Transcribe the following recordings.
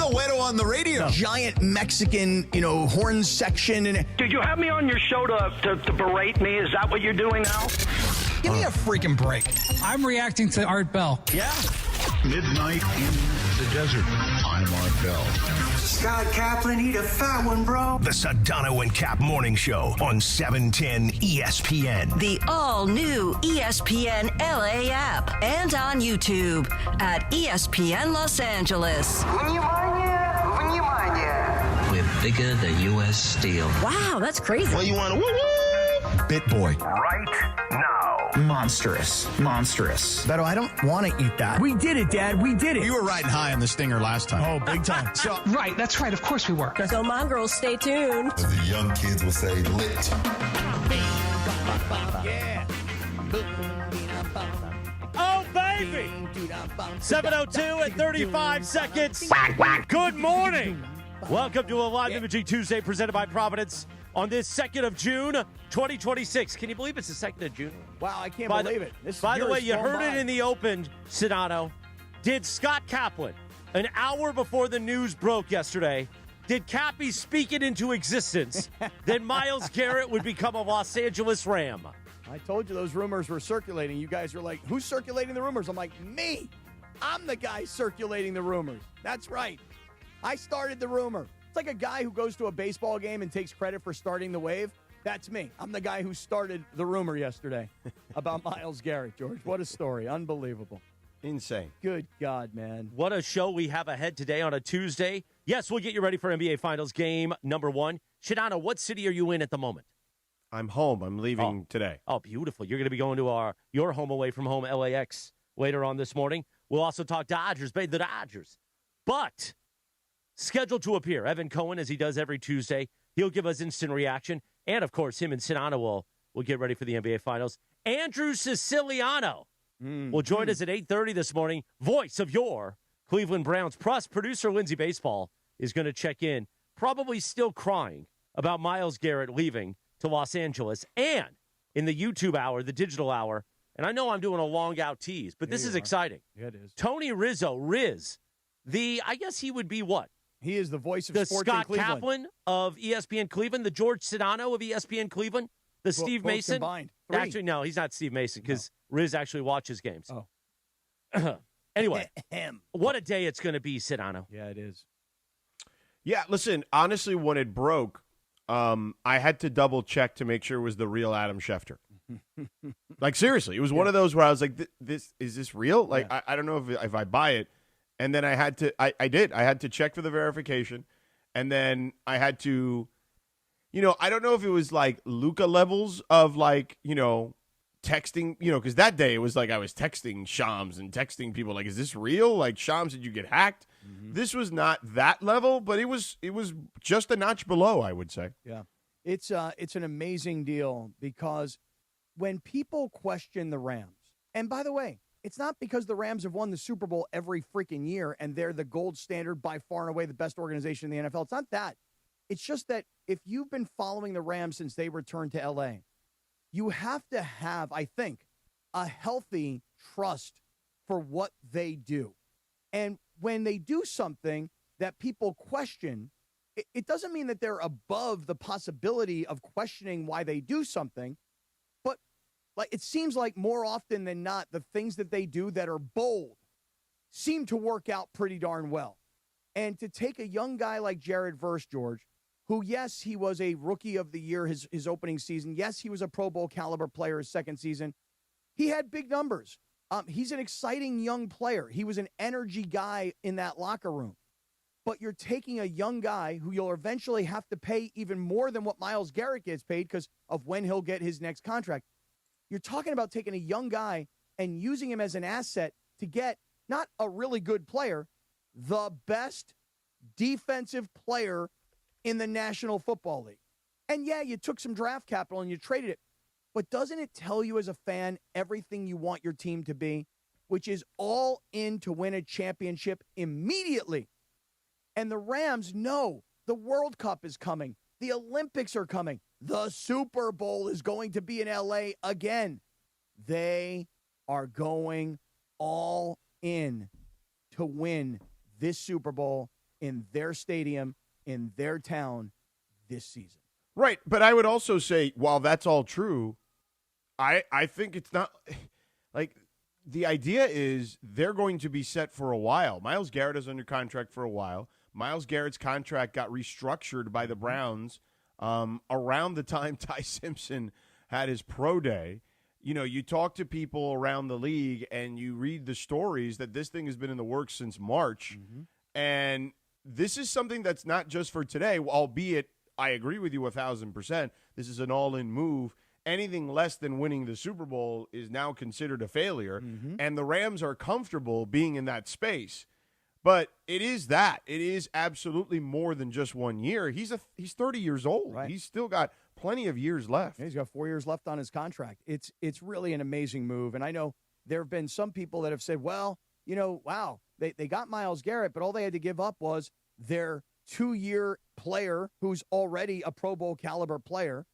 the güero on the radio. Giant Mexican, horn section. And Did you have me on your show to berate me? Is that what you're doing now? give me a freaking break. I'm reacting to Art Bell. Yeah. Midnight in the desert. I'm Art Bell. Scott Kaplan, eat a fat one, bro. The Sedano and Cap Morning Show on 710 ESPN. The all-new ESPN LA app and on YouTube at ESPN Los Angeles. We're bigger than U.S. Steel. Wow, that's crazy. Well, you want to woo-woo? Bit boy. Right now. Monstrous. Beto, I don't want to eat that. We did it, Dad. We did it. You were riding high on the stinger last time. Oh, big time. So, Right, that's right. Of course we were. So, mongrels, stay tuned. As the young kids will say, lit. yeah. Oh, baby! 7:02 and 35 seconds. Good morning. Welcome to a live imaging Tuesday presented by Providence on this 2nd of June, 2026. Can you believe it's the 2nd of June? Wow, I can't By believe it. By the way, you heard it in the open, Sedano. Did Scott Kaplan, an hour before the news broke yesterday, did Cappy speak it into existence that Myles Garrett would become a Los Angeles Ram? I told you those rumors were circulating. You guys were like, who's circulating the rumors? I'm like, me. I'm the guy circulating the rumors. That's right. I started the rumor. It's like a guy who goes to a baseball game and takes credit for starting the wave. That's me. I'm the guy who started the rumor yesterday about Myles Garrett, George. What a story. Unbelievable. Insane. Good God, man. What a show we have ahead today on a Tuesday. Yes, we'll get you ready for NBA Finals game number 1. Sedano, what city are you in at the moment? I'm home. I'm leaving today. Oh, beautiful. You're going to be going to your home away from home, LAX, later on this morning. We'll also talk Dodgers, the Dodgers. But scheduled to appear, Evan Cohen, as he does every Tuesday. He'll give us instant reaction. And, of course, him and Sedano will get ready for the NBA Finals. Andrew Siciliano will join us at 8:30 this morning. Voice of your Cleveland Browns. Plus, producer Lindsay Baseball is going to check in, probably still crying about Myles Garrett leaving to Los Angeles. And in the YouTube hour, the digital hour, and I know I'm doing a long out tease, but this is exciting. Yeah, it is. Tony Rizzo, Riz, I guess he would be what? He is the voice of The sports Scott in Cleveland. Kaplan of ESPN Cleveland, the George Sedano of ESPN Cleveland, the Steve both Mason. combined. 3. Actually, no, he's not Steve Mason because Riz actually watches games. Oh. Anyway, what a day it's going to be, Sedano. Yeah, it is. Yeah, listen, honestly, when it broke, I had to double check to make sure it was the real Adam Schefter. Like, seriously, it was one of those where I was like, "This is this real?" Like, I don't know if I buy it. And then I had to, I did. I had to check for the verification. And then I had to, I don't know if it was like Luca levels of like, texting, because that day it was like I was texting Shams and texting people like, is this real? Like, Shams, did you get hacked? Mm-hmm. This was not that level, but it was just a notch below, I would say. Yeah. It's an amazing deal because when people question the Rams, and by the way, it's not because the Rams have won the Super Bowl every freaking year and they're the gold standard, by far and away the best organization in the NFL. It's not that. It's just that if you've been following the Rams since they returned to L.A., you have to have, I think, a healthy trust for what they do. And when they do something that people question, it doesn't mean that they're above the possibility of questioning why they do something. Like, it seems like more often than not, the things that they do that are bold seem to work out pretty darn well. And to take a young guy like Jared Verse, George, who, yes, he was a rookie of the year his opening season. Yes, he was a Pro Bowl caliber player his second season. He had big numbers. He's an exciting young player. He was an energy guy in that locker room. But you're taking a young guy who you'll eventually have to pay even more than what Myles Garrett gets paid because of when he'll get his next contract. You're talking about taking a young guy and using him as an asset to get not a really good player, the best defensive player in the National Football League. And yeah, you took some draft capital and you traded it. But doesn't it tell you as a fan everything you want your team to be, which is all in to win a championship immediately? And the Rams know the World Cup is coming. The Olympics are coming. The Super Bowl is going to be in L.A. again. They are going all in to win this Super Bowl in their stadium, in their town this season. Right, but I would also say, while that's all true, I think it's not like the idea is they're going to be set for a while. Myles Garrett is under contract for a while. Myles Garrett's contract got restructured by the Browns around the time Ty Simpson had his pro day. You know, you talk to people around the league and you read the stories that this thing has been in the works since March. And this is something that's not just for today, albeit I agree with you 1,000%. This is an all-in move. Anything less than winning the Super Bowl is now considered a failure, and the Rams are comfortable being in that space. But it is that. It is absolutely more than just 1 year. He's 30 years old. Right. He's still got plenty of years left. Yeah, he's got 4 years left on his contract. It's really an amazing move. And I know there have been some people that have said, well, you know, wow, they got Myles Garrett, but all they had to give up was their 2-year player who's already a Pro Bowl caliber player,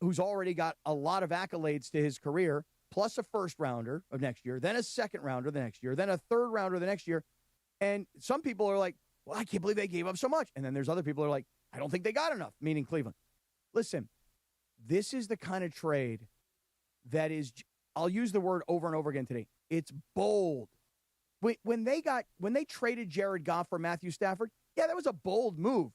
who's already got a lot of accolades to his career, plus a first-rounder of next year, then a second-rounder the next year, then a third-rounder the next year. And some people are like, well, I can't believe they gave up so much. And then there's other people who are like, I don't think they got enough, meaning Cleveland. Listen, this is the kind of trade that is, I'll use the word over and over again today, it's bold. When they traded Jared Goff for Matthew Stafford, yeah, that was a bold move.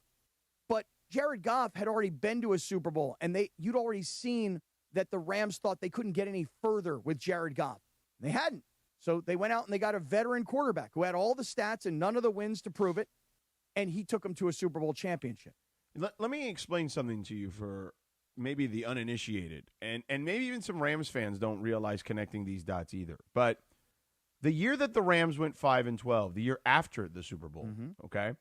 But Jared Goff had already been to a Super Bowl, and you'd already seen that the Rams thought they couldn't get any further with Jared Goff. They hadn't. So they went out and they got a veteran quarterback who had all the stats and none of the wins to prove it, and he took them to a Super Bowl championship. Let me explain something to you for maybe the uninitiated, and maybe even some Rams fans don't realize connecting these dots either. But the year that the Rams went 5-12, the year after the Super Bowl, okay?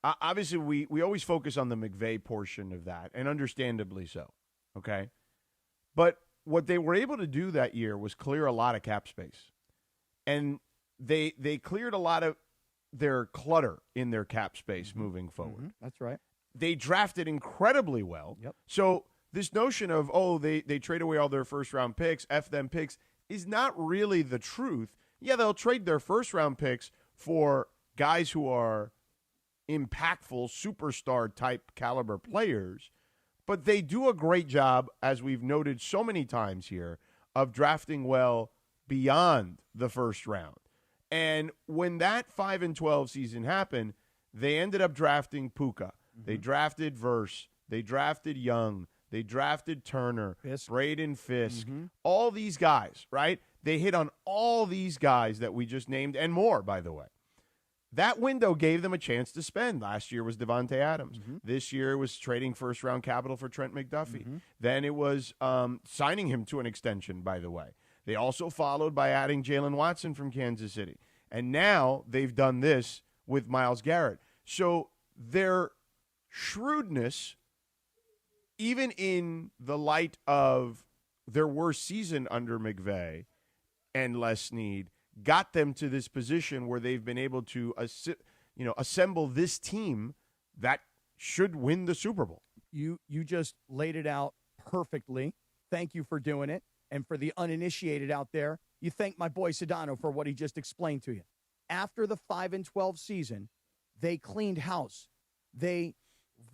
Obviously, we always focus on the McVay portion of that, and understandably so, okay? But what they were able to do that year was clear a lot of cap space. And they cleared a lot of their clutter in their cap space moving forward. That's right. They drafted incredibly well. Yep. So this notion of, they trade away all their first-round picks, F them picks, is not really the truth. Yeah, they'll trade their first-round picks for guys who are impactful, superstar-type caliber players, but they do a great job, as we've noted so many times here, of drafting well beyond the first round. And when that 5-12 season happened, they ended up drafting Puka. They drafted Verse. They drafted Young. They drafted Turner, Braden Fisk, all these guys, right? They hit on all these guys that we just named and more, by the way. That window gave them a chance to spend. Last year was Devontae Adams. This year was trading first-round capital for Trent McDuffie. Then it was signing him to an extension, by the way. They also followed by adding Jalen Watson from Kansas City. And now they've done this with Myles Garrett. So their shrewdness, even in the light of their worst season under McVay and Les Snead, got them to this position where they've been able to assemble this team that should win the Super Bowl. You just laid it out perfectly. Thank you for doing it. And for the uninitiated out there, you thank my boy Sedano for what he just explained to you. After the 5-12 season, they cleaned house. They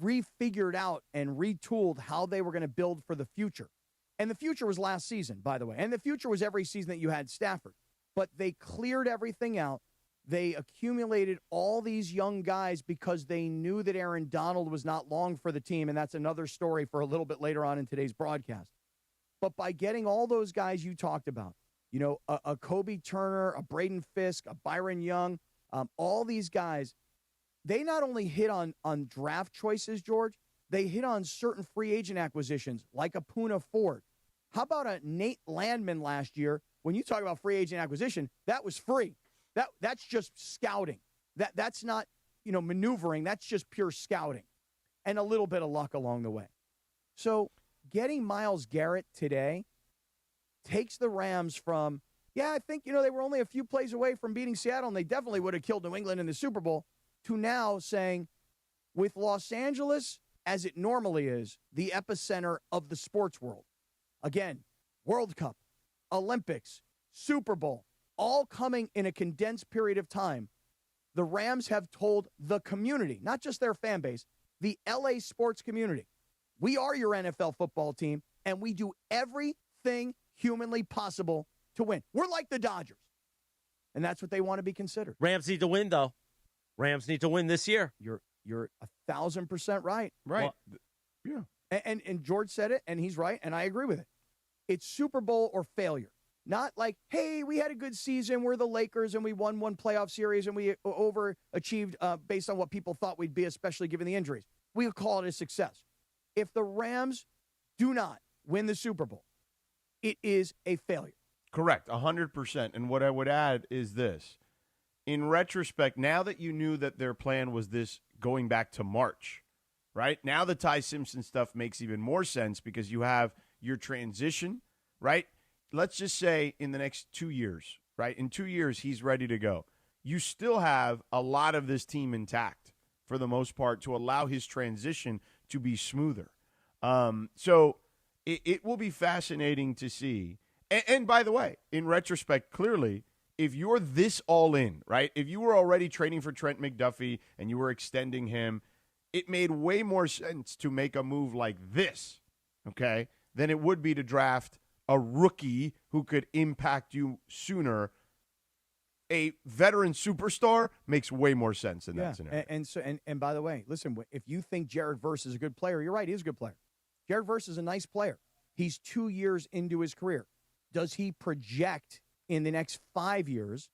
refigured out and retooled how they were going to build for the future. And the future was last season, by the way. And the future was every season that you had Stafford. But they cleared everything out. They accumulated all these young guys because they knew that Aaron Donald was not long for the team, and that's another story for a little bit later on in today's broadcast. But by getting all those guys you talked about, a Kobe Turner, a Braden Fisk, a Byron Young, all these guys, they not only hit on draft choices, George, they hit on certain free agent acquisitions like a Puna Ford. How about a Nate Landman last year? When you talk about free agent acquisition, that was free. That's just scouting. That's not, maneuvering. That's just pure scouting and a little bit of luck along the way. So getting Myles Garrett today takes the Rams from, I think, they were only a few plays away from beating Seattle, and they definitely would have killed New England in the Super Bowl, to now saying, with Los Angeles, as it normally is, the epicenter of the sports world. Again, World Cup, Olympics, Super Bowl, all coming in a condensed period of time. the Rams have told the community, not just their fan base, the LA sports community, we are your NFL football team, and we do everything humanly possible to win. We're like the Dodgers. And that's what they want to be considered. Rams need to win, though. Rams need to win this year. You're 1,000% right. Right. Well, yeah. And George said it, and he's right, and I agree with it. It's Super Bowl or failure. Not like, hey, we had a good season. We're the Lakers, and we won one playoff series, and we overachieved based on what people thought we'd be, especially given the injuries. We would call it a success. If the Rams do not win the Super Bowl, it is a failure. Correct, 100%. And what I would add is this. In retrospect, now that you knew that their plan was this going back to March, right? Now the Ty Simpson stuff makes even more sense because you have your transition, right? Let's just say in the next 2 years, right? In 2 years, he's ready to go. You still have a lot of this team intact for the most part to allow his transition to be smoother. So it will be fascinating to see. And by the way, in retrospect, clearly, if you're this all in, right, if you were already trading for Trent McDuffie and you were extending him, it made way more sense to make a move like this, okay, than it would be to draft a rookie who could impact you sooner. A veteran superstar makes way more sense in that scenario. And by the way, listen, if you think Jared Verse is a good player, you're right, he's a good player. Jared Verse is a nice player. He's 2 years into his career. Does he project in the next 5 years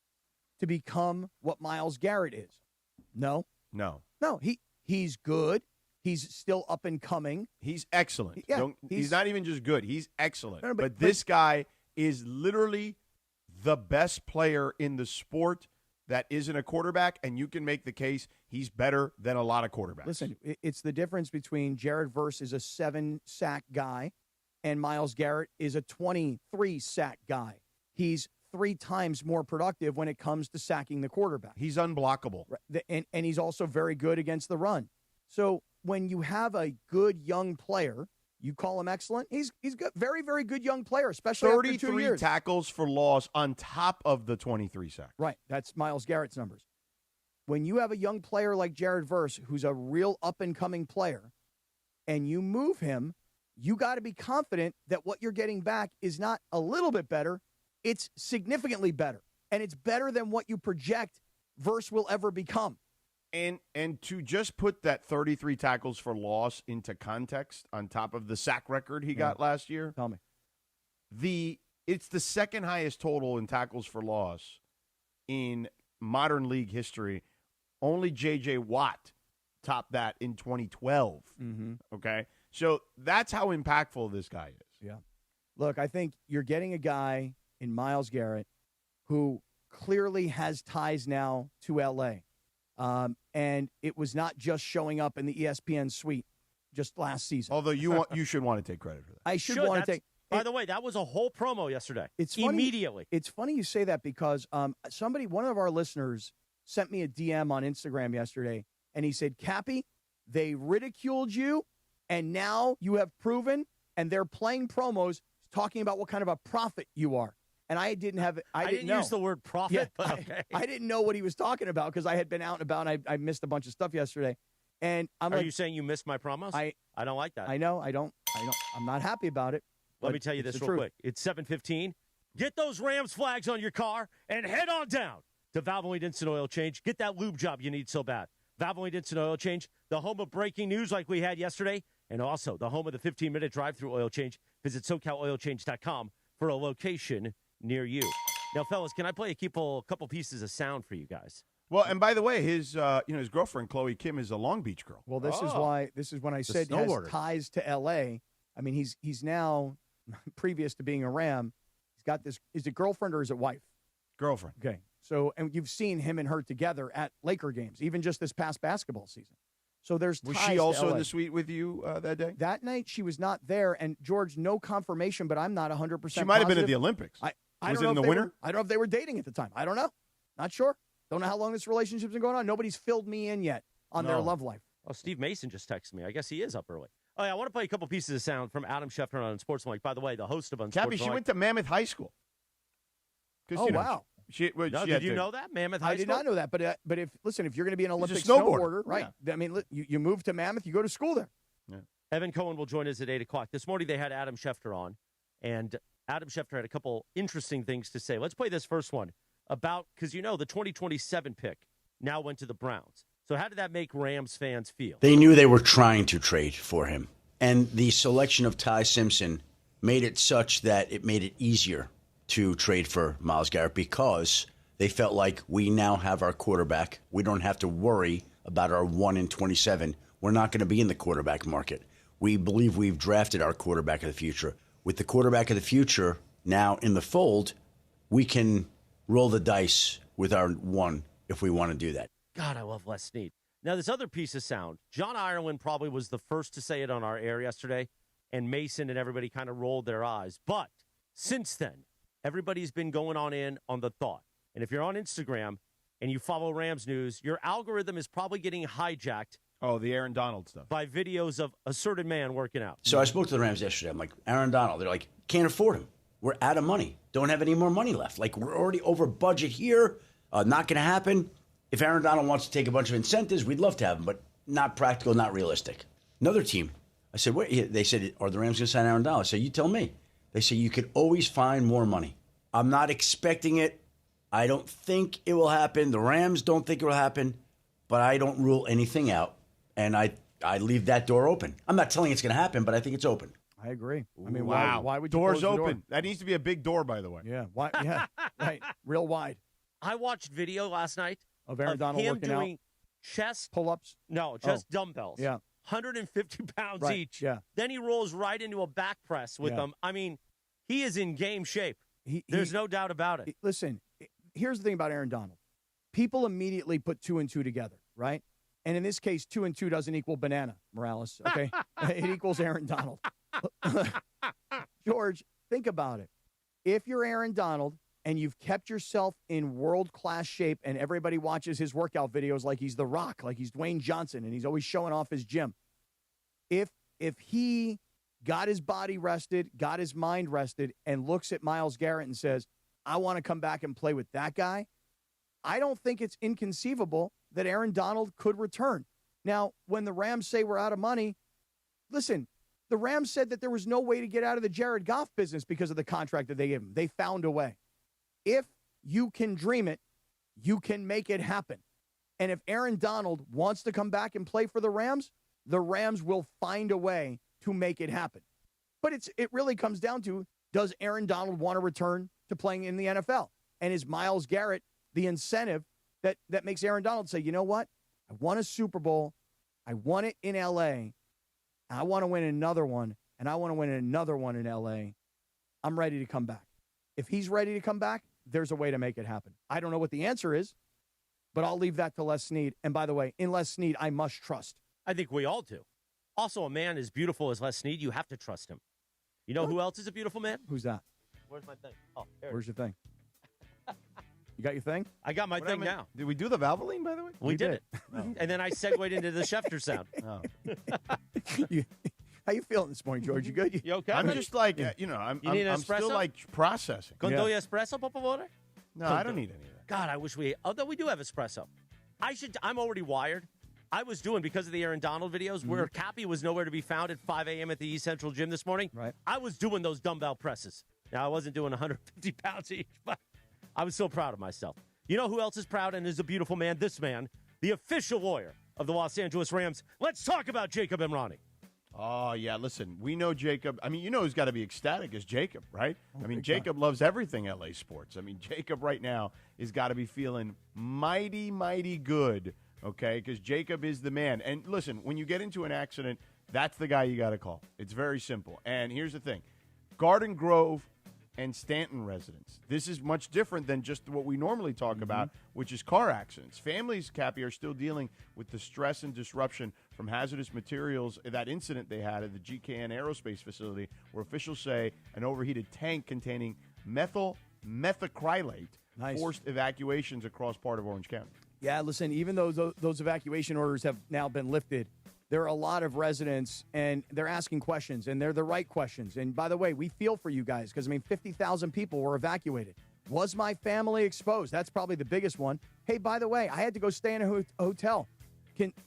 to become what Myles Garrett is? No. He's good. He's still up and coming. He's excellent. Yeah, he's not even just good. He's excellent. No, but this guy is literally the best player in the sport that isn't a quarterback, and you can make the case he's better than a lot of quarterbacks. Listen, it's the difference between Jared Verse is a 7-sack guy and Myles Garrett is a 23-sack guy. He's 3 times more productive when it comes to sacking the quarterback. He's unblockable. And he's also very good against the run. So when you have a good young player, you call him excellent. He's good, very, very good young player, especially after 2 years. 33 tackles for loss on top of the 23 sacks. Right. That's Myles Garrett's numbers. When you have a young player like Jared Verse, who's a real up-and-coming player, and you move him, you got to be confident that what you're getting back is not a little bit better, it's significantly better. And it's better than what you project Verse will ever become. And to just put that 33 tackles for loss into context on top of the sack record he got last year. Tell me. It's the second highest total in tackles for loss in modern league history. Only J.J. Watt topped that in 2012. Mm-hmm. Okay? So that's how impactful this guy is. Yeah. Look, I think you're getting a guy in Myles Garrett who clearly has ties now to L.A., and it was not just showing up in the ESPN suite just last season. Although you should want to take credit for that. I should want to take. By the way, that was a whole promo yesterday. It's funny, immediately. It's funny you say that because one of our listeners, sent me a DM on Instagram yesterday, and he said, "Cappy, they ridiculed you, and now you have proven, and they're playing promos talking about what kind of a prophet you are." And I didn't know. Use the word prophet, but okay. I didn't know what he was talking about because I had been out and about, and I missed a bunch of stuff yesterday. And Are you saying you missed my promos? I don't like that. I know. I'm not happy about it. Let me tell you this real quick. It's 7:15. Get those Rams flags on your car and head on down to Valvoline Instant Oil Change. Get that lube job you need so bad. Valvoline Instant Oil Change, the home of breaking news like we had yesterday, and also the home of the 15-minute drive-through oil change. Visit SoCalOilChange.com for a location near you. Now, fellas, can I play a couple pieces of sound for you guys? Well, and by the way, his girlfriend Chloe Kim is a Long Beach girl. Well, this is when I said he has ties to L.A. I mean, he's now previous to being a Ram. He's got this. Is it girlfriend or is it wife? Girlfriend. Okay. So, and you've seen him and her together at Laker games, even just this past basketball season. So was she also in the suite with you that day? That night she was not there, and George, no confirmation, but I'm not 100%. She might have been at the Olympics. Was it in the winter? I don't know if they were dating at the time. I don't know. Not sure. Don't know how long this relationship's been going on. Nobody's filled me in yet on their love life. Oh, Steve Mason just texted me. I guess he is up early. Oh, yeah, I want to play a couple pieces of sound from Adam Schefter on Sportsman. By the way, the host of Unsportsmanlike. Cappy, she went to Mammoth High School. Oh, wow. Did you know that? Mammoth High I did School? not know that. But if you're going to be an Olympic snowboarder, right? I mean, you move to Mammoth, you go to school there. Yeah. Evan Cohen will join us at 8 o'clock. This morning they had Adam Schefter on, and Adam Schefter had a couple interesting things to say. Let's play this first one because the 2027 pick now went to the Browns. So how did that make Rams fans feel? They knew they were trying to trade for him. And the selection of Ty Simpson made it such that it made it easier to trade for Myles Garrett because they felt like we now have our quarterback. We don't have to worry about our 1 in 27. We're not going to be in the quarterback market. We believe we've drafted our quarterback of the future. With the quarterback of the future now in the fold, we can roll the dice with our 1 if we want to do that. God, I love Les Snead. Now, this other piece of sound, John Ireland probably was the first to say it on our air yesterday, and Mason and everybody kind of rolled their eyes. But since then, everybody's been going on the thought. And if you're on Instagram and you follow Rams news, your algorithm is probably getting hijacked. Oh, the Aaron Donald stuff. By videos of a certain man working out. So I spoke to the Rams yesterday. I'm like, Aaron Donald. They're like, can't afford him. We're out of money. Don't have any more money left. Like, we're already over budget here. Not going to happen. If Aaron Donald wants to take a bunch of incentives, we'd love to have him, but not practical, not realistic. Another team. I said, wait. They said, are the Rams going to sign Aaron Donald? I said, you tell me. They say, you could always find more money. I'm not expecting it. I don't think it will happen. The Rams don't think it will happen, but I don't rule anything out. And I leave that door open. I'm not telling you it's going to happen, but I think it's open. I agree. I mean, wow. why would you Doors close the open? door? That needs to be a big door, by the way. Yeah. Why? Yeah. Right. Real wide. I watched video last night of Aaron Donald him working doing out. chest Pull-ups. No, just dumbbells. Yeah. 150 pounds Right. each. Yeah. Then he rolls right into a back press with them. I mean, he is in game shape. There's no doubt about it. Listen, here's the thing about Aaron Donald. People immediately put 2 and 2 together, right? And in this case, 2 and 2 doesn't equal banana, Morales, okay? It equals Aaron Donald. George, think about it. If you're Aaron Donald and you've kept yourself in world-class shape and everybody watches his workout videos like he's The Rock, like he's Dwayne Johnson, and he's always showing off his gym, if he got his body rested, got his mind rested, and looks at Myles Garrett and says, I want to come back and play with that guy, I don't think it's inconceivable that Aaron Donald could return. Now, when the Rams say we're out of money, listen, the Rams said that there was no way to get out of the Jared Goff business because of the contract that they gave him. They found a way. If you can dream it, you can make it happen. And if Aaron Donald wants to come back and play for the Rams will find a way to make it happen. But it really comes down to, does Aaron Donald want to return to playing in the NFL? And is Myles Garrett the incentive that makes Aaron Donald say, you know what? I won a Super Bowl. I won it in L.A. I want to win another one, and I want to win another one in L.A. I'm ready to come back. If he's ready to come back, there's a way to make it happen. I don't know what the answer is, but I'll leave that to Les Snead. And by the way, in Les Snead, I must trust. I think we all do. Also, a man as beautiful as Les Snead, you have to trust him. You know who else is a beautiful man? Who's that? Where's my thing? Oh, there. Where's your thing? You got your thing? I got my thing now. Did we do the Valvoline, by the way? We did it. Oh. And then I segued into the Schefter sound. Oh. How you feeling this morning, George? You good? You okay? I'm just like, I'm still like processing. Con tu espresso, por favor? No, I don't need any of that. God, I wish although we do have espresso. I'm already wired. I was doing, because of the Aaron Donald videos, where Cappy was nowhere to be found at 5 a.m. at the East Central Gym this morning. Right. I was doing those dumbbell presses. Now, I wasn't doing 150 pounds each, but I was so proud of myself. You know who else is proud and is a beautiful man? This man, the official lawyer of the Los Angeles Rams. Let's talk about Jacob Emrani. Oh, yeah, listen, we know Jacob. I mean, who's got to be ecstatic is Jacob, right? I mean, Jacob loves everything LA sports. I mean, Jacob right now has got to be feeling mighty, mighty good, okay, because Jacob is the man. And listen, when you get into an accident, that's the guy you got to call. It's very simple. And here's the thing. Garden Grove and Stanton residents. This is much different than just what we normally talk about, which is car accidents. Families, Cappy, are still dealing with the stress and disruption from hazardous materials, that incident they had at the GKN Aerospace facility, where officials say an overheated tank containing methacrylate forced evacuations across part of Orange County. Yeah, listen, even though those evacuation orders have now been lifted, there are a lot of residents, and they're asking questions, and they're the right questions. And by the way, we feel for you guys because, 50,000 people were evacuated. Was my family exposed? That's probably the biggest one. Hey, by the way, I had to go stay in a hotel.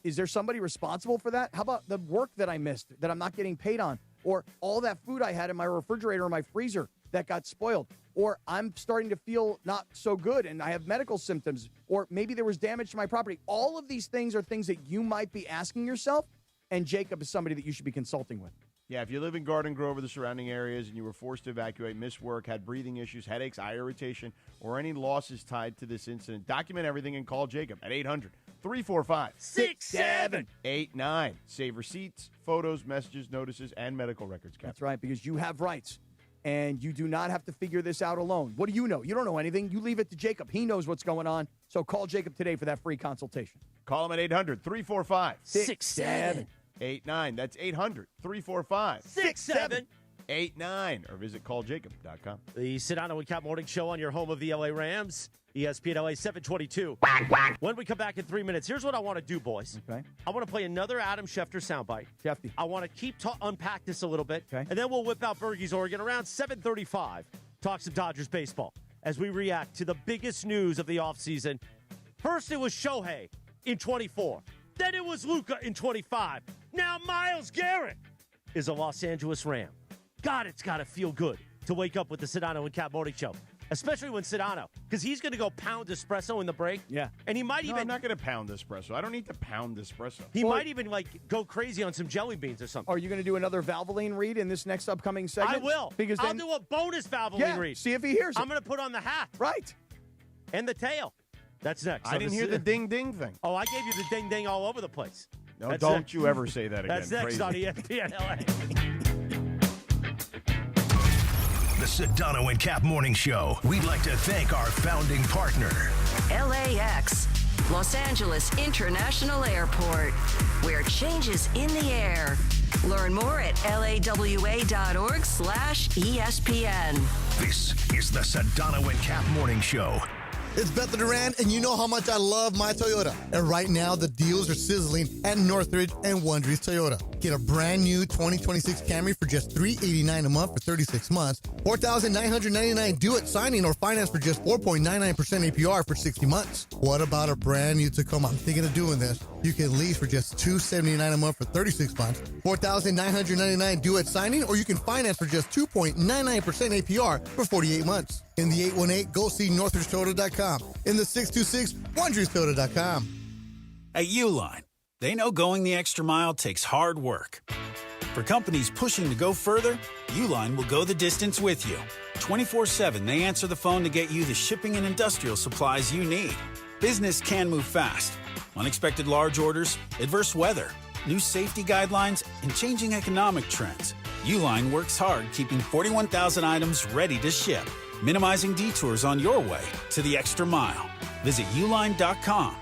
Is there somebody responsible for that? How about the work that I missed that I'm not getting paid on? Or all that food I had in my refrigerator or my freezer that got spoiled? Or I'm starting to feel not so good and I have medical symptoms. Or maybe there was damage to my property. All of these things are things that you might be asking yourself, and Jacob is somebody that you should be consulting with. Yeah, if you live in Garden Grove or the surrounding areas and you were forced to evacuate, missed work, had breathing issues, headaches, eye irritation, or any losses tied to this incident, document everything and call Jacob at 800-345-6789. Save receipts, photos, messages, notices, and medical records. That's right, because you have rights, and you do not have to figure this out alone. What do you know? You don't know anything. You leave it to Jacob. He knows what's going on. So call Jacob today for that free consultation. Call him at 800-345-6789. That's 800-345-6789. Or visit calljacob.com. The Sedano and Cap Morning Show on your home of the LA Rams. ESPN LA 722. When we come back in 3 minutes, here's what I want to do, boys. Okay. I want to play another Adam Schefter soundbite. Shefty. I want to keep unpack this a little bit. Okay. And then we'll whip out Bergey's Oregon around 7:35. Talk some Dodgers baseball as we react to the biggest news of the offseason. First, it was Shohei in 24. Then it was Luka in 25. Now Myles Garrett is a Los Angeles Ram. God, it's got to feel good to wake up with the Sedano and Cap Morning Show. Especially when Sedano, because he's going to go pound espresso in the break. Yeah. And he might even... I'm not going to pound espresso. I don't need to pound espresso. He might even, go crazy on some jelly beans or something. Are you going to do another Valvoline read in this next upcoming segment? I will. Because I'll do a bonus Valvoline read. See if he hears it. I'm going to put on the hat. Right. And the tail. That's next. I didn't hear the ding-ding thing. Oh, I gave you the ding-ding all over the place. No, That's don't next. you ever say that again. That's next Crazy. on ESPN LA. The Sedano and Cap Morning Show. We'd like to thank our founding partner, LAX, Los Angeles International Airport, where change is in the air. Learn more at lawa.org/ESPN. This is the Sedano and Cap Morning Show. It's Bethel Duran, and you know how much I love my Toyota. And right now, the deals are sizzling at Northridge and Wondre's Toyota. Get a brand new 2026 Camry for just $389 a month for 36 months, $4,999 due at signing, or finance for just 4.99% APR for 60 months. What about a brand new Tacoma? I'm thinking of doing this. You can lease for just $279 a month for 36 months, $4,999 due at signing, or you can finance for just 2.99% APR for 48 months. In the 818, go see NorthridgeToyota.com. In the 626, WondrersToyota.com. At Uline, they know going the extra mile takes hard work. For companies pushing to go further, Uline will go the distance with you. 24/7, they answer the phone to get you the shipping and industrial supplies you need. Business can move fast. Unexpected large orders, adverse weather, new safety guidelines, and changing economic trends. Uline works hard keeping 41,000 items ready to ship, minimizing detours on your way to the extra mile. Visit uline.com.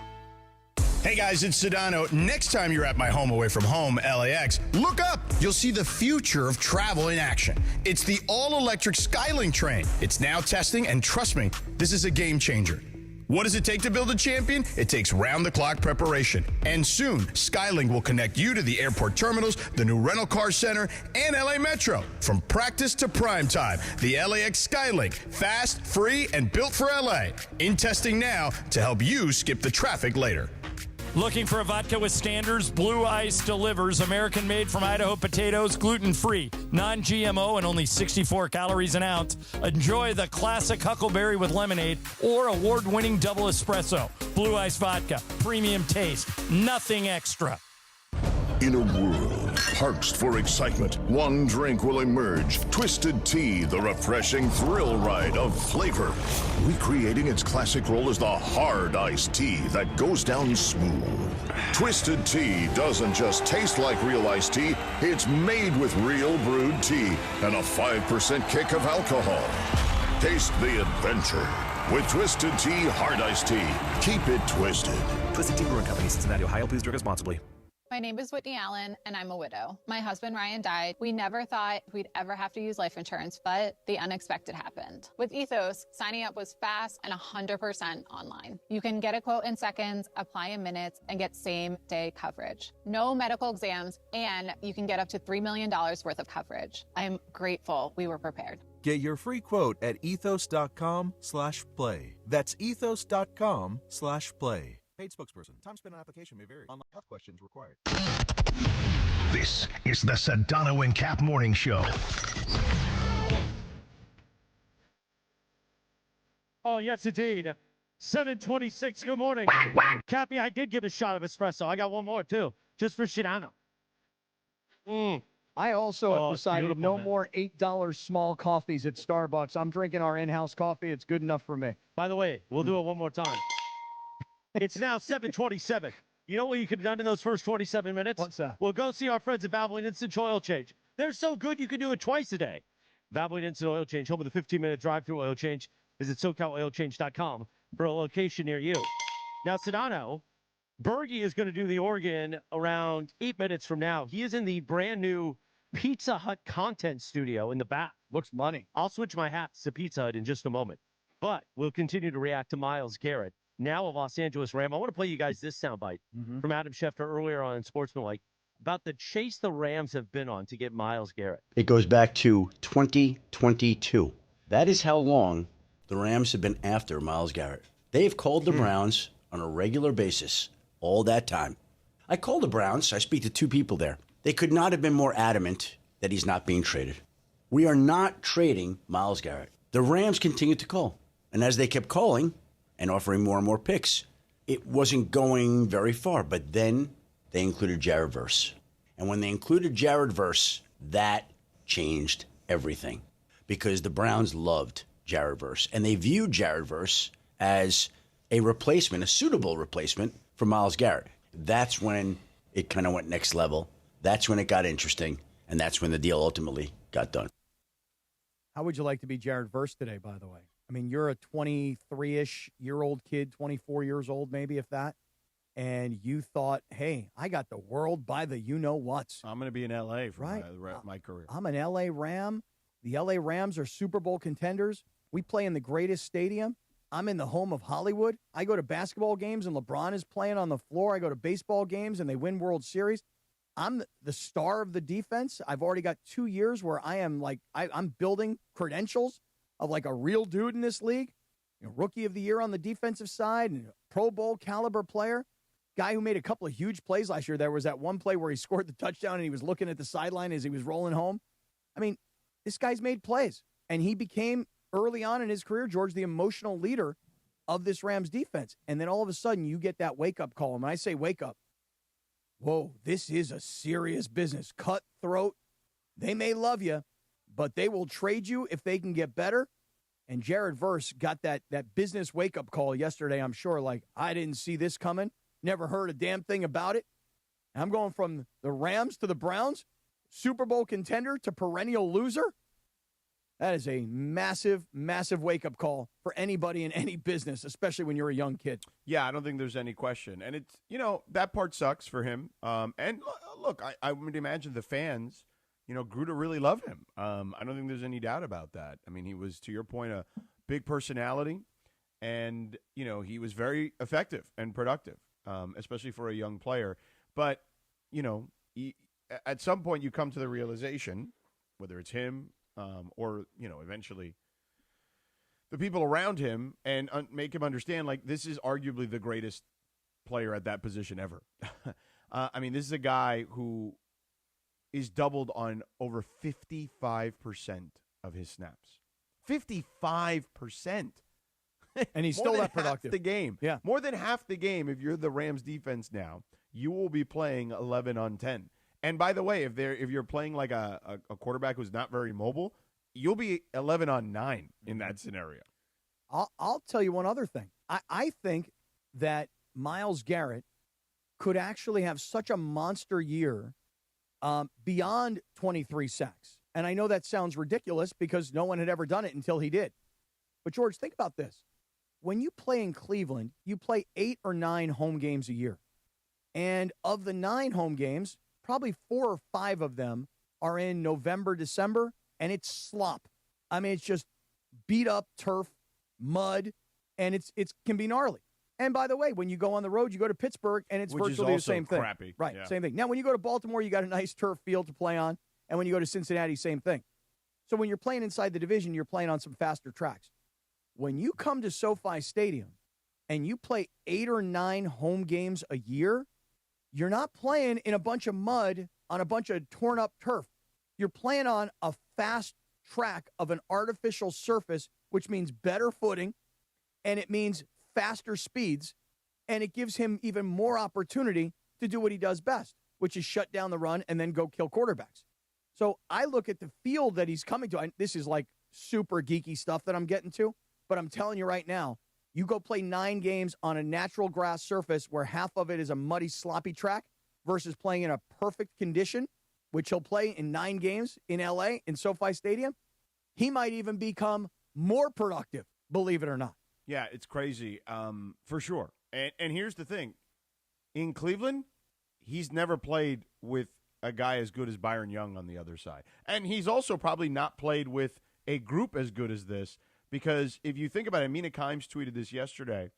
Hey guys, it's Sedano. Next time you're at my home away from home, LAX, look up. You'll see the future of travel in action. It's the all-electric Skylink train. It's now testing, and trust me, this is a game changer. What does it take to build a champion? It takes round-the-clock preparation. And soon, Skylink will connect you to the airport terminals, the new rental car center, and LA Metro. From practice to prime time, the LAX Skylink. Fast, free, and built for LA. In testing now to help you skip the traffic later. Looking for a vodka with standards? Blue Ice delivers. American made from Idaho potatoes, gluten-free, non-GMO, and only 64 calories an ounce. Enjoy the classic Huckleberry with lemonade or award-winning double espresso. Blue Ice vodka, premium taste, nothing extra. In a world parched for excitement, one drink will emerge. Twisted Tea, the refreshing thrill ride of flavor. Recreating its classic role as the hard iced tea that goes down smooth. Twisted Tea doesn't just taste like real iced tea, it's made with real brewed tea and a 5% kick of alcohol. Taste the adventure with Twisted Tea Hard Iced Tea. Keep it twisted. Twisted Tea Brewing Company, Cincinnati, Ohio. Please drink responsibly. My name is Whitney Allen, and I'm a widow. My husband, Ryan, died. We never thought we'd ever have to use life insurance, but the unexpected happened. With Ethos, signing up was fast and 100% online. You can get a quote in seconds, apply in minutes, and get same-day coverage. No medical exams, and you can get up to $3 million worth of coverage. I'm grateful we were prepared. Get your free quote at ethos.com/play. That's ethos.com/play. Paid spokesperson. Time spent on application may vary. Online health questions required. This is the Sedano and Cap Morning Show. Oh, yes, indeed. 7:26. Good morning. Cappy, I did give a shot of espresso. I got one more, too, just for Sedano. I also have decided no man. more $8 small coffees at Starbucks. I'm drinking our in-house coffee. It's good enough for me. By the way, we'll do it one more time. It's now 7:27. You know what you could have done in those first 27 minutes? What's that? Well, go see our friends at Valvoline Instant Oil Change. They're so good you can do it twice a day. Valvoline Instant Oil Change, home of the 15-minute drive-through oil change. Visit SoCalOilChange.com for a location near you. Now, Sedano, Bergie is going to do the organ around 8 minutes from now. He is in the brand new Pizza Hut content studio in the back. Looks money. I'll switch my hats to Pizza Hut in just a moment. But we'll continue to react to Myles Garrett, now a Los Angeles Ram. I want to play you guys this soundbite from Adam Schefter earlier on in Sportsmanlike about the chase the Rams have been on to get Myles Garrett. It goes back to 2022. That is how long the Rams have been after Myles Garrett. They've called the Browns on a regular basis all that time. I called the Browns. I speak to two people there. They could not have been more adamant that he's not being traded. We are not trading Myles Garrett. The Rams continued to call. And as they kept calling and offering more and more picks, it wasn't going very far. But then they included Jared Verse. And when they included Jared Verse, that changed everything. Because the Browns loved Jared Verse. And they viewed Jared Verse as a replacement, a suitable replacement for Myles Garrett. That's when it kind of went next level. That's when it got interesting. And that's when the deal ultimately got done. How would you like to be Jared Verse today, by the way? I mean, you're a 23-ish-year-old kid, 24 years old maybe, if that, and you thought, hey, I got the world by the you-know-whats. I'm going to be in L.A. for right. my career. I'm an L.A. Ram. The L.A. Rams are Super Bowl contenders. We play in the greatest stadium. I'm in the home of Hollywood. I go to basketball games, and LeBron is playing on the floor. I go to baseball games, and they win World Series. I'm the star of the defense. I've already got 2 years where I am like, I'm building credentials of like a real dude in this league. You know, rookie of the year on the defensive side and Pro Bowl caliber player. Guy who made a couple of huge plays last year. There was that one play where he scored the touchdown and he was looking at the sideline as he was rolling home. I mean, this guy's made plays. And he became, early on in his career, George, the emotional leader of this Rams defense. And then all of a sudden you get that wake-up call. And when I say wake up, whoa, this is a serious business. Cutthroat. They may love you, but they will trade you if they can get better. And Jared Verse got that business wake-up call yesterday, I'm sure, like, I didn't see this coming. Never heard a damn thing about it. I'm going from the Rams to the Browns, Super Bowl contender to perennial loser. That is a massive, massive wake-up call for anybody in any business, especially when you're a young kid. Yeah, I don't think there's any question. And it's, that part sucks for him. And look, I would imagine the fans, grew to really love him. I don't think there's any doubt about that. I mean, he was, to your point, a big personality. And, he was very effective and productive, especially for a young player. But, at some point you come to the realization, whether it's him, or, eventually the people around him and make him understand, like, this is arguably the greatest player at that position ever. I mean, this is a guy who is doubled on over 55% of his snaps. 55%. And he's still that productive. Half the game. Yeah. More than half the game, if you're the Rams defense now, you will be playing 11 on 10. And by the way, if you're playing like a quarterback who's not very mobile, you'll be 11 on 9 in that scenario. I'll tell you one other thing. I think that Myles Garrett could actually have such a monster year beyond 23 sacks. And I know that sounds ridiculous because no one had ever done it until he did. But, George, think about this. When you play in Cleveland, you play 8 or 9 home games a year. And of the 9 home games, probably 4 or 5 of them are in November, December, and it's slop. I mean, it's just beat up turf, mud, and it can be gnarly. And by the way, when you go on the road, you go to Pittsburgh, and it's virtually the same thing. Crappy. Right, yeah. Same thing. Now, when you go to Baltimore, you got a nice turf field to play on, and when you go to Cincinnati, same thing. So when you're playing inside the division, you're playing on some faster tracks. When you come to SoFi Stadium and you play 8 or 9 home games a year, you're not playing in a bunch of mud on a bunch of torn up turf. You're playing on a fast track of an artificial surface, which means better footing, and it means faster speeds, and it gives him even more opportunity to do what he does best, which is shut down the run and then go kill quarterbacks. So I look at the field that he's coming to. This is like super geeky stuff that I'm getting to, but I'm telling you right now, you go play 9 games on a natural grass surface where half of it is a muddy, sloppy track versus playing in a perfect condition, which he'll play in 9 games in L.A. in SoFi Stadium. He might even become more productive, believe it or not. Yeah, it's crazy, for sure. And here's the thing. In Cleveland, he's never played with a guy as good as Byron Young on the other side. And he's also probably not played with a group as good as this, because if you think about it, Mina Kimes tweeted this yesterday.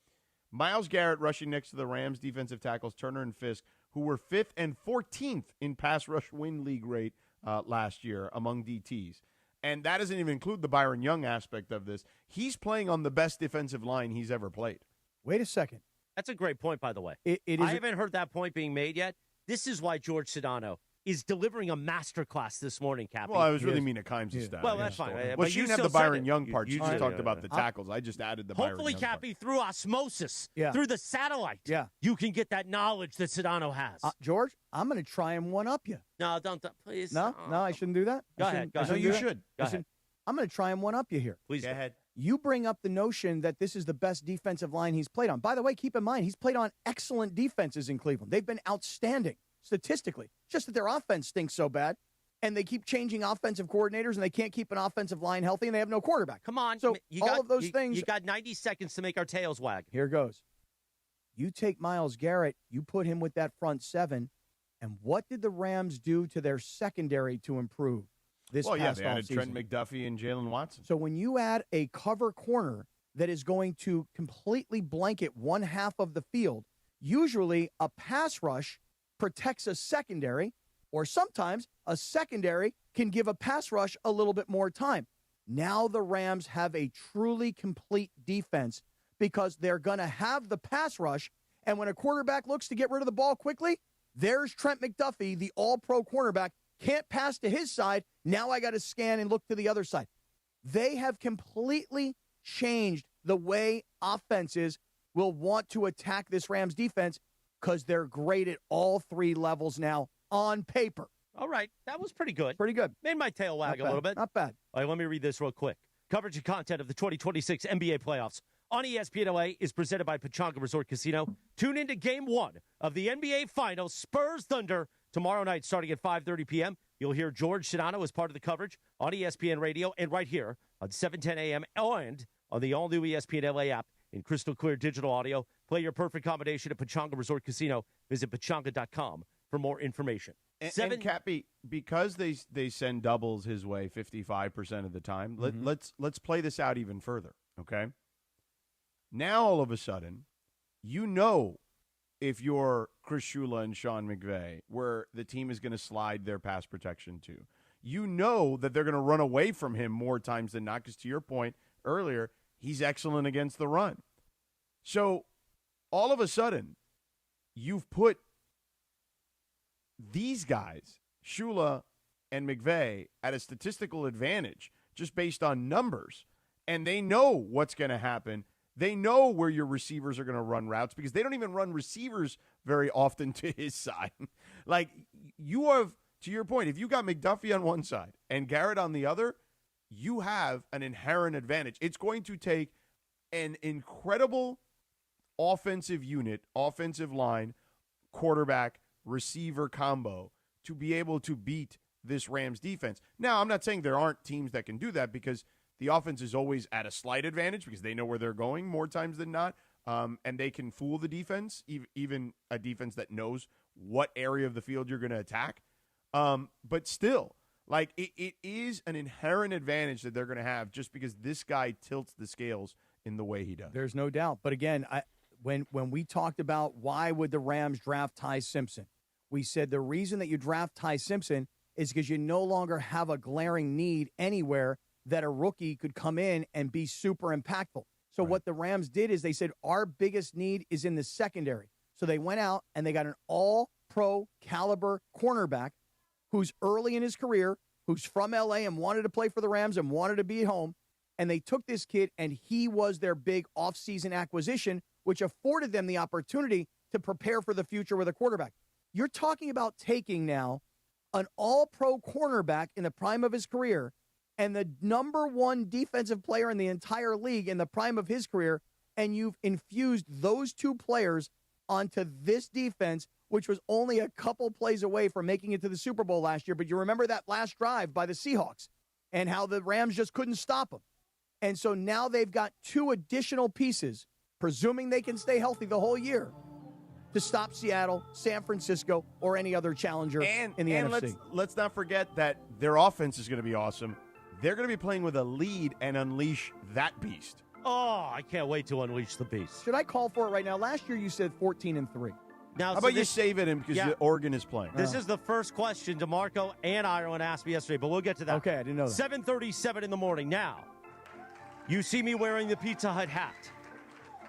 Myles Garrett rushing next to the Rams defensive tackles Turner and Fisk, who were 5th and 14th in pass rush win league rate last year among DTs. And that doesn't even include the Byron Young aspect of this. He's playing on the best defensive line he's ever played. Wait a second. That's a great point, by the way. It is. I haven't heard that point being made yet. This is why George Sedano is delivering a masterclass this morning, Cappy. Well, I was really Mina Kimes' style. Well, that's fine. Well, But she you didn't have the still said Byron it. Young part. She just talked about the yeah. tackles. I just added the Byron Hopefully, Young Cappy, through osmosis, Yeah. through the satellite, you can get that knowledge that Sedano has. George, I'm going to try and one-up you. No, don't, please. No, I shouldn't do that. Go ahead. I shouldn't you do that? should. Go Listen, ahead. I'm going to try and one-up you here. Please go ahead. You bring up the notion that this is the best defensive line he's played on. By the way, keep in mind, he's played on excellent defenses in Cleveland. They've been outstanding statistically. Just that their offense stinks so bad, and they keep changing offensive coordinators, and they can't keep an offensive line healthy, and they have no quarterback. Come on. So all of those things. You got 90 seconds to make our tails wag. Here goes. You take Myles Garrett, you put him with that front 7, and what did the Rams do to their secondary to improve this past they added offseason? Trent McDuffie and Jalen Watson. So when you add a cover corner that is going to completely blanket one half of the field, usually a pass rush protects a secondary, or sometimes a secondary can give a pass rush a little bit more time. Now the Rams have a truly complete defense because they're going to have the pass rush, and when a quarterback looks to get rid of the ball quickly, there's Trent McDuffie, the all-pro cornerback, can't pass to his side. Now I got to scan and look to the other side. They have completely changed the way offenses will want to attack this Rams defense because they're great at all 3 levels now on paper. All right. That was pretty good. Pretty good. Made my tail wag Not a little bad. bit. Not bad. All right, let me read this real quick. Coverage and content of the 2026 NBA playoffs on ESPN LA is presented by Pechanga Resort Casino. Tune into Game 1 of the NBA Finals, Spurs Thunder, tomorrow night starting at 5:30 p.m. You'll hear George Sedano as part of the coverage on ESPN Radio and right here on 7:10 a.m. and on the all-new ESPN LA app in crystal clear digital audio. Play your perfect combination at Pechanga Resort Casino. Visit pechanga.com for more information. And Cappy, because they send doubles his way 55% of the time, let's play this out even further, okay? Now, all of a sudden, you know if you're Chris Shula and Sean McVay, where the team is going to slide their pass protection to. You know that they're going to run away from him more times than not, because to your point earlier, he's excellent against the run. So, all of a sudden, you've put these guys, Shula and McVay, at a statistical advantage just based on numbers, and they know what's going to happen. They know where your receivers are going to run routes because they don't even run receivers very often to his side. Like, you have, to your point, if you got McDuffie on one side and Garrett on the other, you have an inherent advantage. It's going to take an incredible offensive unit, offensive line, quarterback, receiver combo to be able to beat this Rams defense. Now, I'm not saying there aren't teams that can do that because the offense is always at a slight advantage because they know where they're going more times than not, and they can fool the defense, even a defense that knows what area of the field you're going to attack. But still, like it is an inherent advantage that they're going to have just because this guy tilts the scales in the way he does. There's no doubt. But again, when we talked about why would the Rams draft Ty Simpson, we said the reason that you draft Ty Simpson is because you no longer have a glaring need anywhere that a rookie could come in and be super impactful. So what the Rams did is they said, our biggest need is in the secondary. So they went out and they got an all-pro caliber cornerback who's early in his career, who's from L.A. and wanted to play for the Rams and wanted to be at home. And they took this kid, and he was their big offseason acquisition, which afforded them the opportunity to prepare for the future with a quarterback. You're talking about taking now an all-pro cornerback in the prime of his career and the number one defensive player in the entire league in the prime of his career, and you've infused those two players onto this defense, which was only a couple plays away from making it to the Super Bowl last year. But you remember that last drive by the Seahawks and how the Rams just couldn't stop them. And so now they've got two additional pieces, presuming they can stay healthy the whole year, to stop Seattle, San Francisco, or any other challenger in the NFC. Let's not forget that their offense is going to be awesome. They're going to be playing with a lead and unleash that beast. Oh, I can't wait to unleash the beast. Should I call for it right now? Last year you said 14-3. Now, how about you save it because Oregon is playing? This is the first question DeMarco and Ireland asked me yesterday, but we'll get to that. Okay, I didn't know that. 7:37 in the morning. Now, you see me wearing the Pizza Hut hat.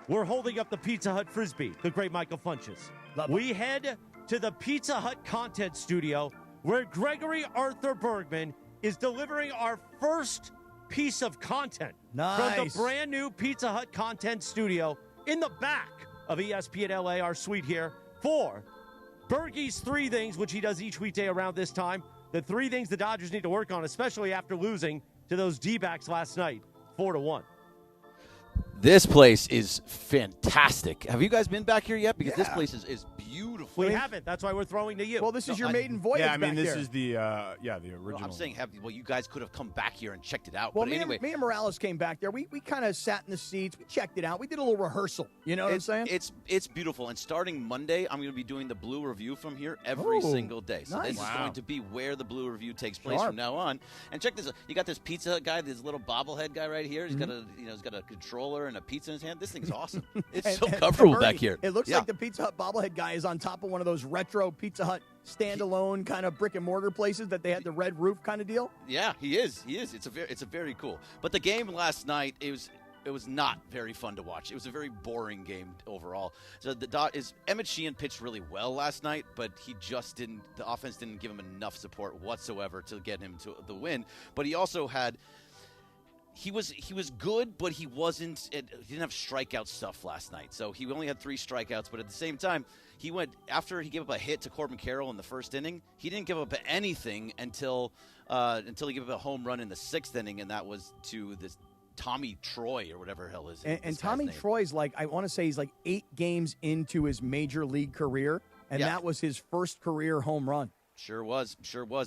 We're holding up the Pizza Hut Frisbee, the great Michael Funches. We head to the Pizza Hut content studio where Gregory Arthur Bergman is delivering our first piece of content from the brand new Pizza Hut content studio in the back of ESPN LA, our suite here, for Bergie's 3 things, which he does each weekday around this time. The 3 things the Dodgers need to work on, especially after losing to those D-backs last night, 4-1. This place is fantastic. Have you guys been back here yet? Because this place is beautiful. We haven't. That's why we're throwing to you. Well, this is your maiden voyage. Yeah, I mean, back this there. is the original. I'm saying, you guys could have come back here and checked it out. Well, but me, anyway, me and Morales came back there. We kind of sat in the seats. We checked it out. We did a little rehearsal. You know what I'm saying? It's beautiful. And starting Monday, I'm going to be doing the Blue Review from here every single day. So this is going to be where the Blue Review takes place from now on. And check this out. You got this Pizza Hut guy, this little bobblehead guy right here. He's got a controller and a pizza in his hand. This thing is awesome. It's so comfortable back here. It looks like the Pizza Hut bobblehead guy is on top of one of those retro Pizza Hut standalone kind of brick and mortar places that they had the red roof kind of deal. Yeah, he is. It's a very cool. But the game last night, it was not very fun to watch. It was a very boring game overall. So Emmett Sheehan pitched really well last night, but the offense didn't give him enough support whatsoever to get him to the win. But he also had. He was good, but he didn't have strikeout stuff last night. So he only had 3 strikeouts, but at the same time, after he gave up a hit to Corbin Carroll in the first inning, he didn't give up anything until he gave up a home run in the 6th inning, and that was to this Tommy Troy or whatever the hell is it. And Tommy Troy's I want to say he's 8 games into his major league career, and that was his first career home run. Sure was.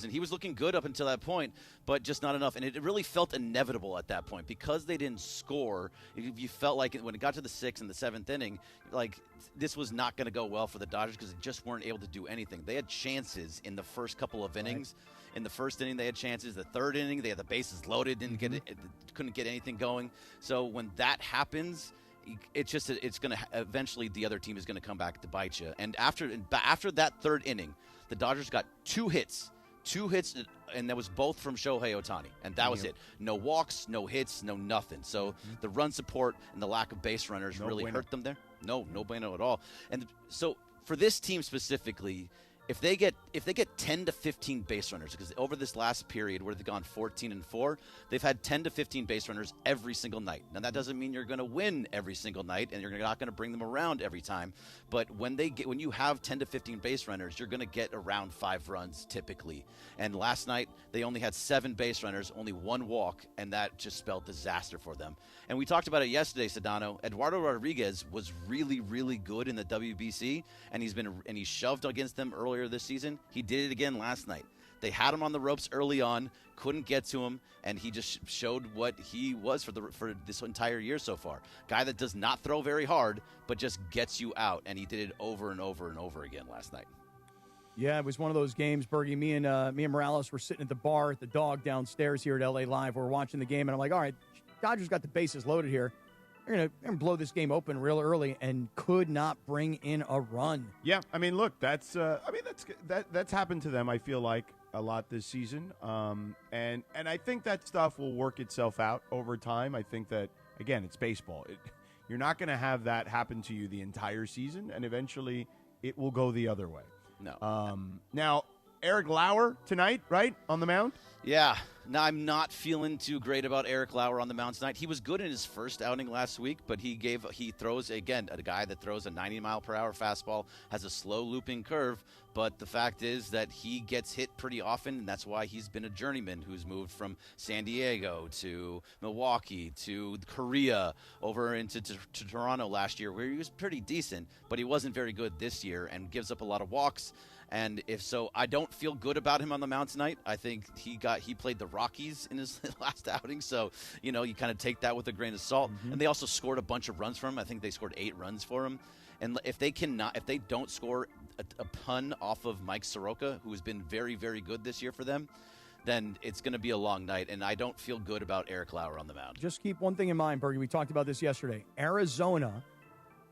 And he was looking good up until that point, but just not enough. And it really felt inevitable at that point because they didn't score. You felt like when it got to the 6th and the 7th inning, this was not going to go well for the Dodgers because they just weren't able to do anything. They had chances in the first couple of innings. Right. In the first inning, they had chances. The 3rd inning, they had the bases loaded, couldn't get anything going. So when that happens, it's going to eventually the other team is going to come back to bite you. And after that 3rd inning, the Dodgers got 2 hits, and that was both from Shohei Ohtani, and that was it. No walks, no hits, no nothing. So the run support and the lack of base runners really hurt them there. No bueno at all. And so for this team specifically, if they get 10 to 15 base runners, because over this last period where they've gone 14-4, they've had 10 to 15 base runners every single night. Now that doesn't mean you're going to win every single night, and you're not going to bring them around every time. But when you have 10 to 15 base runners, you're going to get around 5 runs typically. And last night they only had 7 base runners, only 1 walk, and that just spelled disaster for them. And we talked about it yesterday, Sedano. Eduardo Rodriguez was really, really good in the WBC, and he's shoved against them earlier this season. He did it again last night. They had him on the ropes early on, couldn't get to him, and he just showed what he was for this entire year so far. Guy that does not throw very hard, but just gets you out, and he did it over and over and over again last night. Yeah, it was one of those games, Bergie. Me and Morales were sitting at the bar at the Dog downstairs here at LA Live. We're watching the game, and I'm like, all right, Dodgers got the bases loaded here. They're going to blow this game open real early and could not bring in a run. Yeah, I mean, look, that's happened to them, I feel like, a lot this season, and I think that stuff will work itself out over time. I think that, again, it's baseball. You're not going to have that happen to you the entire season, and eventually it will go the other way. No. Now, Eric Lauer tonight, right, on the mound? Yeah. Now, I'm not feeling too great about Eric Lauer on the mound tonight. He was good in his first outing last week, but he throws, again, a guy that throws a 90-mile-per-hour fastball, has a slow looping curve, but the fact is that he gets hit pretty often, and that's why he's been a journeyman who's moved from San Diego to Milwaukee to Korea over into to Toronto last year, where he was pretty decent, but he wasn't very good this year and gives up a lot of walks. And if so, I don't feel good about him on the mound tonight. I think he played the Rockies in his last outing, so you kind of take that with a grain of salt. Mm-hmm. And they also scored a bunch of runs for him. I think they scored 8 runs for him. And if they don't score a ton off of Mike Soroka, who has been very, very good this year for them, then it's going to be a long night. And I don't feel good about Eric Lauer on the mound. Just keep one thing in mind, Bergie. We talked about this yesterday. Arizona,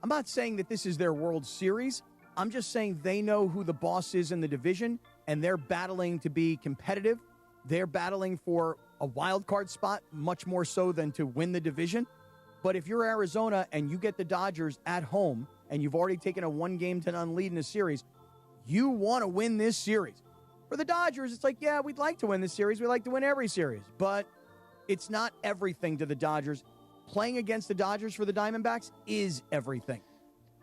I'm not saying that this is their World Series. I'm just saying they know who the boss is in the division, and they're battling to be competitive. They're battling for a wild card spot, much more so than to win the division. But if you're Arizona and you get the Dodgers at home, and you've already taken a 1-game-to-none lead in the series, you want to win this series. For the Dodgers, it's like, yeah, we'd like to win this series. We'd like to win every series. But it's not everything to the Dodgers. Playing against the Dodgers for the Diamondbacks is everything.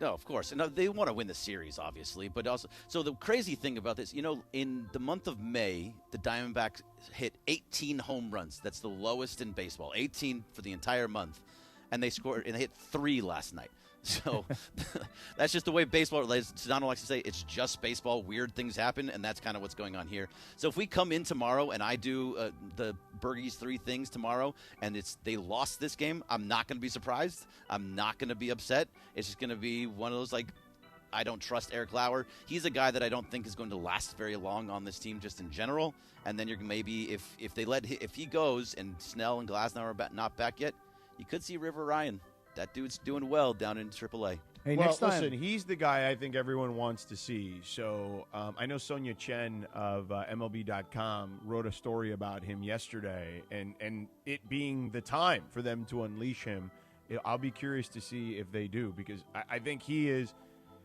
No, of course. And they want to win the series, obviously. But also, so the crazy thing about this, in the month of May, the Diamondbacks hit 18 home runs. That's the lowest in baseball, 18 for the entire month. And they hit 3 last night. So that's just the way baseball, as Sedano likes to say, it's just baseball. Weird things happen, and that's kind of what's going on here. So if we come in tomorrow and I do the Bergie's 3 things tomorrow, and they lost this game, I'm not going to be surprised. I'm not going to be upset. It's just going to be one of those, I don't trust Eric Lauer. He's a guy that I don't think is going to last very long on this team just in general. And then you're maybe, if he goes and Snell and Glasnow are not back yet, you could see River Ryan. That dude's doing well down in AAA. Hey, well, next time. listen, he's the guy I think everyone wants to see. So I know Sonia Chen of MLB.com wrote a story about him yesterday, and it being the time for them to unleash him. I'll be curious to see if they do, because I think he is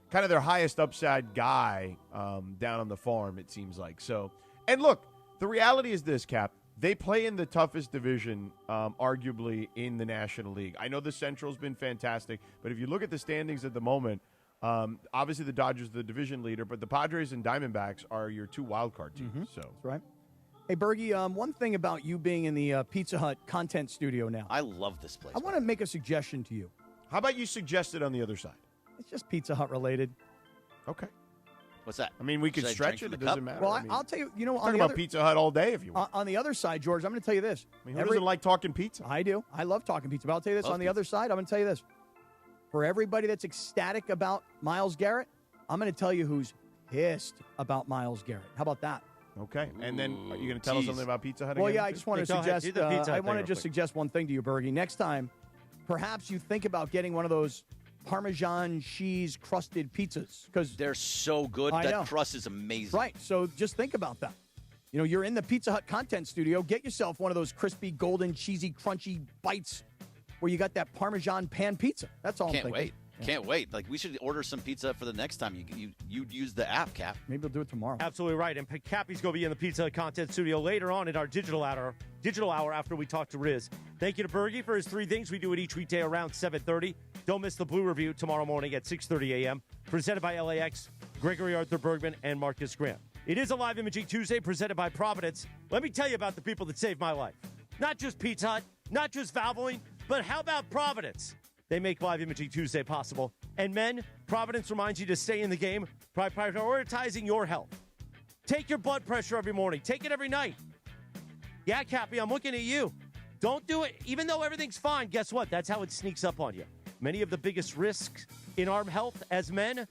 kind of their highest upside guy down on the farm, it seems like. So, and look, the reality is this, Cap. They play in the toughest division, arguably, in the National League. I know the Central's been fantastic, but if you look at the standings at the moment, obviously the Dodgers are the division leader, but the Padres and Diamondbacks are your 2 wildcard teams. Mm-hmm. So that's right. Hey, Bergie, one thing about you being in the Pizza Hut content studio now. I love this place. I want to make a suggestion to you. How about you suggest it on the other side? It's just Pizza Hut related. Okay. What's that? I mean, we can stretch it. It doesn't matter. Well, I'll tell you, talk about Pizza Hut all day if you want. On the other side, George, I'm going to tell you this. I mean, who doesn't like talking pizza? I do. I love talking pizza. But I'll tell you this. On the other side, I'm going to tell you this. For everybody that's ecstatic about Myles Garrett, I'm going to tell you who's pissed about Myles Garrett. How about that? Okay. And then are you going to tell us something about Pizza Hut again? Well, yeah, I just want to suggest. I want to just quick. suggest one thing to you, Bergie. Next time, perhaps you think about getting one of those Parmesan cheese crusted pizzas, because they're so good. That crust is amazing. Right. So just think about that. You're in the Pizza Hut content studio. Get yourself one of those crispy, golden, cheesy, crunchy bites where you got that Parmesan pan pizza. That's all I'm thinking. Wait. Can't wait. We should order some pizza for the next time you use the app, Cap. Maybe we'll do it tomorrow. Absolutely right. And Cappy's going to be in the Pizza Hut content studio later on in our digital hour after we talk to Riz. Thank you to Bergie for his 3 things. We do it each weekday around 7:30. Don't miss the Blue Review tomorrow morning at 6:30 a.m. Presented by LAX, Gregory Arthur Bergman, and Marcus Grant. It is a live Imaging Tuesday presented by Providence. Let me tell you about the people that saved my life. Not just Pizza Hut, not just Valvoline, but how about Providence? They make Live Imaging Tuesday possible. And men, Providence reminds you to stay in the game by prioritizing your health. Take your blood pressure every morning. Take it every night. Yeah, Cappy, I'm looking at you. Don't do it. Even though everything's fine, guess what? That's how it sneaks up on you. Many of the biggest risks in our health as men,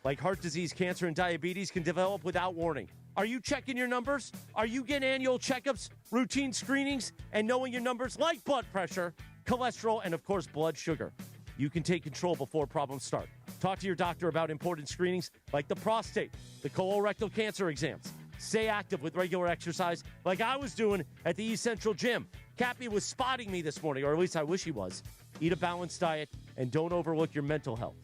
like heart disease, cancer, and diabetes, can develop without warning. Are you checking your numbers? Are you getting annual checkups, routine screenings, and knowing your numbers like blood pressure, cholesterol, and, of course, blood sugar? You can take control before problems start. Talk to your doctor about important screenings like the prostate, the colorectal cancer exams, Stay active with regular exercise like I was doing at the East Central Gym. Cappy was spotting me this morning, or at least I wish he was. Eat a balanced diet and don't overlook your mental health.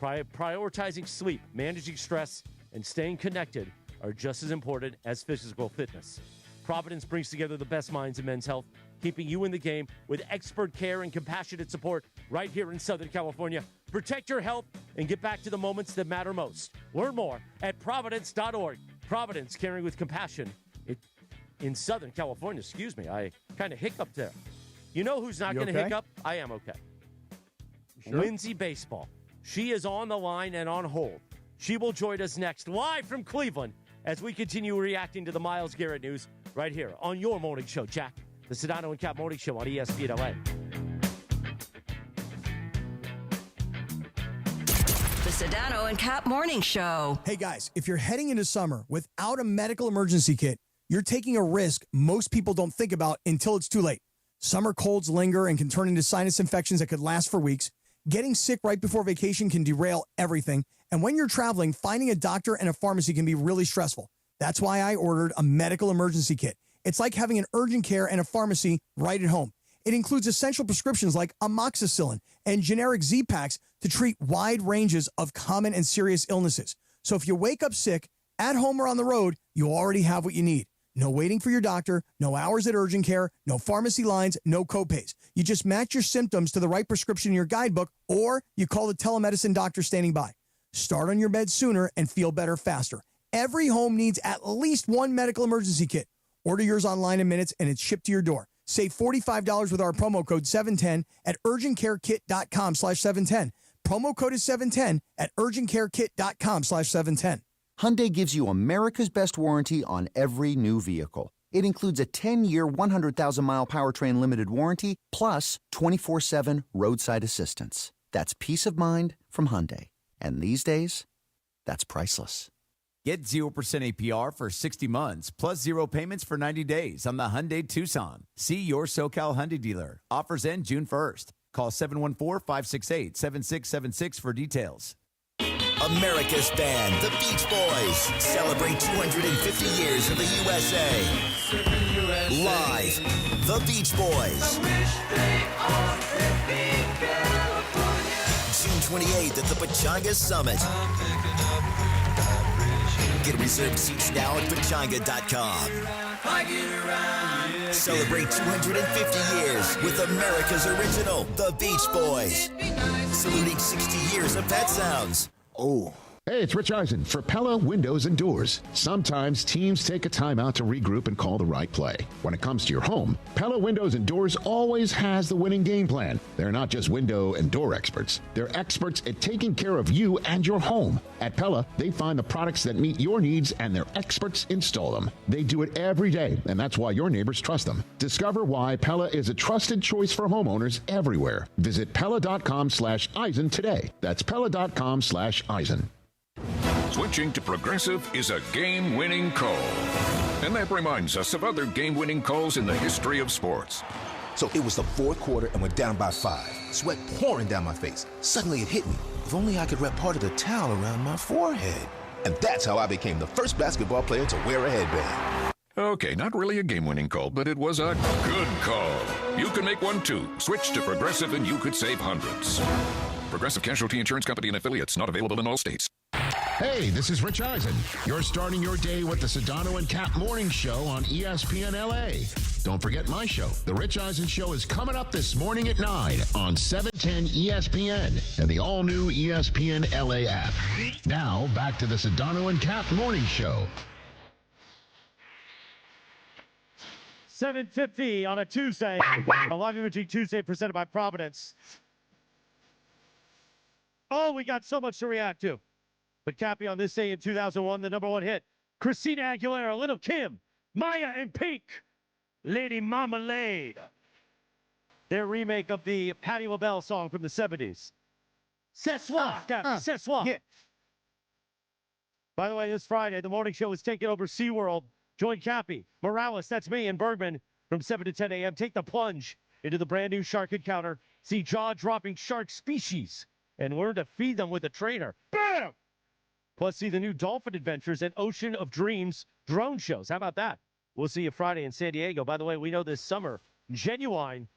Prioritizing sleep, managing stress, and staying connected are just as important as physical fitness. Providence brings together the best minds in men's health, keeping you in the game with expert care and compassionate support right here in Southern California. Protect your health and get back to the moments that matter most. Learn more at Providence.org. Providence, caring with compassion in Southern California. Excuse me, I kind of hiccuped there. You know who's not going to hiccup? I am okay. Sure? Lindsay Baseball. She is on the line and on hold. She will join us next, live from Cleveland, as we continue reacting to the Myles Garrett news right here on your morning show, Jack. The Sedano and Cap Morning Show on ESPN LA. The Sedano and Cap Morning Show. Hey guys, if you're heading into summer without a medical emergency kit, you're taking a risk most people don't think about until it's too late. Summer colds linger and can turn into sinus infections that could last for weeks. Getting sick right before vacation can derail everything. And when you're traveling, finding a doctor and a pharmacy can be really stressful. That's why I ordered a medical emergency kit. It's like having an urgent care and a pharmacy right at home. It includes essential prescriptions like amoxicillin and generic Z-Packs to treat wide ranges of common and serious illnesses. So if you wake up sick, at home or on the road, you already have what you need. No waiting for your doctor, no hours at urgent care, no pharmacy lines, no copays. You just match your symptoms to the right prescription in your guidebook, or you call the telemedicine doctor standing by. Start on your bed sooner and feel better faster. Every home needs at least one medical emergency kit. Order yours online in minutes and it's shipped to your door. Save $45 with our promo code 710 at urgentcarekit.com/710. Promo code is 710 at urgentcarekit.com/710. Hyundai gives you America's best warranty on every new vehicle. It includes a 10-year, 100,000-mile powertrain limited warranty, plus 24/7 roadside assistance. That's peace of mind from Hyundai. And these days, that's priceless. Get 0% APR for 60 months, plus 0 payments for 90 days on the Hyundai Tucson. See your SoCal Hyundai dealer. Offers end June 1st. Call 714-568-7676 for details. America's band, the Beach Boys, celebrate 250 years of the USA. Live, the Beach Boys. June 28th at the Pachanga Summit. Get reserved seats now at pachanga.com. Celebrate 250 years with America's original, the Beach Boys. Saluting 60 years of Pet Sounds. Oh. Hey, it's Rich Eisen for Pella Windows and Doors. Sometimes teams take a timeout to regroup and call the right play. When it comes to your home, Pella Windows and Doors always has the winning game plan. They're not just window and door experts. They're experts at taking care of you and your home. At Pella, they find the products that meet your needs and their experts install them. They do it every day, and that's why your neighbors trust them. Discover why Pella is a trusted choice for homeowners everywhere. Visit Pella.com/Eisen today. That's Pella.com/Eisen. Switching to Progressive is a game-winning call. And that reminds us of other game-winning calls in the history of sports. So it was the fourth quarter and we're down by 5. Sweat pouring down my face. Suddenly it hit me. If only I could wrap part of the towel around my forehead. And that's how I became the first basketball player to wear a headband. Okay, not really a game-winning call, but it was a good call. You can make one too. Switch to Progressive and you could save hundreds. Progressive Casualty Insurance Company and affiliates, not available in all states. Hey, this is Rich Eisen. You're starting your day with the Sedano and Cap Morning Show on ESPN LA. Don't forget my show. The Rich Eisen Show is coming up this morning at 9 on 710 ESPN and the all-new ESPN LA app. Now, back to the Sedano and Cap Morning Show. 7:50 on a Tuesday. A live imaging Tuesday presented by Providence. Oh, we got so much to react to. But Cappy, on this day in 2001, the #1 hit, Christina Aguilera, Little Kim, Maya and Pink, Lady Marmalade. Their remake of the Patti LaBelle song from the 70s. C'est soir, Cappy, c'est soir. Yeah. By the way, this Friday, the morning show is taking over SeaWorld. Join Cappy, Morales, that's me, and Bergman from 7 to 10 a.m. Take the plunge into the brand new shark encounter. See jaw-dropping shark species and learn to feed them with a trainer. Bam! Plus, see the new Dolphin Adventures and Ocean of Dreams drone shows. How about that? We'll see you Friday in San Diego. By the way, we know this summer, Genuine,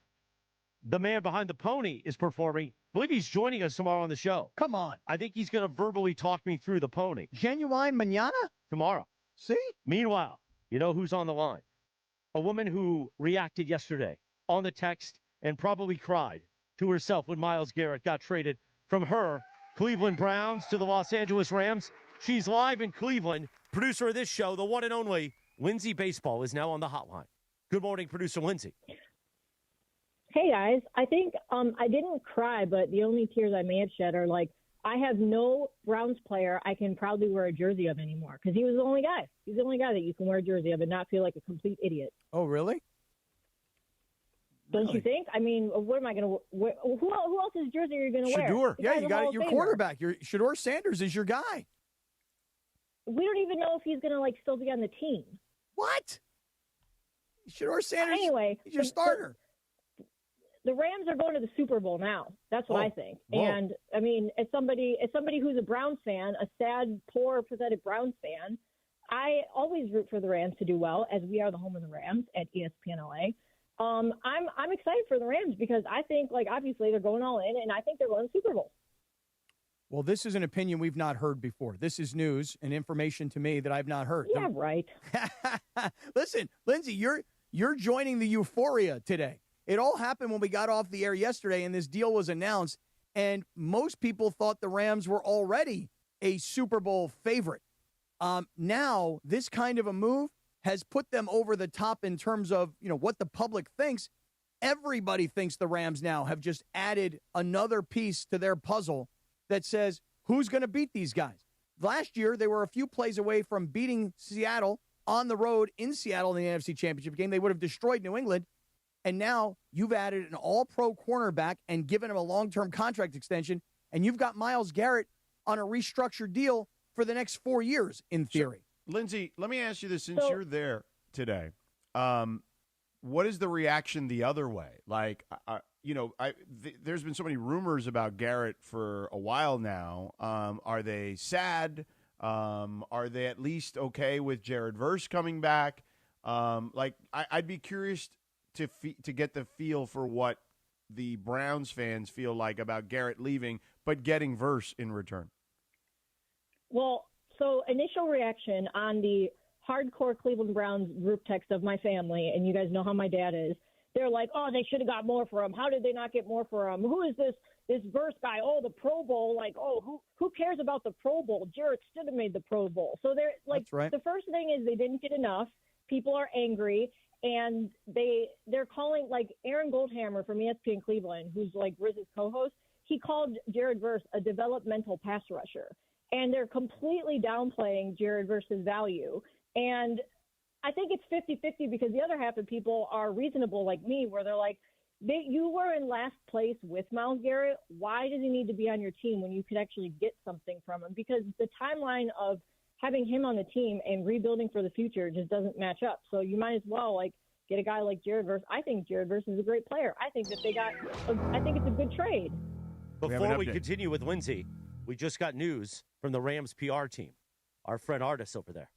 the man behind the pony, is performing. I believe he's joining us tomorrow on the show. Come on. I think he's going to verbally talk me through the pony. Genuine mañana? Tomorrow. See? Meanwhile, you know who's on the line? A woman who reacted yesterday on the text and probably cried to herself when Myles Garrett got traded from her Cleveland Browns to the Los Angeles Rams. She's live in Cleveland. Producer of this show, the one and only Lindsay Baseball, is now on the hotline. Good morning, producer Lindsay. Hey, guys. I think I didn't cry, but the only tears I may have shed are like, I have no Browns player I can proudly wear a jersey of anymore because he was the only guy. He's the only guy that you can wear a jersey of and not feel like a complete idiot. Oh, really? Don't you think? I mean, what am I going to wear? Who else's jersey are you going to wear? Shedeur. The Yeah, guy's you a got Hall it. of Your Famer. quarterback. Shedeur Sanders is your guy. We don't even know if he's going to like still be on the team. What? Shedeur Sanders. Anyway, he's your starter. The Rams are going to the Super Bowl now. That's what I think. Whoa. And I mean, as somebody who's a Browns fan, a sad, poor, pathetic Browns fan, I always root for the Rams to do well, as we are the home of the Rams at ESPN LA. I'm excited for the Rams because I think, like, obviously they're going all in, and I think they're going to the Super Bowl. Well, this is an opinion we've not heard before. This is news and information to me that I've not heard. Yeah, right. Listen, Lindsay, you're joining the euphoria today. It all happened when we got off the air yesterday and this deal was announced, and most people thought the Rams were already a Super Bowl favorite. Now, this kind of a move has put them over the top in terms of, what the public thinks. Everybody thinks the Rams now have just added another piece to their puzzle that says, who's going to beat these guys? Last year, they were a few plays away from beating Seattle on the road in Seattle in the NFC Championship game. They would have destroyed New England. And now you've added an all-pro cornerback and given him a long-term contract extension, and you've got Myles Garrett on a restructured deal for the next 4 years, in theory. So, Lindsay, let me ask you this. Since you're there today, what is the reaction the other way? Like, there's been so many rumors about Garrett for a while now. Are they sad? Are they at least okay with Jared Verse coming back? I'd be curious to get the feel for what the Browns fans feel like about Garrett leaving, but getting Verse in return. Well, so initial reaction on the hardcore Cleveland Browns group text of my family, and you guys know how my dad is, they're like, oh, they should have got more for him. How did they not get more for him? Who is this Verse guy? Oh, the Pro Bowl. Like, oh, who cares about the Pro Bowl? Jarrett should have made the Pro Bowl. So they're like, that's right. The first thing is they didn't get enough. People are angry. And they're calling, like, Aaron Goldhammer from ESPN Cleveland, who's like Riz's co-host, he called Jared Verse a developmental pass rusher. And they're completely downplaying Jared Verse's value. And I think it's 50-50 because the other half of people are reasonable like me, where they're like, you were in last place with Myles Garrett. Why does he need to be on your team when you could actually get something from him? Because the timeline of having him on the team and rebuilding for the future just doesn't match up. So you might as well get a guy like Jared Verse. I think Jared Verse is a great player. I think that I think it's a good trade. Before we continue with Lindsay, we just got news from the Rams PR team. Our friend Artis over there.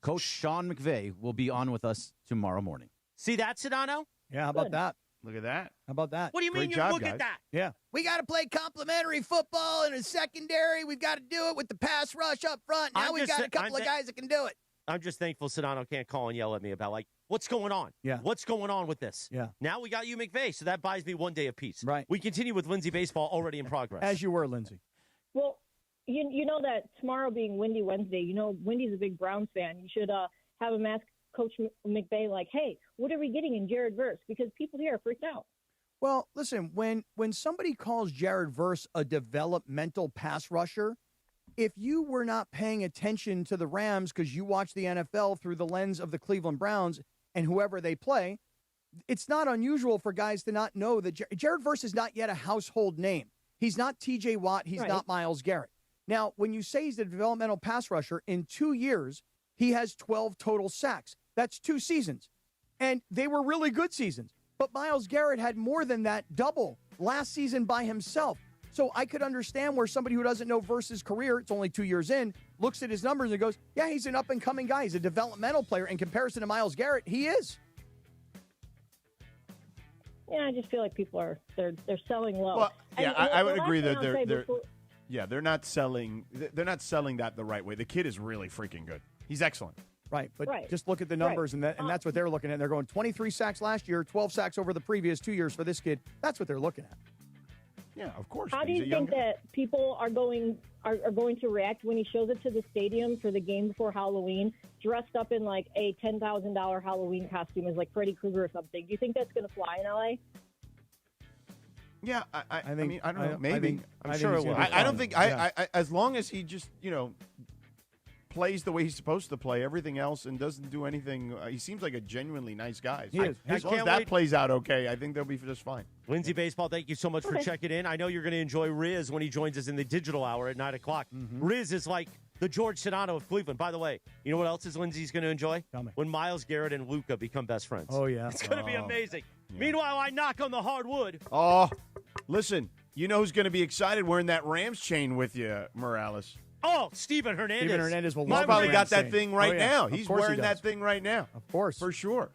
Coach Sean McVay will be on with us tomorrow morning. See that, Sedano? Yeah, how about that? Look at that. How about that? What do you mean you look at that? Yeah. We got to play complementary football in a secondary. We've got to do it with the pass rush up front. Now we've got a couple of guys that can do it. I'm just thankful Sedano can't call and yell at me about, like, what's going on? Yeah. What's going on with this? Yeah. Now we got you, McVay, so that buys me 1 day of peace. Right. We continue with Lindsay Baseball already in progress. As you were, Lindsay. Well, you know that tomorrow being Windy Wednesday, Windy's a big Browns fan. You should have him ask Coach McVay, like, hey, what are we getting in Jared Verse? Because people here are freaked out. Well, listen, when somebody calls Jared Verse a developmental pass rusher, if you were not paying attention to the Rams because you watch the NFL through the lens of the Cleveland Browns and whoever they play, it's not unusual for guys to not know that Jared Verse is not yet a household name. He's not T.J. Watt. He's not Myles Garrett. Now, when you say he's a developmental pass rusher, in 2 years, he has 12 total sacks. That's 2 seasons. And they were really good seasons. But Myles Garrett had more than that, double, last season by himself. So I could understand where somebody who doesn't know Verse's career, it's only 2 years in, looks at his numbers and goes, yeah, he's an up-and-coming guy. He's a developmental player. In comparison to Myles Garrett, he is. Yeah, I just feel like people are they're selling low. Well, yeah, And I the would last agree thing that I'll say before- they're not selling that the right way. The kid is really freaking good. He's excellent. Right, but Right. just look at the numbers, and that's what they're looking at. They're going 23 sacks last year, 12 sacks over the previous 2 years for this kid. That's what they're looking at. Yeah, of course. How do He's you a young think guy. that people are going to react when he shows up to the stadium for the game before Halloween, dressed up in like a $10,000 Halloween costume as like Freddy Krueger or something? Do you think that's going to fly in LA? Yeah, I don't know. Maybe. I think I'm sure he's it will. gonna be I don't fine. think. Yeah. I as long as he just plays the way he's supposed to play, everything else, and doesn't do anything. He seems like a genuinely nice guy. He is. As long as can't that wait. plays out okay, I think they'll be just fine. Lindsay Baseball, thank you so much for checking in. I know you're going to enjoy Riz when he joins us in the digital hour at 9 o'clock. Riz is like the George Sedano of Cleveland. By the way, you know what else is Lindsay's going to enjoy? Tell me. When Myles Garrett and Luka become best friends. Oh, yeah. It's going to be amazing. Meanwhile, I knock on the hardwood. Oh, listen, you know who's going to be excited wearing that Rams chain with you, Morales? Oh, Steven Hernandez. Steven Hernandez will He's love probably the got Rams that saying. thing right Oh, yeah. now. Of He's course he wearing that does. thing right now. Of course. For sure.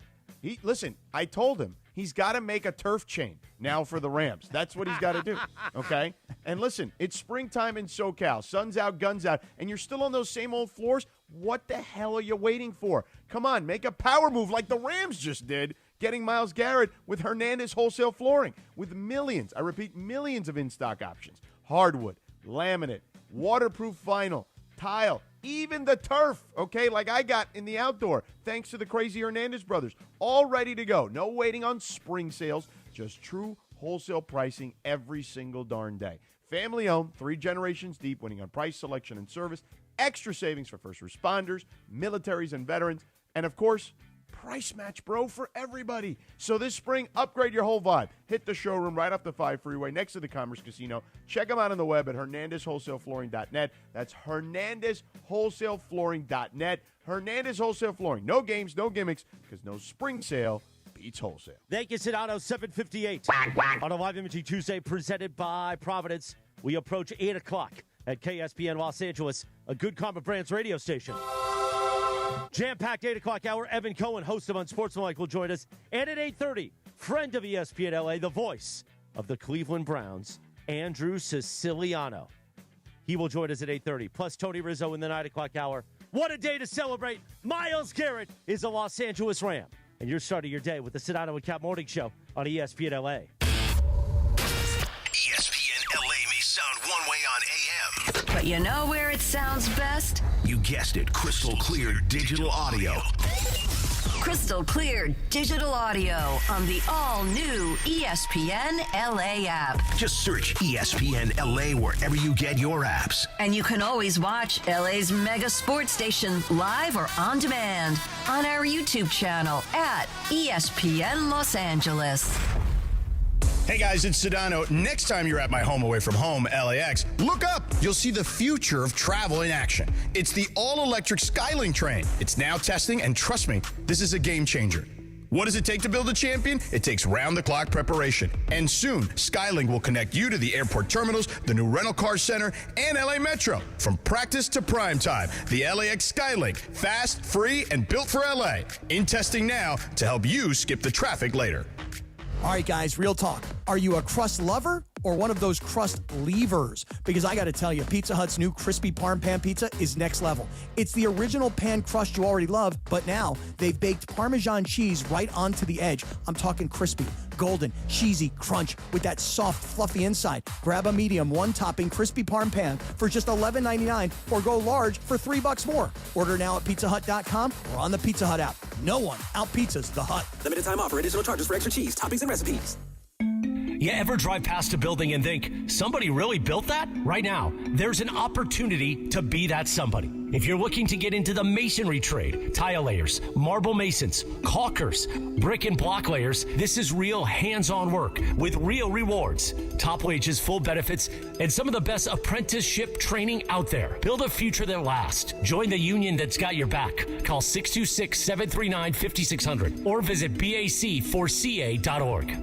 Listen, I told him he's got to make a turf chain now for the Rams. That's what he's got to do. Okay? And listen, it's springtime in SoCal. Sun's out, guns out, and you're still on those same old floors. What the hell are you waiting for? Come on, make a power move like the Rams just did, getting Myles Garrett with Hernandez Wholesale Flooring with millions, I repeat, millions of in-stock options. Hardwood, laminate, waterproof vinyl, tile, even the turf, okay, like I got in the outdoor, thanks to the crazy Hernandez brothers. All ready to go. No waiting on spring sales, just true wholesale pricing every single darn day. Family owned, 3 generations deep, winning on price, selection, and service. Extra savings for first responders, militaries, and veterans. And of course, price match, bro, for everybody. So this spring, upgrade your whole vibe. Hit the showroom right off the 5 freeway next to the Commerce Casino. Check them out on the web at HernandezWholesaleFlooring.net. That's HernandezWholesaleFlooring.net. Hernandez Wholesale Flooring. No games, no gimmicks, because no spring sale beats wholesale. Thank you, Sedano. 7:58 on a live imaging Tuesday presented by Providence. We approach 8 o'clock at KSPN Los Angeles, a Good Karma Brands radio station. Jam-packed 8 o'clock hour. Evan Cohen, host of Unsportsmanlike, will join us. And at 8:30, friend of ESPN LA, the voice of the Cleveland Browns, Andrew Siciliano. He will join us at 8:30. Plus Tony Rizzo in the 9 o'clock hour. What a day to celebrate. Myles Garrett is a Los Angeles Ram. And you're starting your day with the Sedano and Cap Morning Show on ESPN LA. ESPN LA may sound one way on AM. But you know where it sounds best? You guessed it, crystal clear digital audio. Crystal clear digital audio on the all-new ESPN LA app. Just search ESPN LA wherever you get your apps. And you can always watch LA's mega sports station live or on demand on our YouTube channel at ESPN Los Angeles. Hey guys, it's Sedano. Next time you're at my home away from home, LAX, look up. You'll see the future of travel in action. It's the all-electric Skylink train. It's now testing, and trust me, this is a game changer. What does it take to build a champion? It takes round-the-clock preparation. And soon, Skylink will connect you to the airport terminals, the new rental car center, and LA Metro. From practice to prime time, the LAX Skylink. Fast, free, and built for LA. In testing now to help you skip the traffic later. All right, guys, real talk. Are you a crust lover or one of those crust leavers? Because I got to tell you, Pizza Hut's new crispy parm pan pizza is next level. It's the original pan crust you already love, but now they've baked Parmesan cheese right onto the edge. I'm talking crispy, golden, cheesy crunch with that soft, fluffy inside. Grab a medium, one-topping crispy parm pan for just $11.99 or go large for $3 more. Order now at pizzahut.com or on the Pizza Hut app. No one out-pizzas the Hut. Limited time offer. Additional charges for extra cheese, toppings, and recipes. You ever drive past a building and think, somebody really built that? Right now, there's an opportunity to be that somebody. If you're looking to get into the masonry trade, tile layers, marble masons, caulkers, brick and block layers, this is real hands-on work with real rewards, top wages, full benefits, and some of the best apprenticeship training out there. Build a future that lasts. Join the union that's got your back. Call 626-739-5600 or visit BAC4CA.org.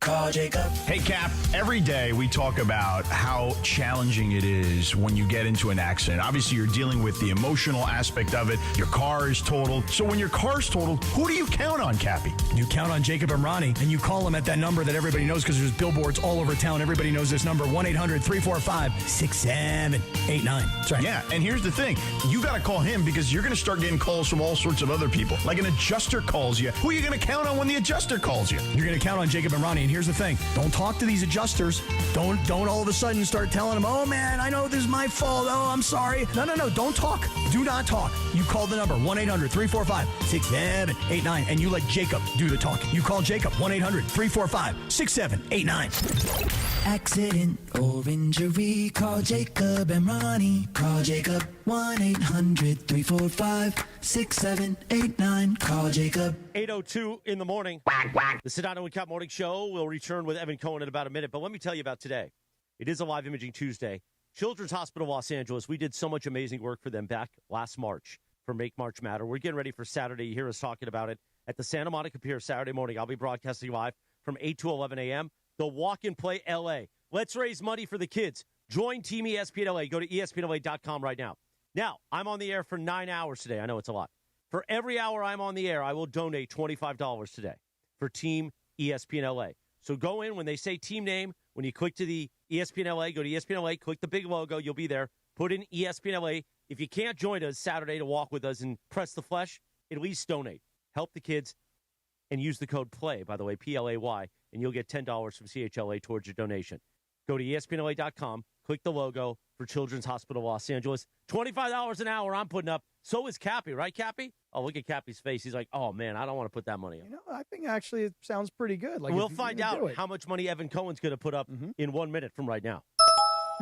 Call Jacob. Hey, Cap, every day we talk about how challenging it is when you get into an accident. Obviously, you're dealing with the emotional aspect of it. Your car is totaled. So when your car's totaled, who do you count on, Cappy? You count on Jacob and Ronnie, and you call them at that number that everybody knows because there's billboards all over town. Everybody knows this number, 1-800-345-6789. That's right. Yeah, and here's the thing. You got to call him because you're going to start getting calls from all sorts of other people. Like an adjuster calls you. Who are you going to count on when the adjuster calls you? You're going to count on Jacob and Ronnie, and here's the thing. Don't talk to these adjusters. Don't all of a sudden start telling them, oh, man, I know this is my fault. Oh, I'm sorry. No. Don't talk. Do not talk. You call the number, 1-800-345-6789, and you let Jacob do the talking. You call Jacob, 1-800-345-6789. Accident or injury, call Jacob and Ronnie. Call Jacob, 1-800-345-6789. Call Jacob. 8:02 in the morning. The Sedano and Cap Morning Show will return with Evan Cohen in about a minute. But let me tell you about today. It is a live imaging Tuesday. Children's Hospital Los Angeles. We did so much amazing work for them back last March for Make March Matter. We're getting ready for Saturday. You hear us talking about it at the Santa Monica Pier Saturday morning. I'll be broadcasting live from 8 to 11 a.m. The Walk and Play LA. Let's raise money for the kids. Join Team ESPN LA. Go to ESPNLA.com right now. Now, I'm on the air for 9 hours today. I know it's a lot. For every hour I'm on the air, I will donate $25 today for Team ESPN LA. So go in when they say team name. When you click to the ESPN LA, go to ESPN LA, click the big logo. You'll be there. Put in ESPN LA. If you can't join us Saturday to walk with us and press the flesh, at least donate. Help the kids and use the code PLAY, by the way, PLAY, and you'll get $10 from CHLA towards your donation. Go to ESPNLA.com, click the logo for Children's Hospital Los Angeles. $25 an hour I'm putting up. So is Cappy, right, Cappy? Oh, look at Cappy's face. He's like, oh, man, I don't want to put that money up. I think actually it sounds pretty good. Like we'll find out how much money Evan Cohen's going to put up in 1 minute from right now.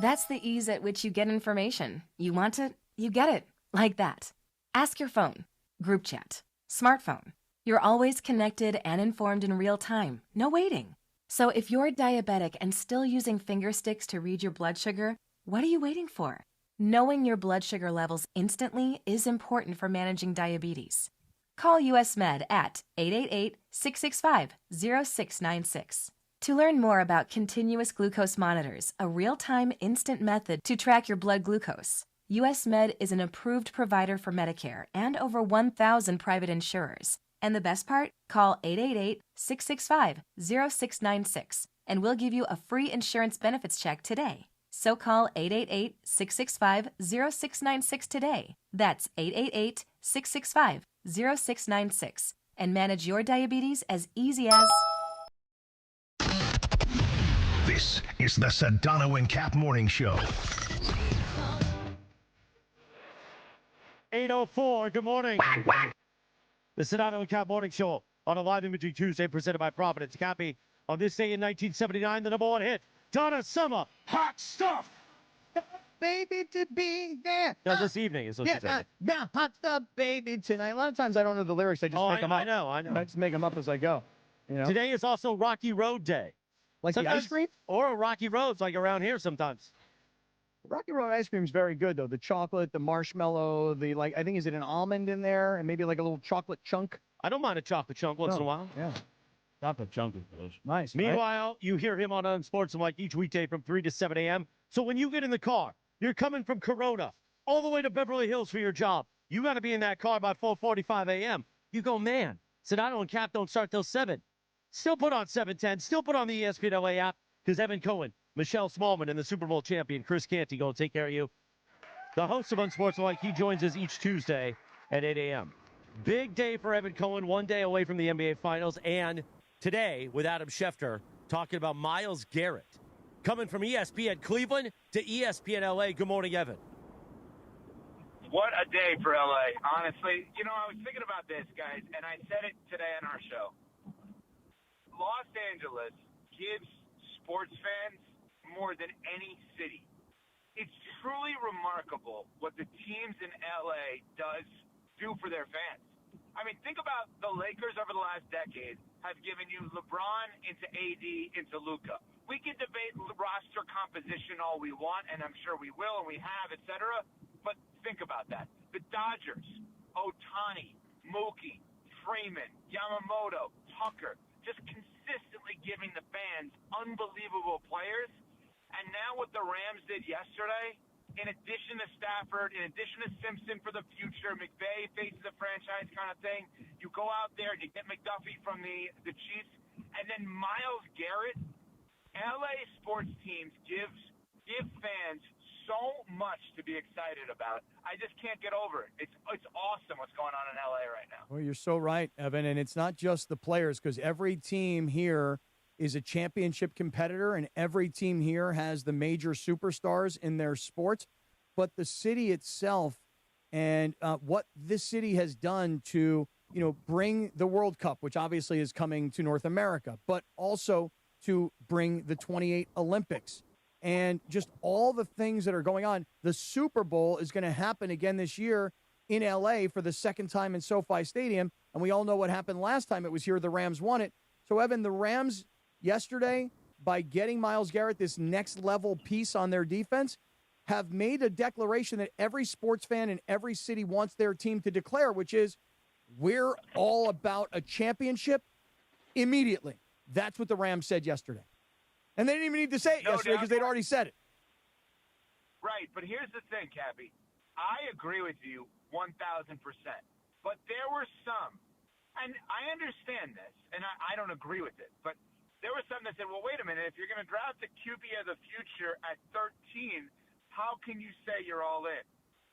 That's the ease at which you get information. You want it, you get it. Like that. Ask your phone. Group chat. Smartphone. You're always connected and informed in real time. No waiting. So if you're diabetic and still using finger sticks to read your blood sugar, what are you waiting for? Knowing your blood sugar levels instantly is important for managing diabetes. Call US Med at 888-665-0696. To learn more about continuous glucose monitors, a real-time instant method to track your blood glucose, US Med is an approved provider for Medicare and over 1,000 private insurers. And the best part? Call 888-665-0696 and we'll give you a free insurance benefits check today. So call 888-665-0696 today. That's 888-665-0696 and manage your diabetes as easy as... This is the Sedano and Cap Morning Show. 8:04, good morning. The Sedano and Cap Morning Show on a live imaging Tuesday presented by Providence. Cappy, on this day in 1979, the number one hit, Donna Summer, Hot Stuff. Baby to be there. No, this evening is what she said. Yeah, hot stuff, baby, tonight. A lot of times I don't know the lyrics. I just make them up. I know. I just make them up as I go. You know? Today is also Rocky Road Day. Like sometimes, the ice cream? Or Rocky Roads, like around here sometimes. Rocky Road ice cream is very good, though. The chocolate, the marshmallow, I think, is it an almond in there? And maybe like a little chocolate chunk? I don't mind a chocolate chunk once in a while. Yeah. Chocolate chunk is delicious. Nice. Meanwhile, you hear him on Unsportsmanlike each weekday from 3 to 7 a.m. So when you get in the car, you're coming from Corona all the way to Beverly Hills for your job. You got to be in that car by 4:45 a.m. You go, man, Sedano and Cap don't start till 7. Still put on 710. Still put on the ESPN LA app because Evan Cohen, Michelle Smallman, and the Super Bowl champion Chris Canty going to take care of you. The host of Unsportsmanlike, he joins us each Tuesday at 8 a.m. Big day for Evan Cohen, 1 day away from the NBA Finals, and today with Adam Schefter talking about Myles Garrett. Coming from ESPN Cleveland to ESPN LA. Good morning, Evan. What a day for LA, honestly. You know, I was thinking about this, guys, and I said it today on our show. Los Angeles gives sports fans more than any city. It's truly remarkable what the teams in LA do for their fans. I mean, think about the Lakers over the last decade have given you LeBron into AD into Luka. We can debate roster composition all we want, and I'm sure we will, and we have, et cetera. But think about that. The Dodgers, Ohtani, Mookie, Freeman, Yamamoto, Tucker, just consistently giving the fans unbelievable players. And now what the Rams did yesterday, in addition to Stafford, in addition to Simpson for the future, McVay faces the franchise kind of thing, you go out there and you get McDuffie from the Chiefs, and then Myles Garrett. LA sports teams give fans so much to be excited about. I just can't get over it. It's awesome what's going on in LA right now. Well, you're so right, Evan, and it's not just the players, because every team here is a championship competitor, and every team here has the major superstars in their sports. But the city itself and what this city has done to, bring the World Cup, which obviously is coming to North America, but also to bring the 28 Olympics and just all the things that are going on. The Super Bowl is going to happen again this year in L.A. for the second time in SoFi Stadium, and we all know what happened last time it was here. The Rams won it. So, Evan, the Rams yesterday, by getting Myles Garrett this next-level piece on their defense, have made a declaration that every sports fan in every city wants their team to declare, which is, we're all about a championship immediately. That's what the Rams said yesterday. And they didn't even need to say it yesterday because they'd already said it. Right, but here's the thing, Cappy. I agree with you 1,000%. But there were some, and I understand this, and I don't agree with it, but there were some that said, well, wait a minute, if you're going to draft the QB of the future at 13, how can you say you're all in?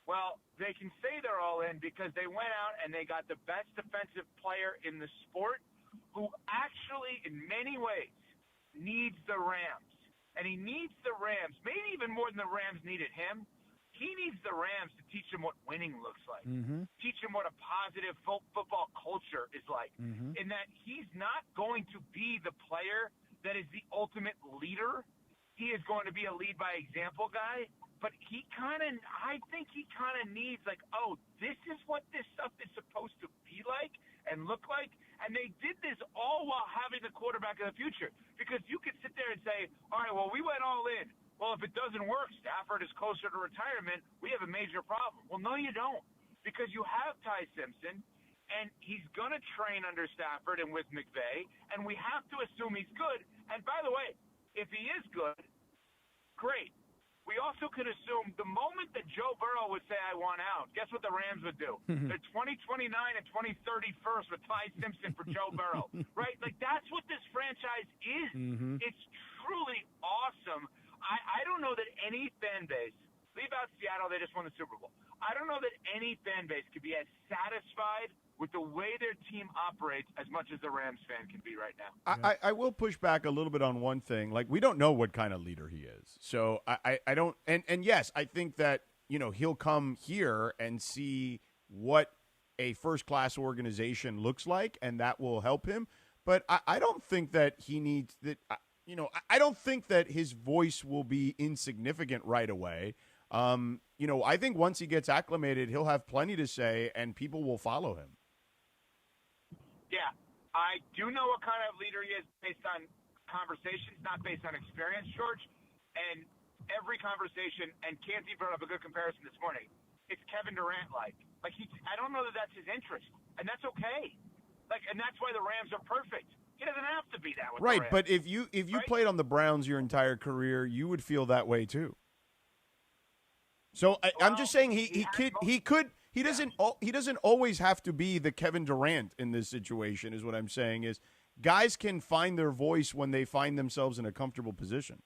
Well, they can say they're all in because they went out and they got the best defensive player in the sport, who actually, in many ways, needs the Rams. And he needs the Rams, maybe even more than the Rams needed him. He needs the Rams to teach him what winning looks like, teach him what a positive football culture is like, in that he's not going to be the player that is the ultimate leader. He is going to be a lead by example guy, but I think he kind of needs like, oh, this is what this stuff is supposed to be like and look like. And they did this all while having the quarterback of the future, because you could sit there and say, all right, well, we went all in. Well, if it doesn't work, Stafford is closer to retirement, we have a major problem. Well, no, you don't, because you have Ty Simpson, and he's going to train under Stafford and with McVay, and we have to assume he's good. And by the way, if he is good, great. We also could assume the moment that Joe Burrow would say, I want out, guess what the Rams would do? They're 2029 and 2031 with Ty Simpson for Joe Burrow, right? Like, that's what this franchise is. It's truly awesome. I don't know that any fan base, leave out Seattle, they just won the Super Bowl. I don't know that any fan base could be as satisfied with the way their team operates as much as the Rams fan can be right now. I will push back a little bit on one thing. Like, we don't know what kind of leader he is. So I don't – and yes, I think that, he'll come here and see what a first-class organization looks like, and that will help him. But I don't think that he needs that – I don't think that his voice will be insignificant right away. I think once he gets acclimated, he'll have plenty to say, and people will follow him. Yeah, I do know what kind of leader he is based on conversations, not based on experience, George. And every conversation, and Canty brought up a good comparison this morning, it's Kevin Durant-like. I don't know that that's his interest, and that's okay. And that's why the Rams are perfect. He doesn't have to be that with the Rams. But if you right? played on the Browns your entire career, you would feel that way too. So I'm just saying he doesn't always have to be the Kevin Durant in this situation. Is what I'm saying is guys can find their voice when they find themselves in a comfortable position.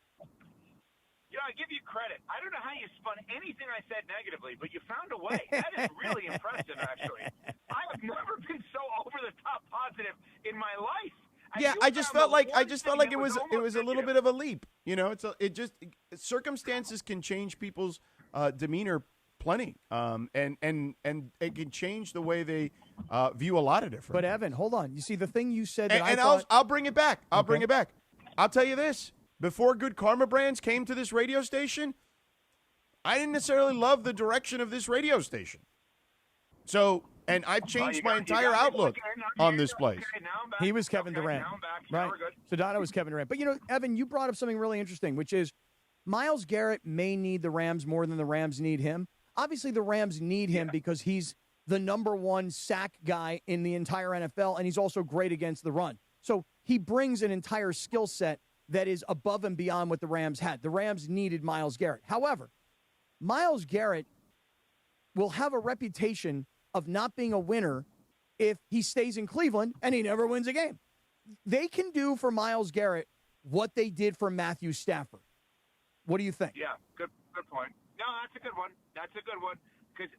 I give you credit. I don't know how you spun anything I said negatively, but you found a way. That is really impressive, actually. I've never been so over the top positive in my life. Yeah, I just felt like it was a little bit of a leap. Circumstances can change people's demeanor plenty, and it can change the way they view a lot of different. But Evan, hold on. You see, the thing you said that I'll bring it back. Bring it back. I'll tell you this: before Good Karma Brands came to this radio station, I didn't necessarily love the direction of this radio station. So, and I've changed my entire outlook on this place. He was Kevin Durant, right? Sedano was Kevin Durant. But Evan, you brought up something really interesting, which is Myles Garrett may need the Rams more than the Rams need him. Obviously, the Rams need him because he's the #1 sack guy in the entire NFL, and he's also great against the run. So he brings an entire skill set that is above and beyond what the Rams had. The Rams needed Myles Garrett. However, Myles Garrett will have a reputation of not being a winner if he stays in Cleveland and he never wins a game. They can do for Myles Garrett what they did for Matthew Stafford. What do you think? Yeah, good point. No, that's a good one. Because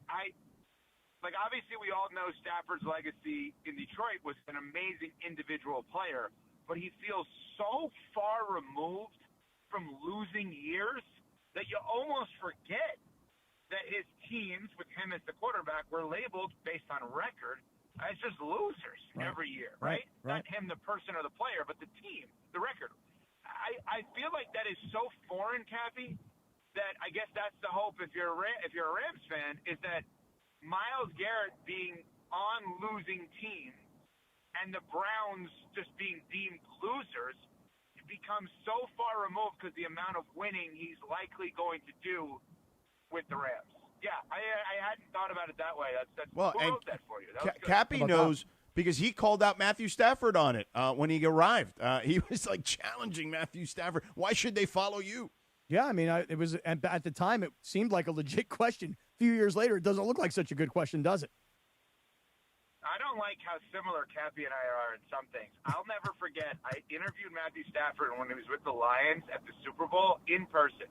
obviously we all know Stafford's legacy in Detroit was an amazing individual player, but he feels so far removed from losing years that you almost forget that his teams, with him as the quarterback, were labeled based on record as just losers every year, right? Not him, the person or the player, but the team, the record. I feel like that is so foreign, Cappy, that I guess that's the hope if you're a Rams fan, is that Myles Garrett being on losing teams and the Browns just being deemed losers, it becomes so far removed because the amount of winning he's likely going to do with the Rams. Yeah, I hadn't thought about it that way. That's Well, who and wrote that for you? That was good. Cappy knows because he called out Matthew Stafford on it when he arrived. He was like challenging Matthew Stafford. Why should they follow you? Yeah, I mean, it was at the time it seemed like a legit question. A few years later, it doesn't look like such a good question, does it? I don't like how similar Cappy and I are in some things. I'll never forget, I interviewed Matthew Stafford when he was with the Lions at the Super Bowl in person.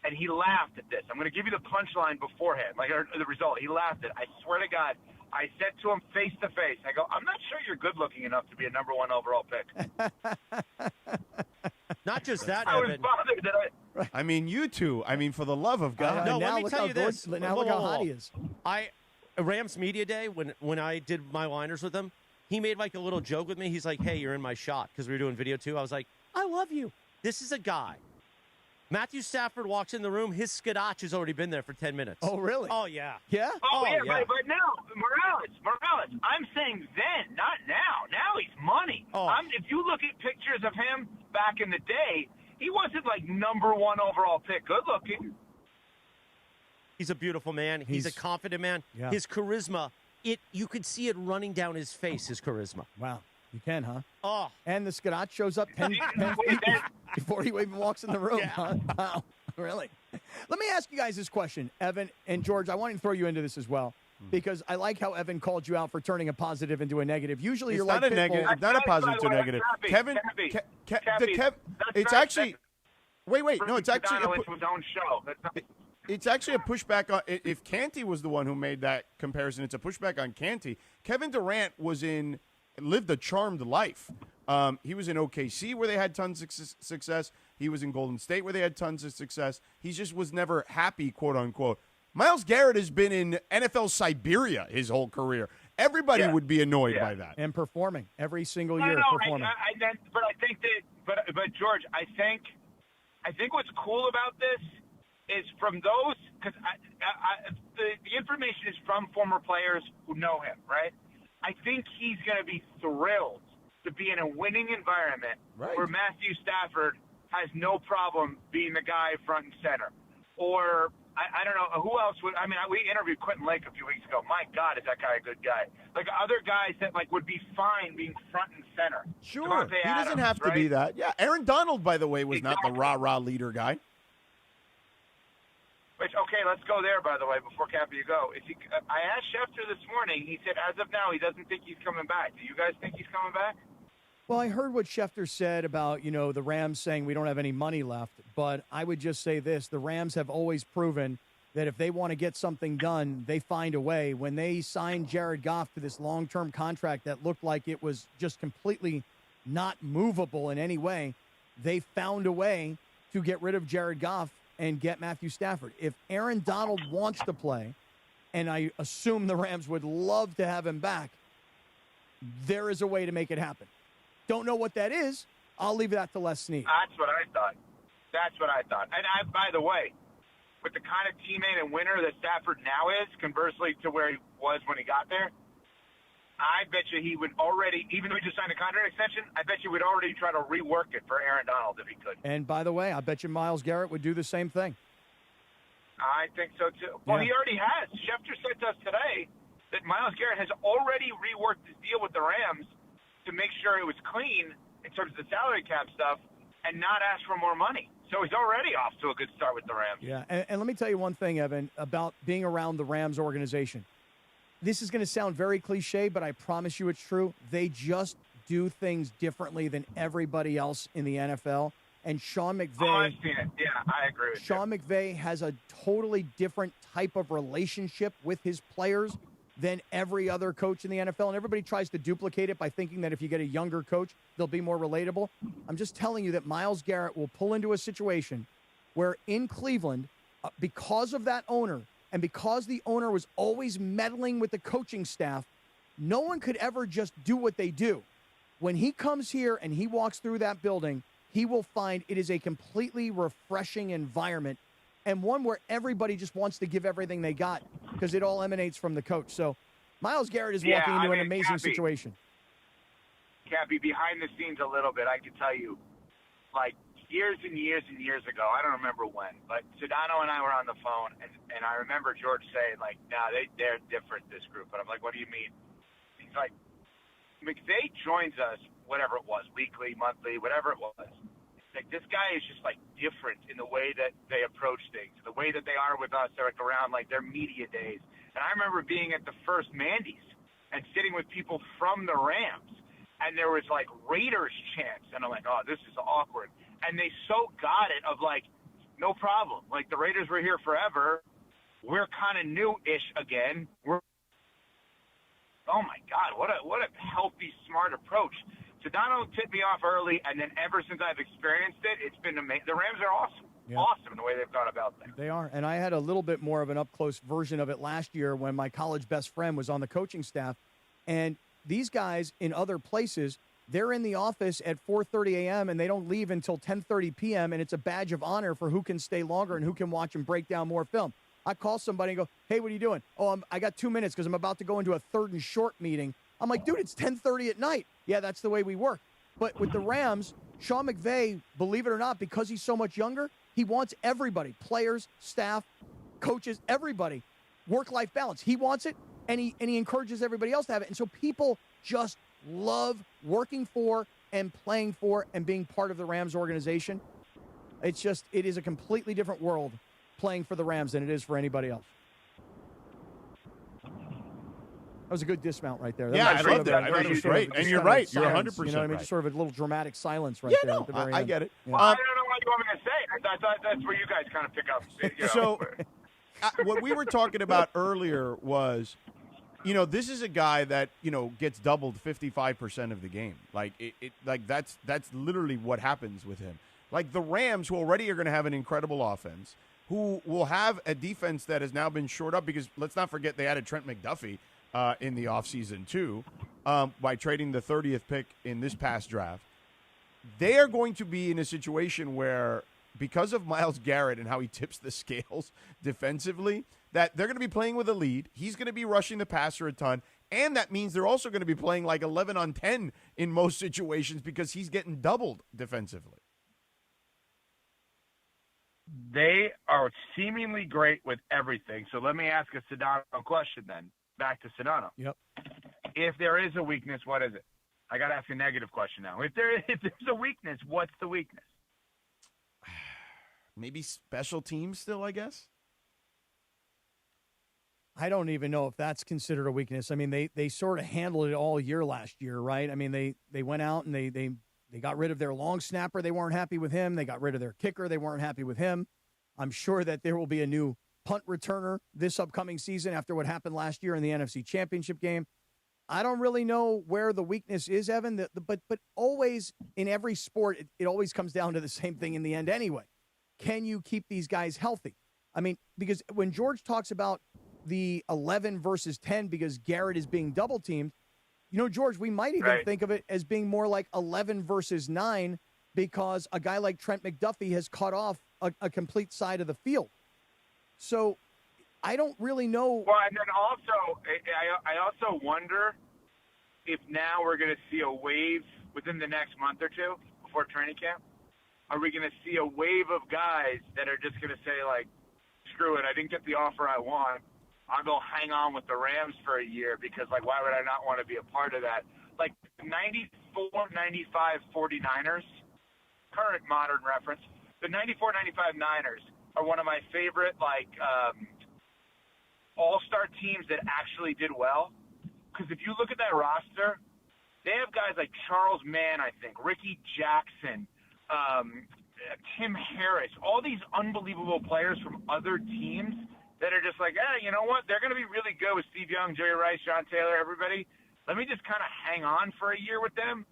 And he laughed at this. I'm going to give you the punchline beforehand, like the result. He laughed at it. I swear to God, I said to him face to face, I go, I'm not sure you're good looking enough to be a number 1 overall pick. Not just that, I was Evan. bothered that I mean, you two. I mean, for the love of God. No, let me tell you this. Now look how hot he is. Rams Media Day, when I did my liners with him, he made like a little joke with me. He's like, hey, you're in my shot, because we were doing video too. I was like, I love you. This is a guy. Matthew Stafford walks in the room. His skadach has already been there for 10 minutes. Oh, really? Oh, yeah. Yeah? Oh, yeah. But now, Morales, I'm saying then, not now. Now he's money. Oh. If you look at pictures of him back in the day, he wasn't like number 1 overall pick good looking. He's a beautiful man. He's a confident man. Yeah. His charisma, you could see it running down his face, his charisma. Wow. You can, huh? Oh. And the Scott shows up 10 feet before he even walks in the room, huh? Wow. Really? Let me ask you guys this question, Evan and George. I want to throw you into this as well, because I like how Evan called you out for turning a positive into a negative. Usually you're not like a negative. It's not a positive to negative. Kevin, it's actually. Wait. No, it's actually. His own show. It's actually a pushback on. If Canty was the one who made that comparison, it's a pushback on Canty. Kevin Durant lived a charmed life. He was in OKC where they had tons of success. He was in Golden State where they had tons of success. He just was never happy, quote unquote. Myles Garrett has been in NFL Siberia his whole career. Everybody would be annoyed by that. And performing every single year. Performing. But I think that, but George, I think what's cool about this is from those, because the information is from former players who know him, right? I think he's going to be thrilled to be in a winning environment where Matthew Stafford has no problem being the guy front and center. Or, I don't know, who else would – I mean, we interviewed Quentin Lake a few weeks ago. My God, is that guy a good guy. Like, other guys that, would be fine being front and center. Sure. Devontae He doesn't Adams, have to be that. Yeah, Aaron Donald, by the way, was not the rah-rah leader guy. Which, okay, let's go there, by the way, before Cappy, you go. I asked Schefter this morning. He said, as of now, he doesn't think he's coming back. Do you guys think he's coming back? Well, I heard what Schefter said about, the Rams saying we don't have any money left. But I would just say this. The Rams have always proven that if they want to get something done, they find a way. When they signed Jared Goff to this long-term contract that looked like it was just completely not movable in any way, they found a way to get rid of Jared Goff and get Matthew Stafford. If Aaron Donald wants to play, and I assume the Rams would love to have him back, there is a way to make it happen. Don't know what that is. I'll leave that to Les Snead. That's what I thought. And by the way, with the kind of teammate and winner that Stafford now is, conversely to where he was when he got there, I bet you he would already, even though he just signed a contract extension, I bet you would already try to rework it for Aaron Donald if he could. And by the way, I bet you Myles Garrett would do the same thing. I think so, too. Well, he already has. Schefter said to us today that Myles Garrett has already reworked his deal with the Rams to make sure it was clean in terms of the salary cap stuff and not ask for more money. So he's already off to a good start with the Rams. Yeah, and let me tell you one thing, Evan, about being around the Rams organization. This is going to sound very cliche, but I promise you it's true. They just do things differently than everybody else in the NFL. And Sean McVay. Oh, I've seen it. Yeah, I agree with Sean McVay has a totally different type of relationship with his players than every other coach in the NFL. And everybody tries to duplicate it by thinking that if you get a younger coach, they'll be more relatable. I'm just telling you that Myles Garrett will pull into a situation where in Cleveland, because of that owner, and because the owner was always meddling with the coaching staff, no one could ever just do what they do. When he comes here and he walks through that building, he will find it is a completely refreshing environment and one where everybody just wants to give everything they got because it all emanates from the coach. So Myles Garrett is walking into an amazing situation. Cappy, behind the scenes a little bit, I can tell you, like years and years and years ago, I don't remember when, but Sedano and I were on the phone, and I remember George saying, like, nah, they're different, this group. But I'm like, what do you mean? He's like, McVay joins us, whatever it was, weekly, monthly, whatever it was. Like, this guy is just, like, different in the way that they approach things, the way that they are with us. They're, like, around, like, their media days. And I remember being at the first Mandy's and sitting with people from the Rams, and there was, like, Raiders chants. And I'm like, oh, this is awkward. And they so got it of, like, no problem. Like, the Raiders were here forever. We're kind of new-ish again. Oh, my God, what a healthy, smart approach. Sedano tipped me off early, and then ever since I've experienced it, it's been amazing. The Rams are awesome. Yeah. Awesome in the way they've gone about things. They are, and I had a little bit more of an up-close version of it last year when my college best friend was on the coaching staff. And these guys in other places, they're in the office at 4:30 a.m., and they don't leave until 10:30 p.m., and it's a badge of honor for who can stay longer and who can watch and break down more film. I call somebody and go, hey, what are you doing? Oh, I got 2 minutes because I'm about to go into a 3rd and short meeting. I'm like, dude, it's 10:30 at night. Yeah, that's the way we work. But with the Rams, Sean McVay, believe it or not, because he's so much younger, he wants everybody, players, staff, coaches, everybody, work-life balance. He wants it, and he encourages everybody else to have it. And so people just love working for and playing for and being part of the Rams organization. It is a completely different world playing for the Rams than it is for anybody else. That was a good dismount right there. I love that. I thought it was great. And you're right. You're 100% You know what I mean? right. Just sort of a little dramatic silence right there at the very I end. get it. Yeah. Well, I don't know what you want me to say. I thought that's where you guys kind of pick up. You know. So what we were talking about earlier was, this is a guy that, gets doubled 55% of the game. Like, that's literally what happens with him. Like the Rams, who already are going to have an incredible offense, who will have a defense that has now been shored up because, let's not forget, they added Trent McDuffie in the offseason too, by trading the 30th pick in this past draft. They are going to be in a situation where, because of Myles Garrett and how he tips the scales defensively, that they're going to be playing with a lead. He's going to be rushing the passer a ton, and that means they're also going to be playing like 11 on 10 in most situations because he's getting doubled defensively. They are seemingly great with everything. So let me ask a Sedano question then. Back to Sedano. Yep. If there is a weakness, what is it? I got to ask a negative question now. If there's a weakness, what's the weakness? Maybe special teams still, I guess. I don't even know if that's considered a weakness. I mean, they sort of handled it all year last year, right? I mean, they went out and they got rid of their long snapper. They weren't happy with him. They got rid of their kicker. They weren't happy with him. I'm sure that there will be a new punt returner this upcoming season after what happened last year in the NFC Championship game. I don't really know where the weakness is, Evan, but always in every sport, it always comes down to the same thing in the end anyway. Can you keep these guys healthy? I mean, because when George talks about the 11 versus 10 because Garrett is being double-teamed, George, we might even think of it as being more like 11 versus 9 because a guy like Trent McDuffie has cut off a complete side of the field. So I don't really know. Well, and then also, I also wonder if now we're going to see a wave within the next month or two before training camp. Are we going to see a wave of guys that are just going to say, like, screw it, I didn't get the offer I want. I'll go hang on with the Rams for a year because, like, why would I not want to be a part of that like 94-95 49ers, current modern reference. The 94-95 Niners are one of my favorite, all-star teams that actually did well. Because if you look at that roster, they have guys like Charles Mann, I think, Ricky Jackson, Tim Harris, all these unbelievable players from other teams that are just like, you know what? They're going to be really good with Steve Young, Jerry Rice, Sean Taylor, everybody. Let me just kind of hang on for a year with them.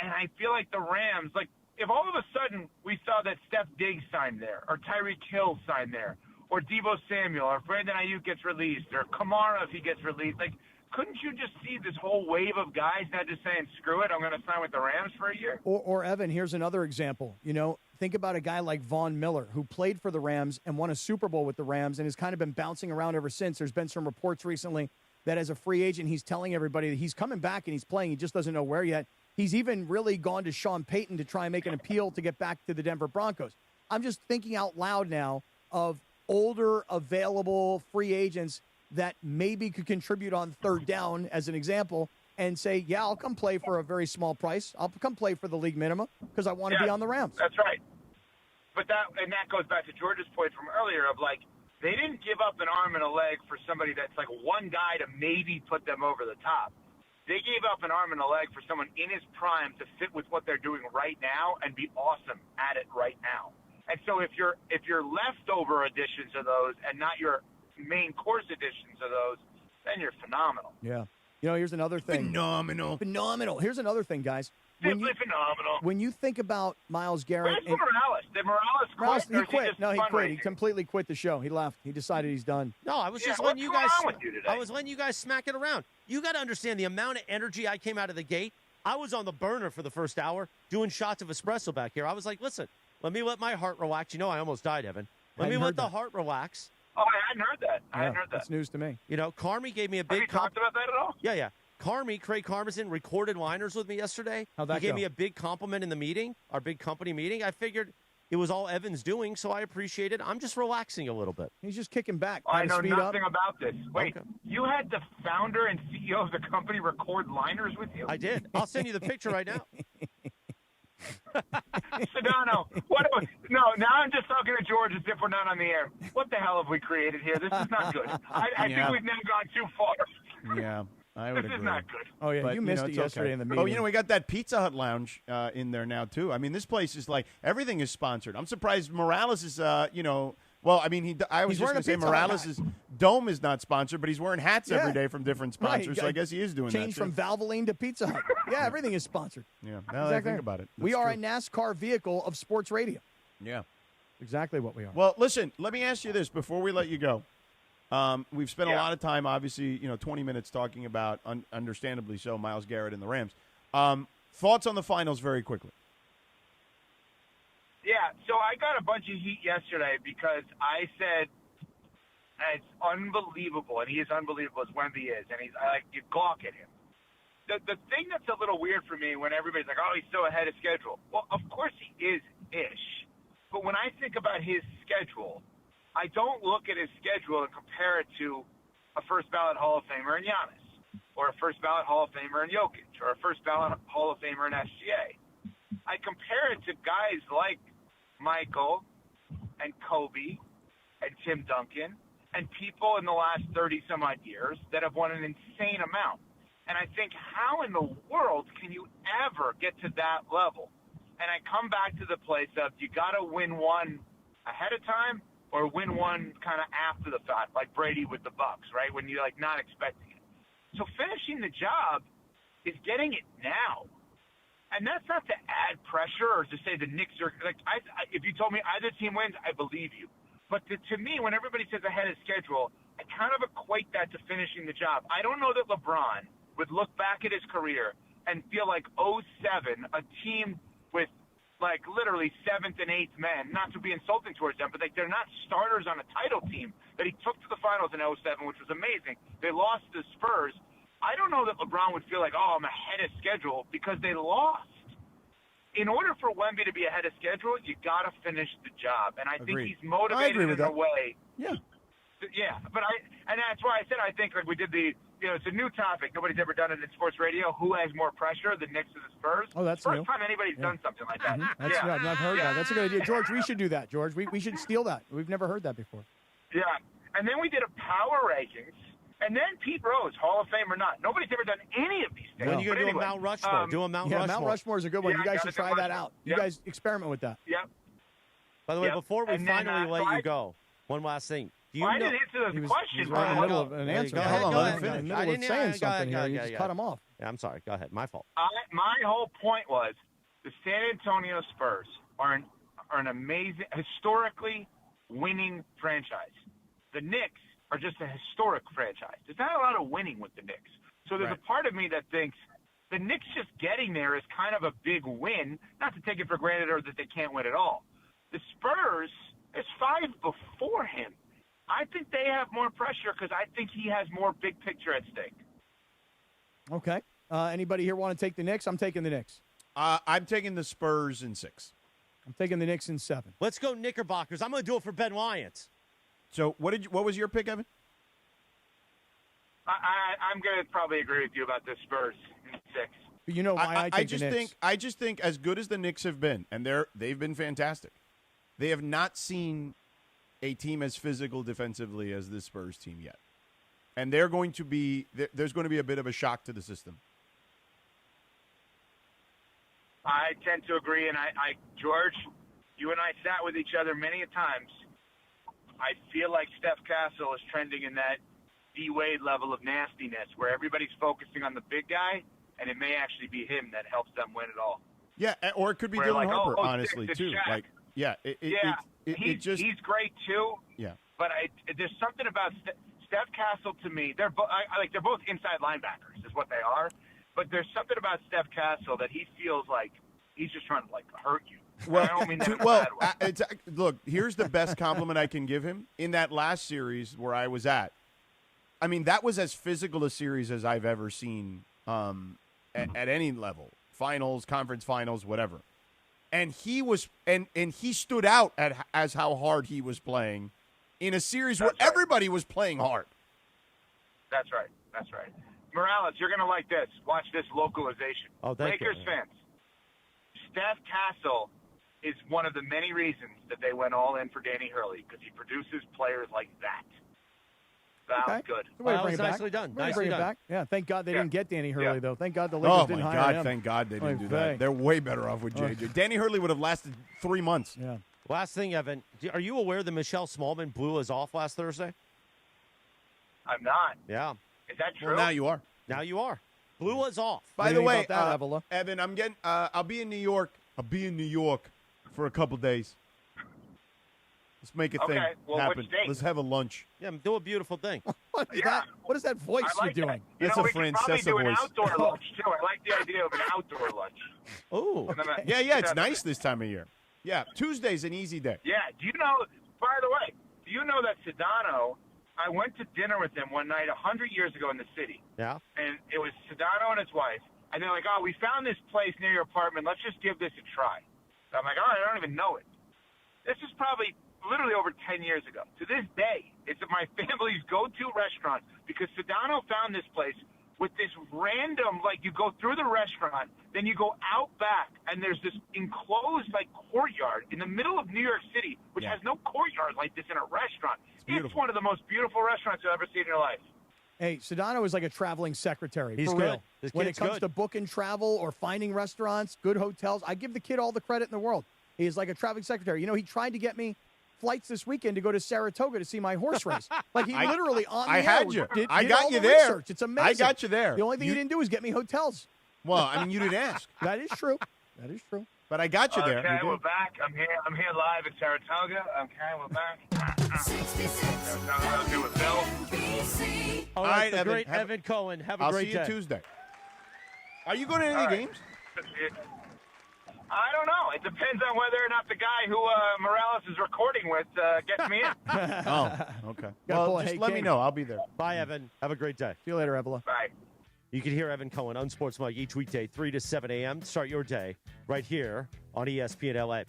And I feel like the Rams, like, if all of a sudden we saw that Steph Diggs signed there, or Tyreek Hill signed there, or Deebo Samuel, or Brandon Ayuk gets released, or Kamara if he gets released, like, couldn't you just see this whole wave of guys not just saying, screw it, I'm going to sign with the Rams for a year? Or Evan, here's another example. You know, think about a guy like Von Miller, who played for the Rams and won a Super Bowl with the Rams and has kind of been bouncing around ever since. There's been some reports recently that as a free agent, he's telling everybody that he's coming back and he's playing. He just doesn't know where yet. He's even really gone to Sean Payton to try and make an appeal to get back to the Denver Broncos. I'm just thinking out loud now of older available free agents that maybe could contribute on third down, as an example, and say, yeah, I'll come play for a very small price. I'll come play for the league minimum because I want to be on the Rams. That's right. But that goes back to George's point from earlier of, like, they didn't give up an arm and a leg for somebody that's like one guy to maybe put them over the top. They gave up an arm and a leg for someone in his prime to fit with what they're doing right now and be awesome at it right now. And so if you're leftover additions of those and not your main course editions of those, then you're phenomenal. Yeah. You know, here's another thing. Phenomenal. Here's another thing, guys. Simply phenomenal. When you think about Myles Garrett. Where's Morales? Did Morales quit? He quit. No, he quit. He completely quit the show. He left. He decided he's done. No, I was just letting you guys. I was letting you guys smack it around. You got to understand the amount of energy I came out of the gate. I was on the burner for the first hour doing shots of espresso back here. I was like, listen, let me let my heart relax. You know, I almost died, Evan. Let me let the heart relax. Oh, I hadn't heard that. I hadn't heard that. That's news to me. You know, Carmi gave me a big. Have you talked about that at all? Yeah. Craig Karmazin recorded liners with me yesterday. How'd that He gave go? me a big compliment in the meeting, our big company meeting. I figured it was all Evan's doing, so I appreciate it. I'm just relaxing a little bit. He's just kicking back. I know nothing about this. Wait, you had the founder and CEO of the company record liners with you? I did. I'll send you the picture right now. Sedano, now I'm just talking to George as if we're not on the air. What the hell have we created here? This is not good. I think we've now gone too far. Yeah, I would This agree. is not good. Oh, yeah, But, you missed it it's yesterday okay. in the meeting. Oh, you know, we got that Pizza Hut lounge in there now, too. I mean, this place is like, everything is sponsored. I'm surprised Morales is, well, I mean, I was He's just wearing going to say a Pizza Hut Morales' dome is not sponsored, but he's wearing hats every day from different Right, sponsors, so I guess he is doing Change that. from Valvoline to Pizza Hut. Yeah, everything is sponsored. Yeah, now that I think about it. We that's are true. a NASCAR vehicle of sports radio. Yeah. Exactly what we are. Well, listen, let me ask you this before we let you go. We've spent a lot of time, obviously, 20 minutes talking about, understandably so, Myles Garrett and the Rams. Thoughts on the finals very quickly. Yeah, so I got a bunch of heat yesterday because I said it's unbelievable, and he is unbelievable as Wemby is, and you gawk at him. The thing that's a little weird for me when everybody's like, oh, he's so ahead of schedule. Well, of course he is-ish. But when I think about his schedule, I don't look at his schedule and compare it to a first-ballot Hall of Famer in Giannis, or a first-ballot Hall of Famer in Jokic, or a first-ballot Hall of Famer in SGA. I compare it to guys like Michael and Kobe and Tim Duncan and people in the last 30-some-odd years that have won an insane amount. And I think, how in the world can you ever get to that level? And I come back to the place of you got to win one ahead of time or win one kind of after the fact, like Brady with the Bucks, right, when you're, not expecting it. So finishing the job is getting it now. And that's not to add pressure or to say the Knicks are – if you told me either team wins, I believe you. But to me, when everybody says ahead of schedule, I kind of equate that to finishing the job. I don't know that LeBron would look back at his career and feel like 2007, a team with literally seventh and eighth men, not to be insulting towards them, but they're not starters on a title team that he took to the finals in 2007, which was amazing. They lost to Spurs. I don't know that LeBron would feel like, oh, I'm ahead of schedule because they lost. In order for Wemby to be ahead of schedule, you got to finish the job. And I think he's motivated in a way. Yeah. Yeah, and that's why I said I think we did the it's a new topic. Nobody's ever done it in sports radio. Who has more pressure, the Knicks or the Spurs? Oh, that's First new. time anybody's done something like that. That's right. I've heard that. That's a good idea. George, we should do that, George. We should steal that. We've never heard that before. Yeah. And then we did a power rankings. And then Pete Rose, Hall of Fame or not. Nobody's ever done any of these things. When are you going to do a Mount Rushmore? Do a Mount Rushmore. Mount Rushmore is a good one. You guys should try that out. You guys experiment with that. Yep. By the way, before we finally let you go, one last thing. Do you I know? didn't answer the question. He's right in the middle of an answer. Go Hold on, let him ahead. finish. In the middle of saying something here. You just cut him off. Yeah, I'm sorry. Go ahead. My fault. My whole point was the San Antonio Spurs are an amazing, historically winning franchise. The Knicks are just a historic franchise. There's not a lot of winning with the Knicks. So there's a part of me that thinks the Knicks just getting there is kind of a big win, not to take it for granted or that they can't win at all. The Spurs, there's 5 before him. I think they have more pressure because I think he has more big picture at stake. Okay. Anybody here want to take the Knicks? I'm taking the Knicks. I'm taking the Spurs in 6. I'm taking the Knicks in 7. Let's go Knickerbockers. I'm going to do it for Ben Lyons. So what was your pick, Evan? I'm going to probably agree with you about the Spurs in 6. But you know why I take the Knicks. I just think as good as the Knicks have been, and they've been fantastic, they have not seen a team as physical defensively as this Spurs team yet. And there's going to be a bit of a shock to the system. I tend to agree, and I George, you and I sat with each other many a times. I feel like Steph Castle is trending in that D-Wade level of nastiness where everybody's focusing on the big guy, and it may actually be him that helps them win it all. Yeah, or it could be Where Dylan Harper, oh, honestly, too. Shaq. Like, yeah, he's great too. Yeah, but there's something about Steph Castle to me. They're they're both inside linebackers, is what they are. But there's something about Steph Castle that he feels like he's just trying to hurt you. Well, I don't mean that in a bad way. Look, here's the best compliment I can give him. In that last series where I was at, I mean, that was as physical a series as I've ever seen at any level. Finals, conference finals, whatever. And he was, and he stood out as how hard he was playing in a series where everybody was playing hard. That's right. That's right. Morales, you're going to like this. Watch this localization. Oh, thank Lakers you. fans, Steph Castle is one of the many reasons that they went all in for Danny Hurley because he produces players like that. That was good. Good way to That bring was it back. nicely done. Way to Nicely bring it done. back. Yeah, thank God they didn't get Danny Hurley, though. Thank God the Lakers Oh, didn't my hire God, him. thank God they didn't do Oy that. vey. They're way better off with JJ. Danny Hurley would have lasted 3 months. Yeah. Last thing, Evan. Are you aware that Michelle Smallman blew us off last Thursday? I'm not. Yeah. Is that true? Well, now you are. Now you are. Blew us off. By the way, about that, Evan, I'm getting. I'll be in New York. I'll be in New York for a couple days. Let's make a thing well, happen. which date? Let's have a lunch. Yeah, do a beautiful thing. What is that? What is that voice I like you're doing? that. That's know, a we could probably Francesa do an voice. outdoor lunch, too. I like the idea of an outdoor lunch. Oh. Yeah, it's nice this time of year. Yeah, Tuesday's an easy day. Yeah. Do you know, by the way, do you know that Sedano, I went to dinner with him one night 100 years ago in the city. Yeah. And it was Sedano and his wife. And they're like, oh, we found this place near your apartment. Let's just give this a try. So I'm like, oh, I don't even know it. This is probably literally over 10 years ago. To this day, it's my family's go-to restaurant because Sedano found this place with this random, you go through the restaurant, then you go out back, and there's this enclosed, courtyard in the middle of New York City, which has no courtyard like this in a restaurant. It's one of the most beautiful restaurants you'll ever see in your life. Hey, Sedano is like a traveling secretary. He's for good. real. This When it kid's comes good. to booking travel or finding restaurants, good hotels, I give the kid all the credit in the world. He is like a traveling secretary. You know, he tried to get me flights this weekend to go to Saratoga to see my horse race. He literally on the I air had you. did I got all you the there. research. It's amazing. I got you there. The only thing you didn't do is get me hotels. Well, I mean, you didn't ask. That is true. That is true. But I got you there. Okay, You we're did. back. I'm here live at Saratoga. Okay, we're back. Saratoga with Bill. All right, right, the Evan, great Evan Cohen. Have a I'll great see day. you Tuesday. Are you going to any of the games? I don't know. It depends on whether or not the guy who Morales is recording with gets me in. Oh, okay. Gotta pull Well, a just Hey let me King. know. I'll be there. Bye, Evan. Have a great day. See you later, Evola. Bye. You can hear Evan Cohen, Unsportsmanlike, each weekday, 3 to 7 a.m. Start your day right here on ESPN LA.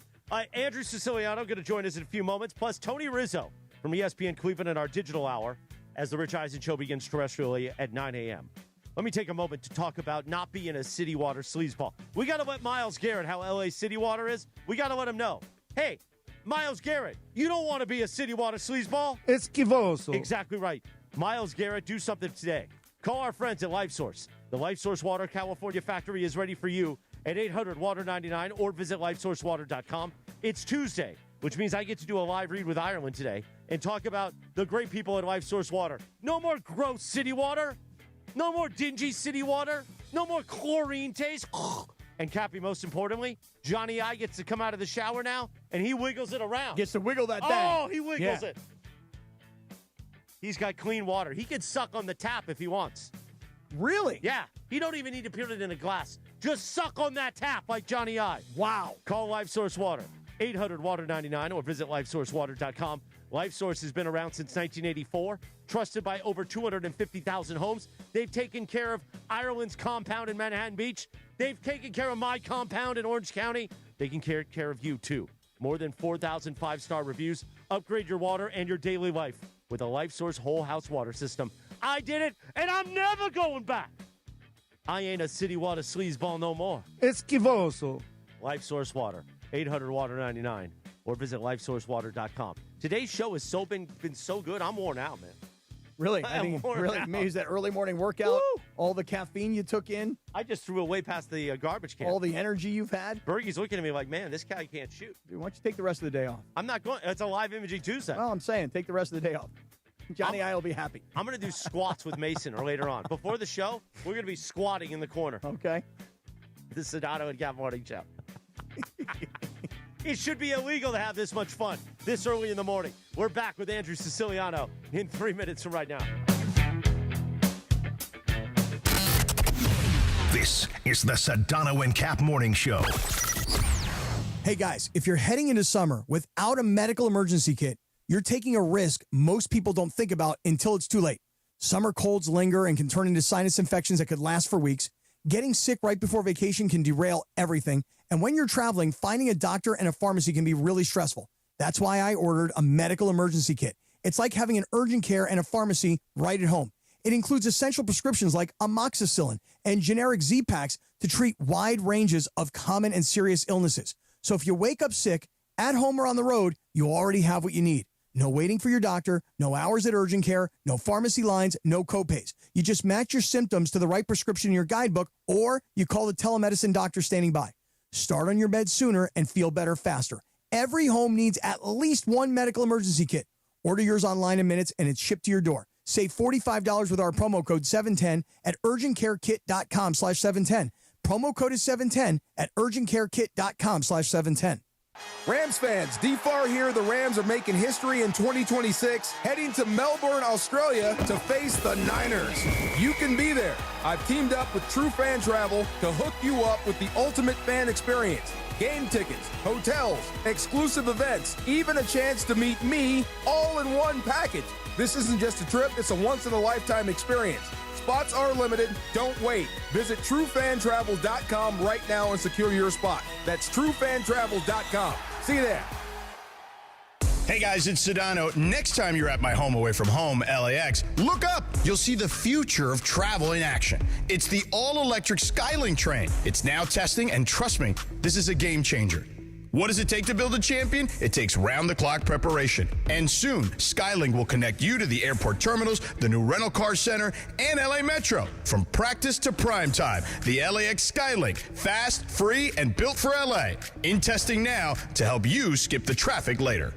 Andrew Siciliano going to join us in a few moments, plus Tony Rizzo from ESPN Cleveland in our digital hour. as the Rich Eisen Show begins terrestrially at 9 a.m. Let me take a moment to talk about not being a City Water sleazeball. We got to let Myles Garrett, how LA City Water is, we got to let him know. Hey, Myles Garrett, you don't want to be a City Water sleazeball? Esquivoso. Exactly right. Myles Garrett, do something today. Call our friends at LifeSource. The LifeSource Water California factory is ready for you at 800-WATER-99 or visit LifeSourceWater.com. It's Tuesday, which means I get to do a live read with Ireland today and talk about the great people at LifeSource Water. No more gross city water. No more dingy city water. No more chlorine taste. And Cappy, most importantly, Johnny I gets to come out of the shower now, and he wiggles it around. Gets to wiggle that thing. Oh, he wiggles it. He's got clean water. He can suck on the tap if he wants. Really? Yeah. He don't even need to put it in a glass. Just suck on that tap like Johnny I. Wow. Call LifeSource Water, 800-WATER-99, or visit LifeSourceWater.com. LifeSource has been around since 1984, trusted by over 250,000 homes. They've taken care of Ireland's compound in Manhattan Beach. They've taken care of my compound in Orange County. They can take care of you, too. More than 4,000 five-star reviews. Upgrade your water and your daily life with a LifeSource whole house water system. I did it, and I'm never going back. I ain't a city water sleazeball no more. Esquivoso. LifeSource Water, 800-WATER-99, or visit LifeSourceWater.com. Today's show has been so good, I'm worn out, man. Really? I mean, really amazed that early morning workout, all the caffeine you took in. I just threw it way past the garbage can. All the energy you've had. Bergie's looking at me like, man, this guy can't shoot. Dude, why don't you take the rest of the day off? I'm not going. It's a live imaging Tuesday. Well, I'm saying, take the rest of the day off. Johnny I will be happy. I'm going to do squats with Mason or later on. Before the show, we're going to be squatting in the corner. Okay. The Sedano and Cap Morning Show. It should be illegal to have this much fun this early in the morning. We're back with Andrew Siciliano in 3 minutes from right now. This is the Sedano and Cap Morning Show. Hey guys, if you're heading into summer without a medical emergency kit, you're taking a risk most people don't think about until it's too late. Summer colds linger and can turn into sinus infections that could last for weeks. Getting sick right before vacation can derail everything. And when you're traveling, finding a doctor and a pharmacy can be really stressful. That's why I ordered a medical emergency kit. It's like having an urgent care and a pharmacy right at home. It includes essential prescriptions like amoxicillin and generic Z-Packs to treat wide ranges of common and serious illnesses. So if you wake up sick, at home or on the road, you already have what you need. No waiting for your doctor, no hours at urgent care, no pharmacy lines, no copays. You just match your symptoms to the right prescription in your guidebook, or you call the telemedicine doctor standing by. Start on your bed sooner and feel better faster. Every home needs at least one medical emergency kit. Order yours online in minutes, and it's shipped to your door. Save $45 with our promo code 710 at urgentcarekit.com/710. Promo code is 710 at urgentcarekit.com/710. Rams fans, DFAR here. The Rams are making history in 2026, heading to Melbourne, Australia to face the Niners. You can be there. I've teamed up with True Fan Travel to hook you up with the ultimate fan experience. Game tickets, hotels, exclusive events, even a chance to meet me all in one package. This isn't just a trip, it's a once-in-a-lifetime experience. Spots are limited. Don't wait. Visit TrueFanTravel.com right now and secure your spot. That's TrueFanTravel.com. See you there. Hey guys, it's Sedano. Next time you're at my home away from home, LAX, look up. You'll see the future of travel in action. It's the all-electric Skylink train. It's now testing, and trust me, this is a game changer. What does it take to build a champion? It takes round-the-clock preparation. And soon, Skylink will connect you to the airport terminals, the new rental car center, and LA Metro. From practice to prime time, the LAX Skylink. Fast, free, and built for LA. In testing now to help you skip the traffic later.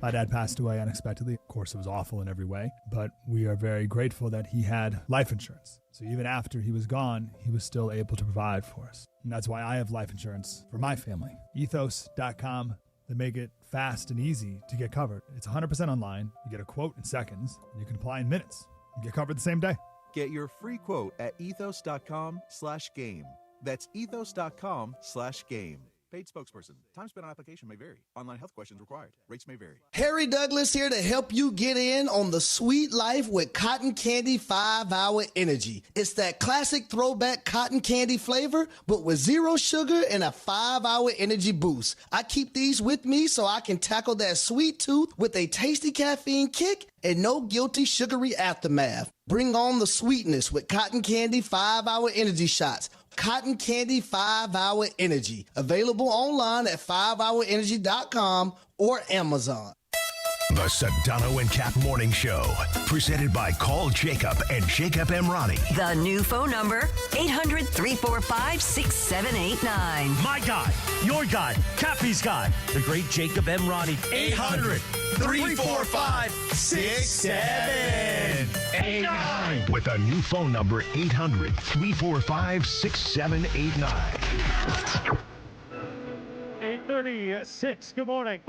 My dad passed away unexpectedly. Of course, it was awful in every way, but we are very grateful that he had life insurance. So even after he was gone, he was still able to provide for us. And that's why I have life insurance for my family. Ethos.com. They make it fast and easy to get covered. It's 100% online. You get a quote in seconds. And you can apply in minutes. You get covered the same day. Get your free quote at ethos.com/game. That's ethos.com/game. Paid spokesperson. Time spent on application may vary. Online health questions required. Rates may vary. Harry Douglas here to help you get in on the sweet life with Cotton Candy 5-Hour Energy. It's that classic throwback cotton candy flavor, but with 0 sugar and a 5-hour energy boost. I keep these with me so I can tackle that sweet tooth with a tasty caffeine kick and no guilty sugary aftermath. Bring on the sweetness with Cotton Candy 5-Hour Energy Shots. Cotton Candy 5-Hour Energy. Available online at 5hourenergy.com or Amazon. The Sedano and Cap Morning Show, presented by Call Jacob and Jacob Emrani. The new phone number, 800-345-6789. My guy, your guy, Cappy's guy, the great Jacob Emrani. 800-345-6789. With a new phone number, 800-345-6789. 8:36. Good morning.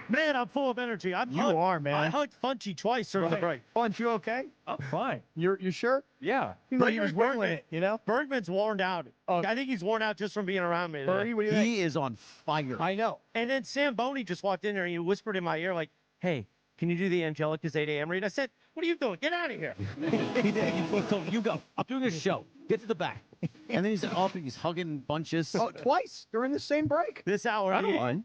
Man, I'm full of energy. You are, man. I hugged Funchy twice during the break. Funch, you okay? I'm fine. You sure? Yeah. Seems like he was wearing it, you know? Bergman's worn out. I think he's worn out just from being around me. Bergie, what do you think? He is on fire. I know. And then Sam Boney just walked in there and he whispered in my ear like, hey, can you do the Angelica's 8 a.m. read? I said, what are you doing? Get out of here. He did. He told me, you go. I'm doing a show. Get to the back. And then he's off and he's hugging bunches. Oh, twice during the same break. This hour,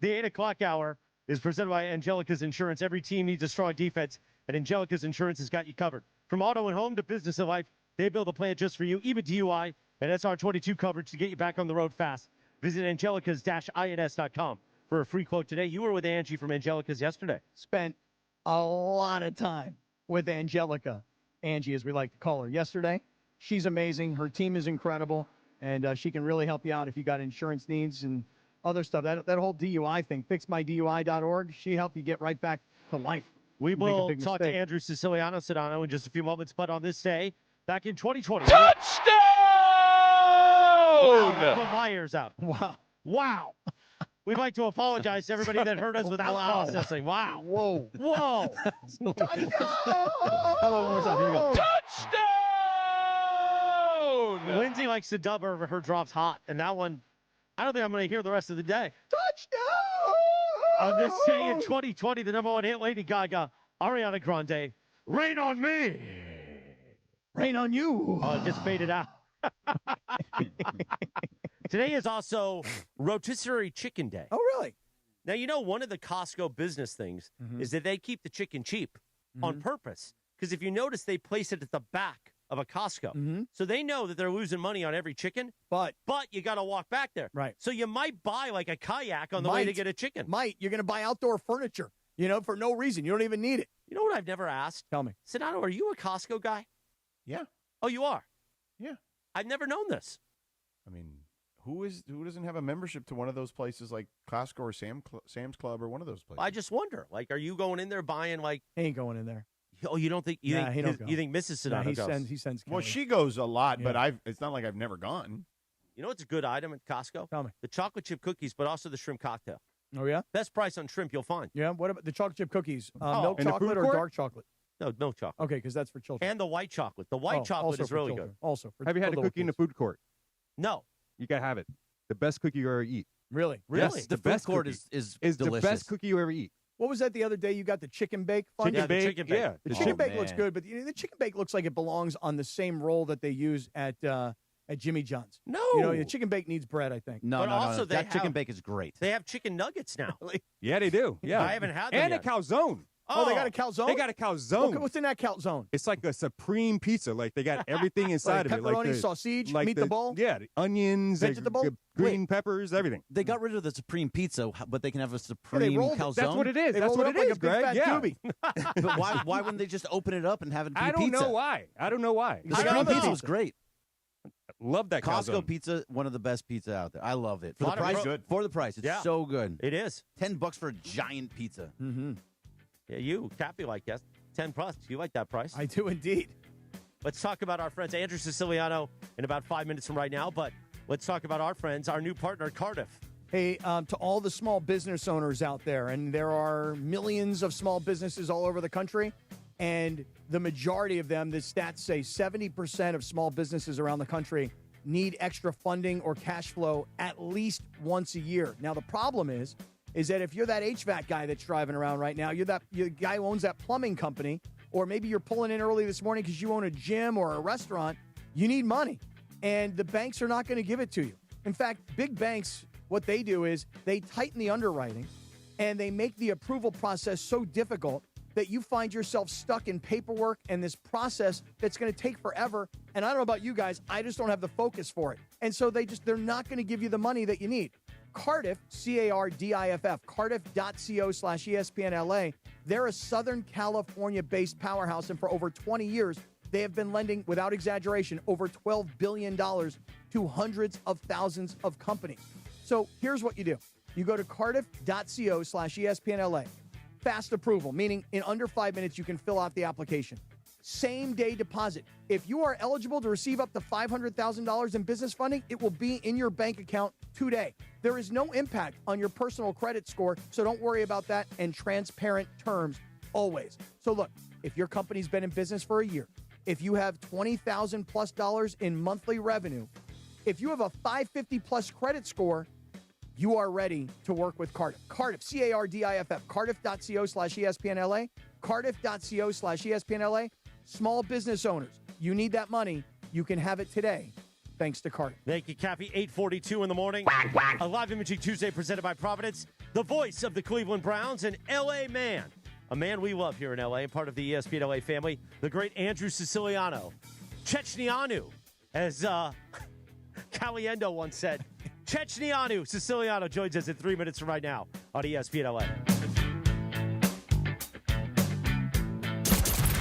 the 8 o'clock hour, is presented by Angelica's Insurance. Every team needs a strong defense, and Angelica's Insurance has got you covered. From auto and home to business and life, they build a plan just for you, even DUI and SR22 coverage to get you back on the road fast. Visit angelicas-ins.com for a free quote today. You were with Angie from Angelica's yesterday. Spent a lot of time with Angelica, Angie, as we like to call her, yesterday. She's amazing. Her team is incredible, and she can really help you out if you got insurance needs and other stuff. That whole DUI thing, fixmydui.org, she helped you get right back to life. We will talk to Andrew Siciliano Sedano in just a few moments, but on this day, back in 2020. Touchdown! Put my ears out. Wow. We'd like to apologize to everybody that heard us without processing. Wow. Whoa. Touchdown! Lindsay likes to dub her drops hot, and that one, I don't think I'm going to hear the rest of the day. Touchdown! I'm just saying, 2020, the number one hit, Lady Gaga, Ariana Grande, Rain on Me. Rain on you. Oh, it just faded out. Today is also Rotisserie Chicken Day. Oh, really? Now, you know, one of the Costco business things is that they keep the chicken cheap on purpose. Because if you notice, they place it at the back of a Costco. So they know that they're losing money on every chicken, but you got to walk back there. Right. So you might buy like a kayak on the way to get a chicken. You're going to buy outdoor furniture, for no reason. You don't even need it. You know what I've never asked? Tell me. Sedano, are you a Costco guy? Yeah. Oh, you are? Yeah. I've never known this. I mean, who doesn't have a membership to one of those places like Costco or Sam's Club or one of those places? I just wonder, are you going in there buying He ain't going in there. Oh, you don't think you think Mrs. Sedano goes? He sends. Well, she goes a lot, but it's not like I've never gone. You know what's a good item at Costco? Tell me. The chocolate chip cookies, but also the shrimp cocktail. Oh yeah. Best price on shrimp you'll find. Yeah. What about the chocolate chip cookies? Milk chocolate or dark chocolate? No, milk chocolate. Okay, because that's for children. And the white chocolate. The white chocolate is really good. Also, have you had a cookie in the food court? No. You gotta have it. The best cookie you ever eat. Really? Yes, the food court is the delicious. best cookie you ever eat. What was that the other day? You got the chicken bake. Chicken bake. Chicken bake. Yeah, the chicken bake looks good, but the chicken bake looks like it belongs on the same roll that they use at Jimmy John's. No, the chicken bake needs bread, I think. No, but no, also no. That chicken bake is great. They have chicken nuggets now. Yeah, they do. Yeah, I haven't had them and yet. a calzone. Oh, they got a calzone? They got a calzone. What's in that calzone? It's like a supreme pizza. Like they got everything inside of it. Pepperoni, like sausage, like meatball? Yeah, the onions, vegetable, green peppers, everything. They got rid of the supreme pizza, but they can have a supreme calzone. That's what it is. That's what it is, Greg. Yeah. But why wouldn't they just open it up and have it be I don't pizza? know why. I don't know why. The supreme pizza was great. Love that Costco calzone. pizza, one of the best pizza out there. I love it. For the Lot of price, good. for the price, it's so good. It is. $10 for a giant pizza. Mm-hmm. Yeah, you, Cappy, like that. 10 plus. You like that price? I do indeed. Let's talk about our friends Andrew Siciliano in about 5 minutes from right now. But let's talk about our friends, our new partner, Cardiff. Hey, to all the small business owners out there, and there are millions of small businesses all over the country, and the majority of them, the stats say 70% of small businesses around the country need extra funding or cash flow at least once a year. Now, the problem is that if you're that HVAC guy that's driving around right now, you're the guy who owns that plumbing company, or maybe you're pulling in early this morning because you own a gym or a restaurant, you need money. And the banks are not going to give it to you. In fact, big banks, what they do is they tighten the underwriting and they make the approval process so difficult that you find yourself stuck in paperwork and this process that's going to take forever. And I don't know about you guys, I just don't have the focus for it. And so they're not going to give you the money that you need. Cardiff, C-A-R-D-I-F-F, cardiff.co/ESPNLA. They're a Southern California-based powerhouse, and for over 20 years, they have been lending, without exaggeration, over $12 billion to hundreds of thousands of companies. So here's what you do. You go to cardiff.co/ESPNLA. Fast approval, meaning in under 5 minutes, you can fill out the application. Same-day deposit. If you are eligible to receive up to $500,000 in business funding, it will be in your bank account today. There is no impact on your personal credit score, so don't worry about that, and transparent terms always. So look, if your company's been in business for a year, if you have $20,000+ in monthly revenue, if you have a 550 plus credit score, you are ready to work with Cardiff. Cardiff, C-A-R-D-I-F-F, cardiff.co/ESPNLA, cardiff.co/ESPNLA. Small business owners, you need that money. You can have it today, thanks to Cardiff. Thank you, Cappy. 8:42 in the morning. A live imaging Tuesday presented by Providence, the voice of the Cleveland Browns, an L.A. man. A man we love here in L.A., part of the ESPN LA family, the great Andrew Siciliano. Chechnianu, as Caliendo once said. Chechnianu Siciliano joins us in 3 minutes from right now on ESPN LA.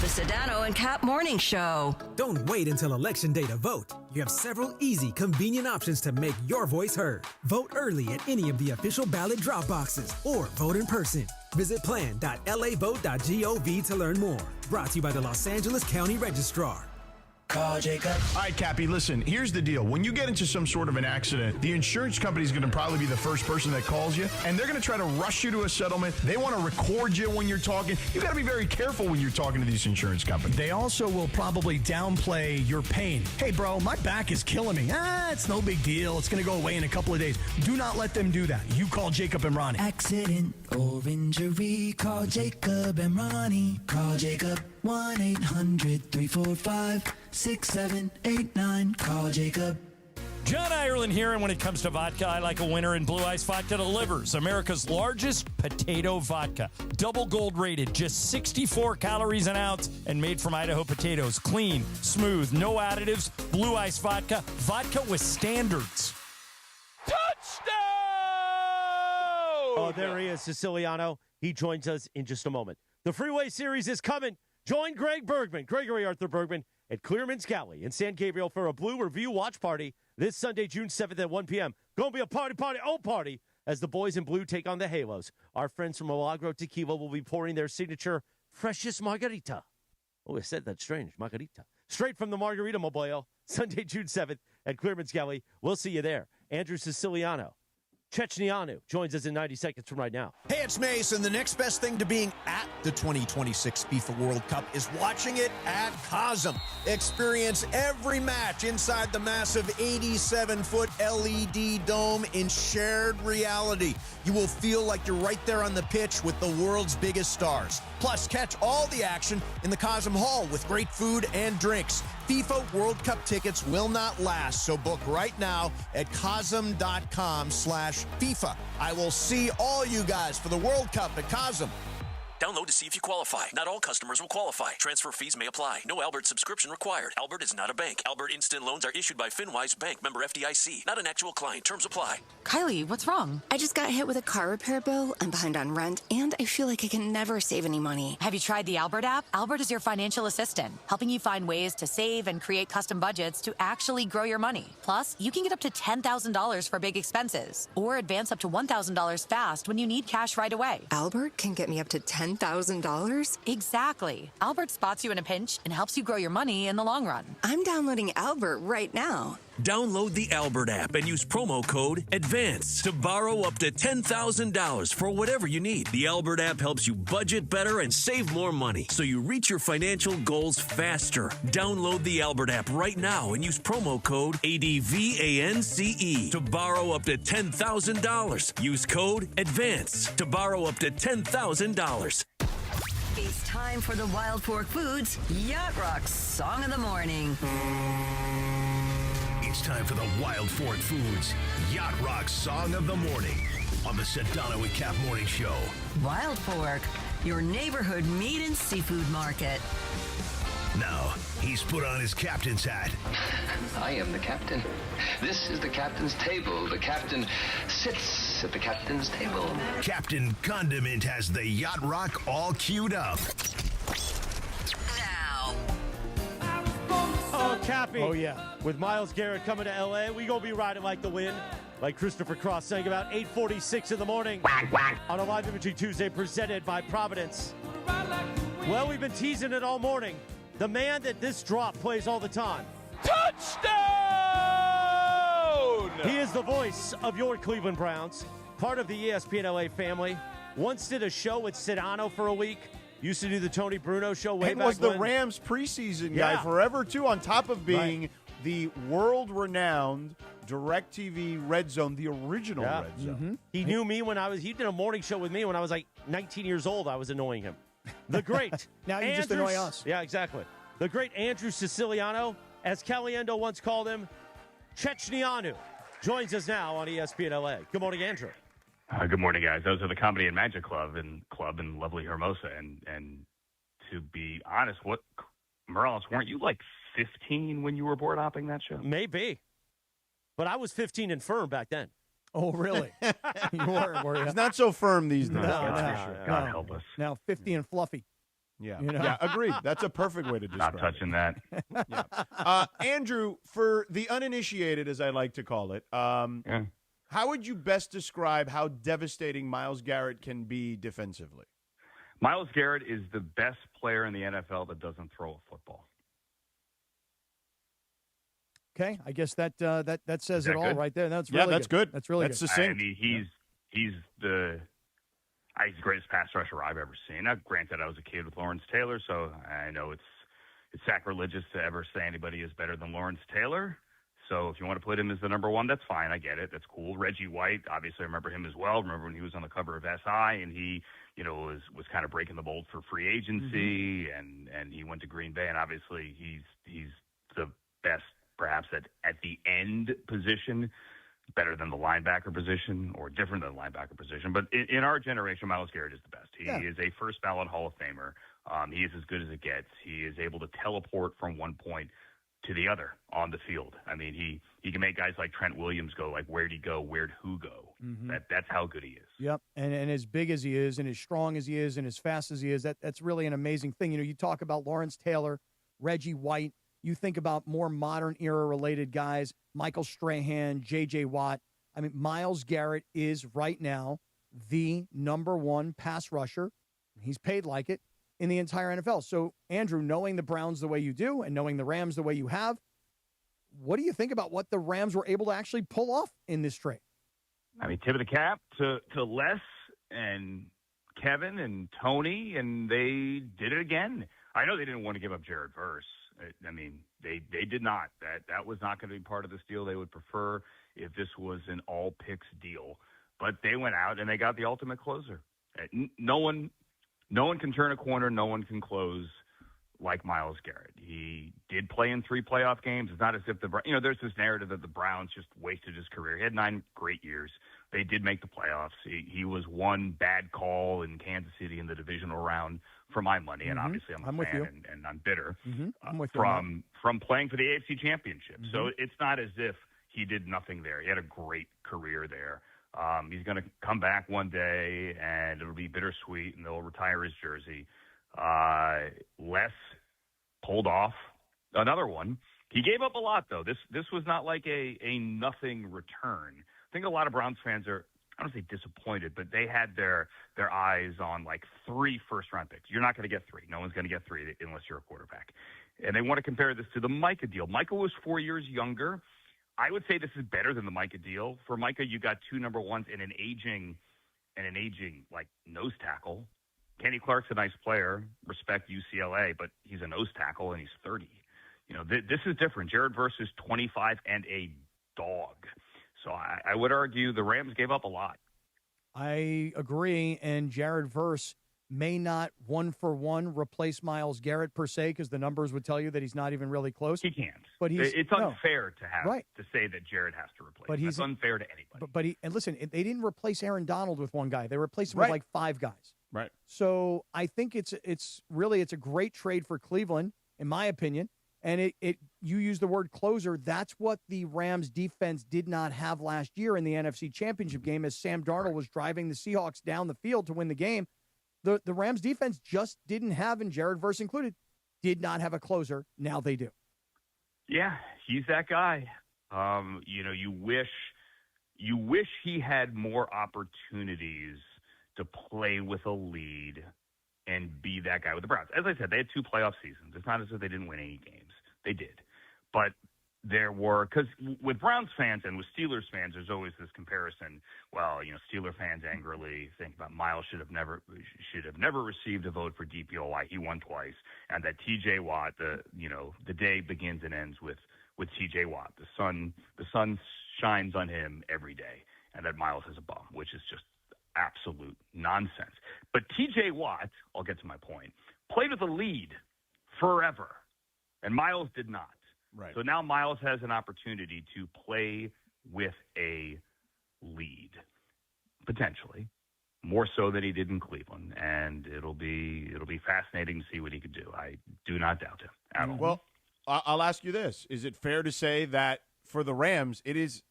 The Sedano and Cap Morning Show. Don't wait until Election Day to vote. You have several easy, convenient options to make your voice heard. Vote early at any of the official ballot drop boxes or vote in person. Visit plan.lavote.gov to learn more. Brought to you by the Los Angeles County Registrar. Call Jacob. All right, Cappy, listen, here's the deal. When you get into some sort of an accident, the insurance company is going to probably be the first person that calls you, and they're going to try to rush you to a settlement. They want to record you when you're talking. You got to be very careful when you're talking to these insurance companies. They also will probably downplay your pain. Hey, bro, my back is killing me. It's no big deal. It's going to go away in a couple of days. Do not let them do that. You call Jacob and Ronnie. Accident or injury, call Jacob and Ronnie. Call Jacob. 1-800-345-6789. Call Jacob. John Ireland here, and when it comes to vodka, I like a winner, and Blue Ice Vodka delivers. America's largest potato vodka. Double gold rated, just 64 calories an ounce, and made from Idaho potatoes. Clean, smooth, no additives. Blue Ice Vodka. Vodka with standards. Touchdown! Oh, there he is, Siciliano. He joins us in just a moment. The Freeway Series is coming. Join Greg Bergman, Gregory Arthur Bergman, at Clearman's Galley in San Gabriel for a Blue Review watch party this Sunday, June 7th at 1 p.m. Gonna be a party as the boys in blue take on the Halos. Our friends from Milagro Tequila will be pouring their signature freshest margarita. Oh, I said that strange, margarita. Straight from the Margarita Mobile, Sunday, June 7th at Clearman's Galley. We'll see you there. Andrew Siciliano. Chechnianu joins us in 90 seconds from right now. Hey, it's Mason. The next best thing to being at the 2026 FIFA World Cup is watching it at Cosm. Experience every match inside the massive 87-foot LED dome in shared reality. You will feel like you're right there on the pitch with the world's biggest stars. Plus, catch all the action in the Cosm Hall with great food and drinks. FIFA World Cup tickets will not last, so book right now at cosm.com/FIFA. I will see all you guys for the World Cup at Cosm. Download to see if you qualify. Not all customers will qualify. Transfer fees may apply. No Albert subscription required. Albert is not a bank. Albert Instant Loans are issued by FinWise Bank, member FDIC. Not an actual client. Terms apply. Kylie, what's wrong? I just got hit with a car repair bill. I'm behind on rent, and I feel like I can never save any money. Have you tried the Albert app? Albert is your financial assistant, helping you find ways to save and create custom budgets to actually grow your money. Plus, you can get up to $10,000 for big expenses, or advance up to $1,000 fast when you need cash right away. Albert can get me up to $10,000? Exactly. Albert spots you in a pinch and helps you grow your money in the long run. I'm downloading Albert right now. Download the Albert app and use promo code ADVANCE to borrow up to $10,000 for whatever you need. The Albert app helps you budget better and save more money so you reach your financial goals faster. Download the Albert app right now and use promo code ADVANCE to borrow up to $10,000. Use code ADVANCE to borrow up to $10,000. It's time for the Wild Fork Foods Yacht Rock Song of the Morning. It's time for the Wild Fork Foods Yacht Rock Song of the Morning on the Sedano and Cap Morning Show. Wild Fork, your neighborhood meat and seafood market. Now, he's put on his captain's hat. I am the captain. This is the captain's table. The captain sits at the captain's table. Captain Condiment has the Yacht Rock all queued up. Now. Oh, Cappy. Oh, yeah. With Myles Garrett coming to L.A., we going to be riding like the wind, like Christopher Cross saying about 8:46 in the morning on a Live Imagery Tuesday presented by Providence. Well, we've been teasing it all morning. The man that this drop plays all the time. Touchdown! He is the voice of your Cleveland Browns, part of the ESPN LA family. Once did a show with Sedano for a week. Used to do the Tony Bruno show way and back was the when. Rams preseason guy forever, too, on top of being the world-renowned DirecTV Red Zone, the original Red Zone. Mm-hmm. He knew me when he did a morning show with me when I was like 19 years old. I was annoying him. The great. Now you just annoy us. Yeah, exactly. The great Andrew Siciliano, as Caliendo once called him, Chechnianu, joins us now on ESPN LA. Good morning, Andrew. Good morning, guys. Those are the Comedy and Magic Club in lovely Hermosa. And to be honest, Morales, weren't you like 15 when you were board hopping that show? Maybe. But I was 15 and firm back then. Oh, really? You were you? He's not so firm these days. God help us. Now 50 and fluffy. Yeah. You know? Yeah, agreed. That's a perfect way to describe Not touching that. Andrew, for the uninitiated, as I like to call it, how would you best describe how devastating Myles Garrett can be defensively? Myles Garrett is the best player in the NFL that doesn't throw a football. Okay, I guess that says it all good? right there. That's really that's good. That's really that's good. I succinct. mean, he's the greatest pass rusher I've ever seen. Now, granted, I was a kid with Lawrence Taylor, so I know it's sacrilegious to ever say anybody is better than Lawrence Taylor. So if you want to put him as the number one, that's fine. I get it. That's cool. Reggie White, obviously, I remember him as well. Remember when he was on the cover of SI and he, was kind of breaking the mold for free agency, and he went to Green Bay, and obviously he's the best, perhaps at the end position, better than the linebacker position or different than the linebacker position. But in our generation, Myles Garrett is the best. He is a first ballot Hall of Famer. He is as good as it gets. He is able to teleport from one point to the other on the field. I mean, he can make guys like Trent Williams go like, where'd he go? Where'd who go? Mm-hmm. That's how good he is. Yep, and as big as he is and as strong as he is and as fast as he is, that's really an amazing thing. You talk about Lawrence Taylor, Reggie White, you think about more modern era related guys, Michael Strahan, J.J. Watt. I mean, Myles Garrett is right now the number one pass rusher. He's paid like it in the entire NFL. So, Andrew, knowing the Browns the way you do and knowing the Rams the way you have, what do you think about what the Rams were able to actually pull off in this trade? I mean, tip of the cap to Les and Kevin and Tony, and they did it again. I know they didn't want to give up Jared Verse. I mean, they did not. That was not going to be part of this deal. They would prefer if this was an all-picks deal. But they went out and they got the ultimate closer. No one can turn a corner. No one can close like Myles Garrett. He did play in 3 playoff games. It's not as if there's this narrative that the Browns just wasted his career. He had 9 great years. They did make the playoffs. He was one bad call in Kansas City in the divisional round for my money, and obviously I'm a fan and I'm bitter I'm with from playing for the AFC Championship. Mm-hmm. So it's not as if he did nothing there. He had a great career there. He's going to come back one day, and it'll be bittersweet, and they'll retire his jersey. Les pulled off another one. He gave up a lot, though. This was not like a nothing return. I think a lot of Browns fans are, I don't say disappointed, but they had their eyes on like 3 first-round picks. You're not going to get 3. No one's going to get 3 unless you're a quarterback. And they want to compare this to the Micah deal. Micah was 4 years younger. I would say this is better than the Micah deal. For Micah, you got 2 number ones and an aging like nose tackle. Kenny Clark's a nice player. Respect UCLA, but he's a nose tackle and he's 30. This is different. Jared Verse is 25 and a dog. So I would argue the Rams gave up a lot. I agree, and Jared Verse may not one-for-one replace Myles Garrett per se, because the numbers would tell you that he's not even really close. He can't. But it's unfair to say that Jared has to replace. But That's unfair to anybody. And listen, they didn't replace Aaron Donald with one guy. They replaced him with like 5 guys. Right. So I think it's a great trade for Cleveland, in my opinion. And you use the word closer. That's what the Rams defense did not have last year in the NFC Championship game, as Sam Darnold was driving the Seahawks down the field to win the game. The Rams defense just didn't have, and Jared Verse included, did not have a closer. Now they do. Yeah, he's that guy. You wish he had more opportunities to play with a lead and be that guy with the Browns. As I said, they had 2 playoff seasons. It's not as if they didn't win any games. They did. But there were, because with Browns fans and with Steelers fans, there's always this comparison. Well, Steeler fans angrily think about Myles should have never received a vote for DPOY. He won twice. And that TJ Watt, the day begins and ends with TJ Watt. The sun shines on him every day. And that Myles is a bum, which is just absolute nonsense. But TJ Watt, I'll get to my point, played with a lead forever, and Myles did not. Right. So now Myles has an opportunity to play with a lead, potentially, more so than he did in Cleveland, and it'll be fascinating to see what he could do. I do not doubt him at all. Well, I'll ask you this: is it fair to say that for the Rams, it is,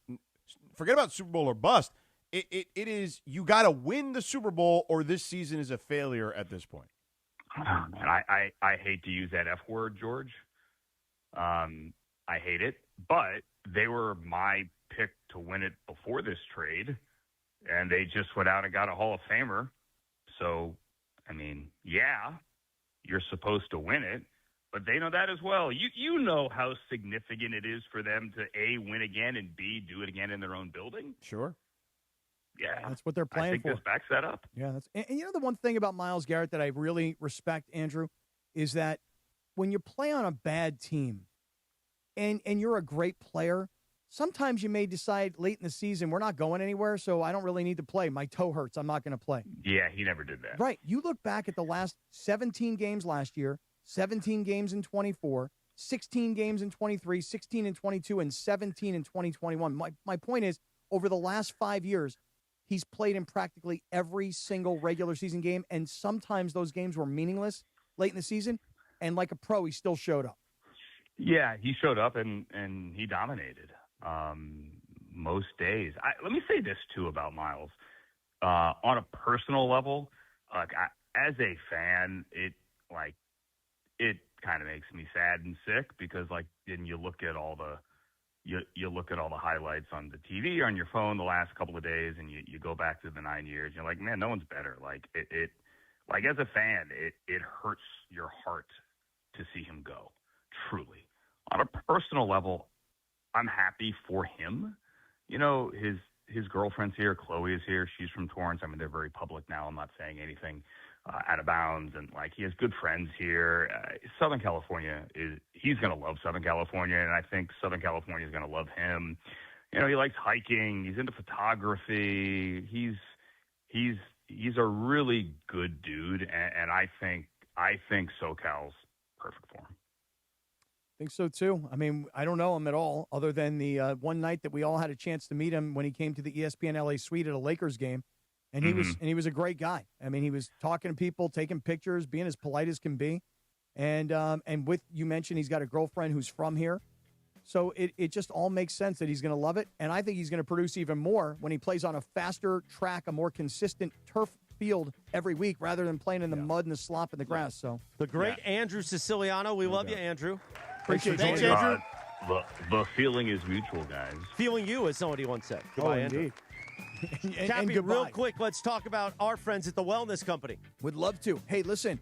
forget about Super Bowl or bust? It is, you got to win the Super Bowl or this season is a failure at this point. Oh, man, I hate to use that F word, George. I hate it, but they were my pick to win it before this trade, and they just went out and got a Hall of Famer. So, you're supposed to win it, but they know that as well. You know how significant it is for them to A, win again, and B, do it again in their own building? Sure. Yeah, that's what they're playing I think for. this backs that up. Yeah, and the one thing about Myles Garrett that I really respect, Andrew, is that when you play on a bad team and you're a great player, sometimes you may decide late in the season, we're not going anywhere, so I don't really need to play. My toe hurts. I'm not going to play. Yeah, he never did that. Right. You look back at the last 17 games last year, 17 games in 24, 16 games in 23, 16 in 22, and 17 in 2021. My point is, over the last 5 years, he's played in practically every single regular season game, and sometimes those games were meaningless late in the season, and like a pro, he still showed up. Yeah, he showed up, and he dominated most days. Let me say this, too, about Myles. On a personal level, as a fan, it kind of makes me sad and sick because, then you look at all the you look at all the highlights on the TV or on your phone the last couple of days, and you go back to the 9 years. And you're like, man, no one's better. As a fan, it hurts your heart to see him go. Truly, on a personal level, I'm happy for him. His girlfriend's here. Chloe is here. She's from Torrance. They're very public now. I'm not saying anything out of bounds, and he has good friends here. Southern California he's going to love Southern California, and I think Southern California is going to love him. He likes hiking. He's into photography. He's a really good dude, and I think SoCal's perfect for him. I think so, too. I don't know him at all, other than the one night that we all had a chance to meet him when he came to the ESPN LA suite at a Lakers game. And he was a great guy. He was talking to people, taking pictures, being as polite as can be. And with, you mentioned he's got a girlfriend who's from here. So it just all makes sense that he's going to love it. And I think he's going to produce even more when he plays on a faster track, a more consistent turf field every week rather than playing in the mud and the slop and the grass. So the great Andrew Siciliano. We love you, Andrew. Appreciate Thanks, you, Andrew. The feeling is mutual, guys. Feeling you, as somebody once said. Goodbye, Andrew. Indeed. Cappy, real quick, let's talk about our friends at the Wellness Company. Would love to. Hey, listen,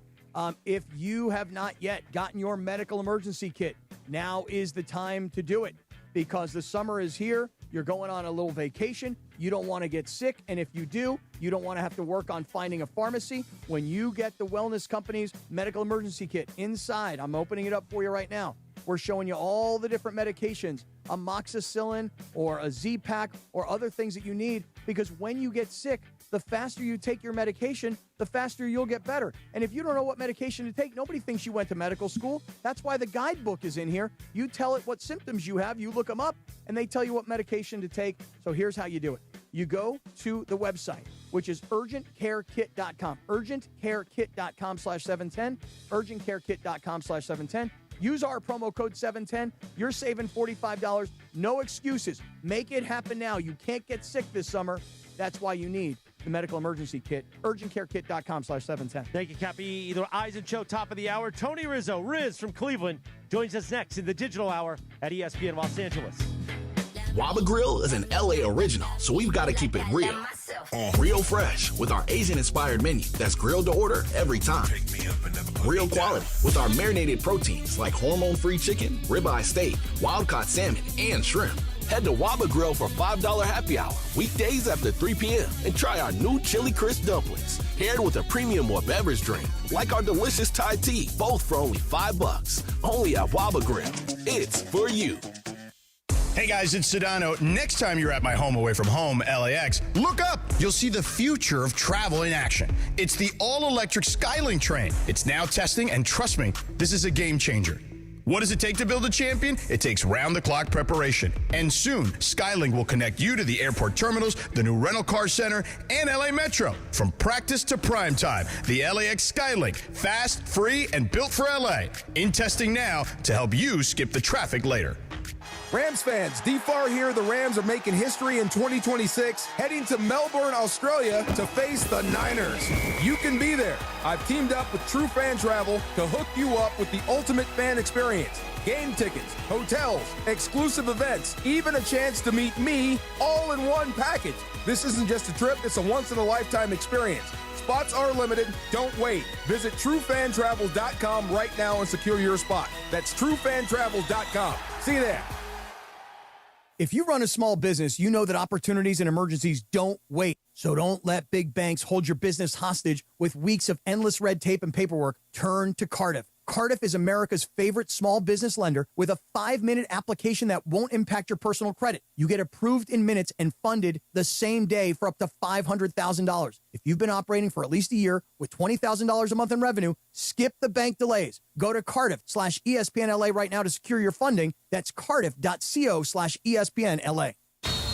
if you have not yet gotten your medical emergency kit, now is the time to do it. because the summer is here. You're going on a little vacation. You don't want to get sick. And if you do, you don't want to have to work on finding a pharmacy. When you get the Wellness Company's medical emergency kit inside, I'm opening it up for you right now. We're showing you all the different medications, amoxicillin or a Z-Pack or other things that you need, because when you get sick, the faster you take your medication, the faster you'll get better. And if you don't know what medication to take, nobody thinks you went to medical school. That's why the guidebook is in here. You tell it what symptoms you have, you look them up, and they tell you what medication to take. So here's how you do it. You go to the website, which is urgentcarekit.com, urgentcarekit.com/710, urgentcarekit.com/710. Use our promo code 710. You're saving $45. No excuses. Make it happen now. You can't get sick this summer. That's why you need the medical emergency kit. urgentcarekit.com/710. Thank you, Cappy. Either Eyes and Show, top of the hour. Tony Rizzo, Riz from Cleveland, joins us next in the digital hour at ESPN Los Angeles. Waba Grill is an LA original, so we've got to keep it real. Real fresh with our Asian-inspired menu that's grilled to order every time. Real quality with our marinated proteins like hormone-free chicken, ribeye steak, wild-caught salmon, and shrimp. Head to Waba Grill for $5 happy hour weekdays after 3 p.m. and try our new chili crisp dumplings, paired with a premium or beverage drink like our delicious Thai tea, both for only $5. Only at Waba Grill. It's for you. Hey guys, it's Sedano. Next time you're at my home away from home, LAX, look up. You'll see the future of travel in action. It's the all-electric Skylink train. It's now testing, and trust me, this is a game changer. What does it take to build a champion? It takes round-the-clock preparation. And soon, Skylink will connect you to the airport terminals, the new rental car center, and LA Metro. From practice to prime time, the LAX Skylink. Fast, free, and built for LA. In testing now to help you skip the traffic later. Rams fans, D-Far here. The Rams are making history in 2026, heading to Melbourne, Australia to face the Niners. You can be there. I've teamed up with True Fan Travel to hook you up with the ultimate fan experience. Game tickets, hotels, exclusive events, even a chance to meet me all in one package. This isn't just a trip, it's a once-in-a-lifetime experience. Spots are limited. Don't wait. Visit TrueFanTravel.com right now and secure your spot. That's TrueFanTravel.com. See you there. If you run a small business, you know that opportunities and emergencies don't wait. So don't let big banks hold your business hostage with weeks of endless red tape and paperwork. Turn to Cardiff. Cardiff is America's favorite small business lender with a 5-minute application that won't impact your personal credit. You get approved in minutes and funded the same day for up to $500,000. If you've been operating for at least a year with $20,000 a month in revenue, skip the bank delays. Go to Cardiff/ESPNLA right now to secure your funding. That's Cardiff.co/ESPNLA.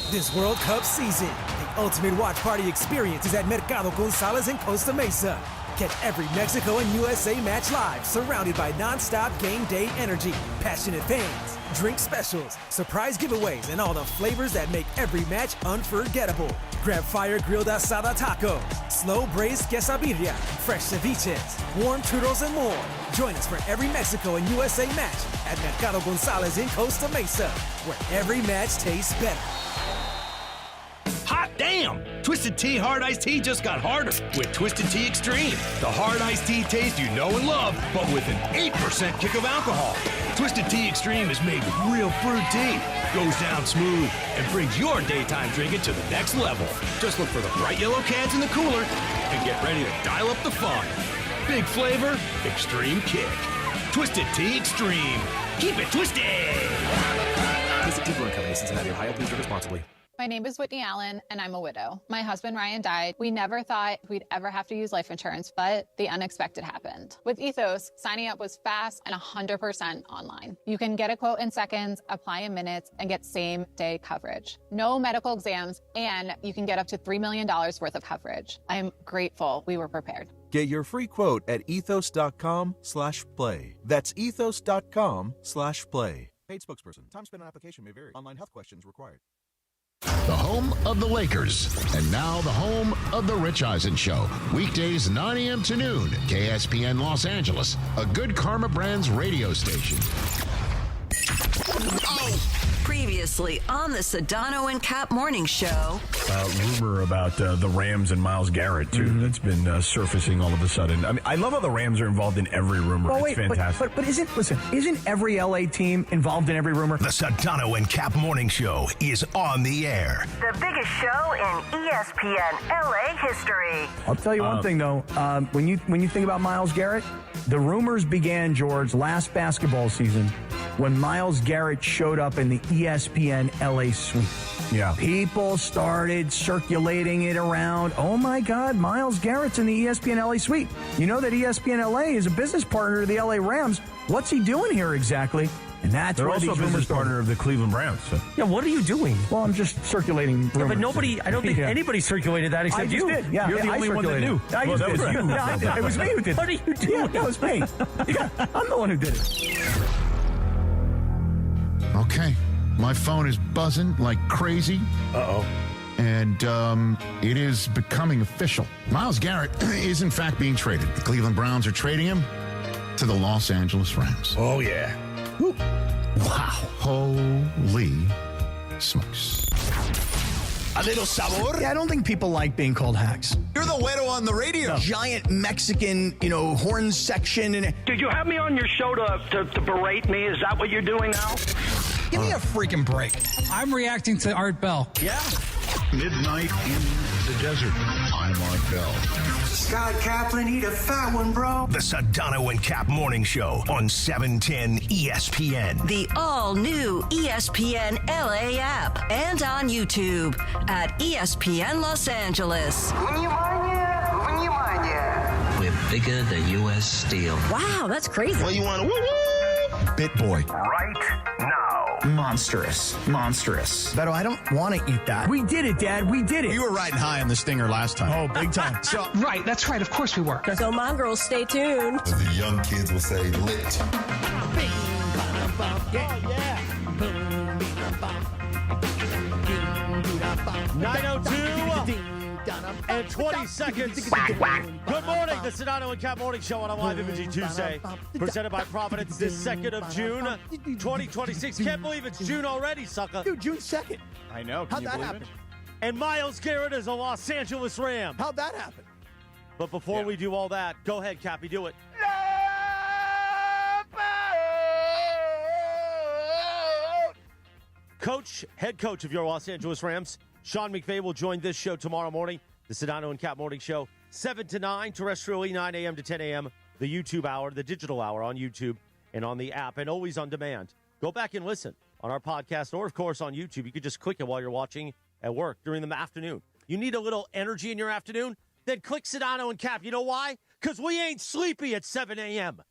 This World Cup season, the ultimate watch party experience is at Mercado Gonzalez in Costa Mesa. Catch every Mexico and USA match live, surrounded by non-stop game day energy, passionate fans, drink specials, surprise giveaways, and all the flavors that make every match unforgettable. Grab fire-grilled asada tacos, slow braised quesadilla, fresh ceviches, warm churros, and more. Join us for every Mexico and USA match at Mercado Gonzalez in Costa Mesa, where every match tastes better. Hot damn! Twisted Tea Hard Iced Tea just got harder with Twisted Tea Extreme. The hard iced tea taste you know and love, but with an 8% kick of alcohol. Twisted Tea Extreme is made with real brewed tea, goes down smooth, and brings your daytime drinking to the next level. Just look for the bright yellow cans in the cooler and get ready to dial up the fun. Big flavor, extreme kick. Twisted Tea Extreme. Keep it twisted! Twisted Tea Brewing Company, Cincinnati, Ohio. Please drink responsibly. My name is Whitney Allen, and I'm a widow. My husband, Ryan, died. We never thought we'd ever have to use life insurance, but the unexpected happened. With Ethos, signing up was fast and 100% online. You can get a quote in seconds, apply in minutes, and get same-day coverage. No medical exams, and you can get up to $3 million worth of coverage. I'm grateful we were prepared. Get your free quote at ethos.com/play. That's ethos.com/play. Paid spokesperson. Time spent on application may vary. Online health questions required. The home of the Lakers, and now the home of the Rich Eisen Show. Weekdays 9 a.m. to noon, KSPN Los Angeles, a Good Karma Brands radio station. Oh, Previously on the Sedano and Cap Morning Show. Rumor about the Rams and Myles Garrett, too, that's been surfacing all of a sudden. I mean, I love how the Rams are involved in every rumor. Well, it's fantastic. But isn't every LA team involved in every rumor? The Sedano and Cap Morning Show is on the air. The biggest show in ESPN LA history. I'll tell you one thing, though. When you think about Myles Garrett, the rumors began, George, last basketball season when Myles Garrett showed up in the ESPN LA suite. Yeah. People started circulating it around. Oh, my God, Myles Garrett's in the ESPN LA suite. You know that ESPN LA is a business partner of the LA Rams. What's he doing here exactly? And that's They're where also these a business rumors started. partner of the Cleveland Browns. So. Yeah, what are you doing? Well, I'm just circulating rumors. Yeah, but nobody, I don't think anybody circulated that except I just you. did. Yeah, You're the only one that knew. I just that was did. you. Yeah, I did. It was me who did it. What are you doing? Yeah, that was me. Yeah, I'm the one who did it. Okay. My phone is buzzing like crazy. Uh-oh. And it is becoming official. Myles Garrett is, in fact, being traded. The Cleveland Browns are trading him to the Los Angeles Rams. Oh, yeah. Woo. Wow. Holy smokes. A little sabor. Yeah, I don't think people like being called hacks. You're the widow on the radio. Giant Mexican, horn section. And Did you have me on your show to berate me? Is that what you're doing now? give me a freaking break. I'm reacting to Art Bell. Yeah. Midnight in the desert. I'm Art Bell. Scott Kaplan, eat a fat one, bro. The Sedano and Cap Morning Show on 710 ESPN. The all-new ESPN LA app and on YouTube at ESPN Los Angeles. We're bigger than U.S. Steel. Wow, that's crazy. Well, you want to woo-woo? Bit boy. Right now. Monstrous. Beto, I don't want to eat that. We did it, Dad. We did it. You were riding high on the stinger last time. Oh, big time. Right, that's right. Of course we were. So, my girls, stay tuned. As the young kids will say, lit. Yeah. 9:02 and 20 seconds. Good morning, the Sedano and Cap Morning Show on a live imaging Tuesday, presented by Providence this 2nd of June, 2026. Can't believe it's June already, sucker. Dude, June 2nd. I know. Can How'd you that believe happen? it? And Myles Garrett is a Los Angeles Ram. How'd that happen? But before we do all that, go ahead, Cappy, do it. Head coach of your Los Angeles Rams, Sean McVay, will join this show tomorrow morning, the Sedano and Cap Morning Show, 7 to 9, terrestrially 9 a.m. to 10 a.m., the YouTube hour, the digital hour on YouTube and on the app, and always on demand. Go back and listen on our podcast or, of course, on YouTube. You could just click it while you're watching at work during the afternoon. You need a little energy in your afternoon? Then click Sedano and Cap. You know why? Because we ain't sleepy at 7 a.m.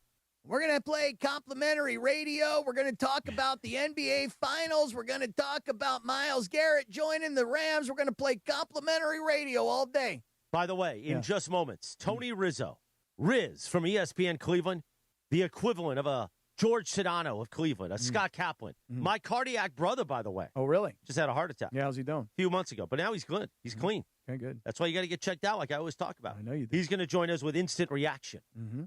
We're going to play complimentary radio. We're going to talk about the NBA Finals. We're going to talk about Myles Garrett joining the Rams. We're going to play complimentary radio all day. By the way, in just moments, Tony Rizzo, Riz from ESPN Cleveland, the equivalent of a George Sedano of Cleveland, a Scott Kaplan. My cardiac brother, by the way. Oh, really? Just had a heart attack. Yeah, how's he doing? A few months ago. But now he's good. He's clean. Okay, good. That's why you got to get checked out like I always talk about. I know you do. He's going to join us with Instant Reaction.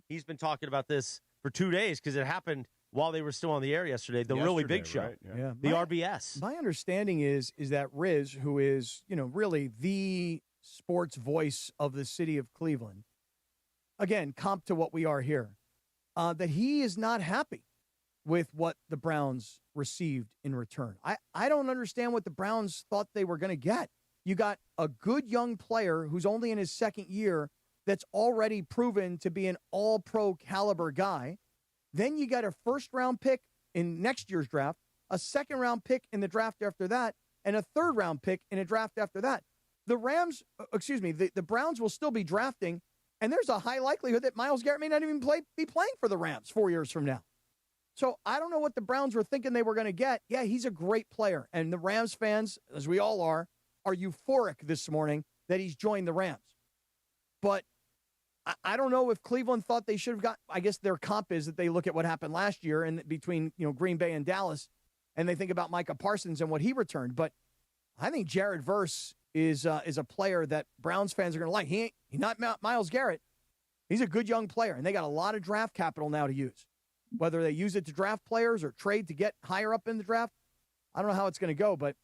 He's been talking about this for 2 days because it happened while they were still on the air yesterday. The really big show. Right? Yeah. The RBS. My understanding is that Riz, who is, really the sports voice of the city of Cleveland, again, comp to what we are here, that he is not happy with what the Browns received in return. I don't understand what the Browns thought they were going to get. You got a good young player who's only in his second year that's already proven to be an all-pro caliber guy. Then you got a first-round pick in next year's draft, a second-round pick in the draft after that, and a third-round pick in a draft after that. The Browns will still be drafting, and there's a high likelihood that Myles Garrett may not even be playing for the Rams 4 years from now. So I don't know what the Browns were thinking they were going to get. Yeah, he's a great player, and the Rams fans, as we all are euphoric this morning that he's joined the Rams. But I don't know if Cleveland thought they should have got, I guess their comp is that they look at what happened last year and between, Green Bay and Dallas, and they think about Micah Parsons and what he returned. But I think Jared Verse is a player that Browns fans are going to like. He's not Myles Garrett. He's a good young player, and they got a lot of draft capital now to use. Whether they use it to draft players or trade to get higher up in the draft, I don't know how it's going to go, but,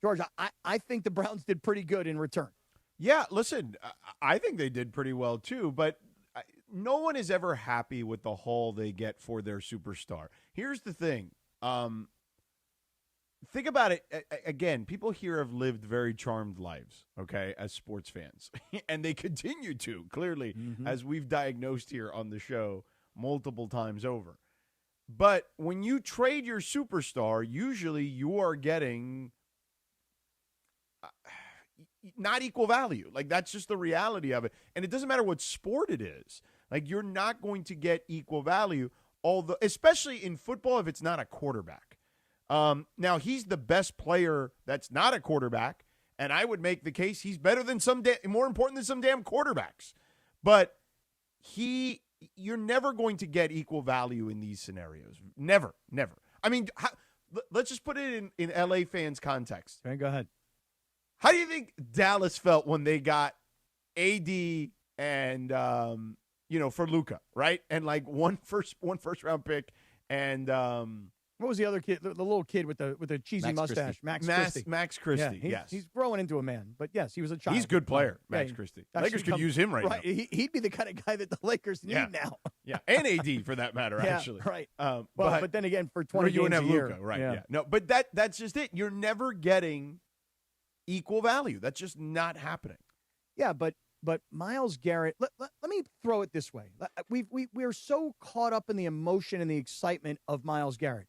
George, I think the Browns did pretty good in return. Yeah, listen, I think they did pretty well too, but no one is ever happy with the haul they get for their superstar. Here's the thing. Think about it. Again, people here have lived very charmed lives, okay, as sports fans. And they continue to, clearly, as we've diagnosed here on the show multiple times over. But when you trade your superstar, usually you are getting not equal value. Like, that's just the reality of it. And it doesn't matter what sport it is. Like, you're not going to get equal value, although, especially in football if it's not a quarterback. Now, he's the best player that's not a quarterback, and I would make the case he's better than more important than some damn quarterbacks. But you're never going to get equal value in these scenarios. Never, never. I mean, let's just put it in LA fans' context. Okay, go ahead. How do you think Dallas felt when they got AD and for Luka, right? And like one first round pick and what was the other kid? The little kid with the cheesy mustache, Max Christie. Max Christie. Yeah, yes, he's growing into a man. But yes, he was a child. He's a good player, Max Christie. Lakers could use him right now. He'd be the kind of guy that the Lakers need now. Yeah, and AD for that matter, actually. Right. But then again, for 20 games a year, Luka, right? Yeah. No, but that's just it. You're never getting equal value. That's just not happening. Yeah, but Myles Garrett, let me throw it this way. We're so caught up in the emotion and the excitement of Myles Garrett.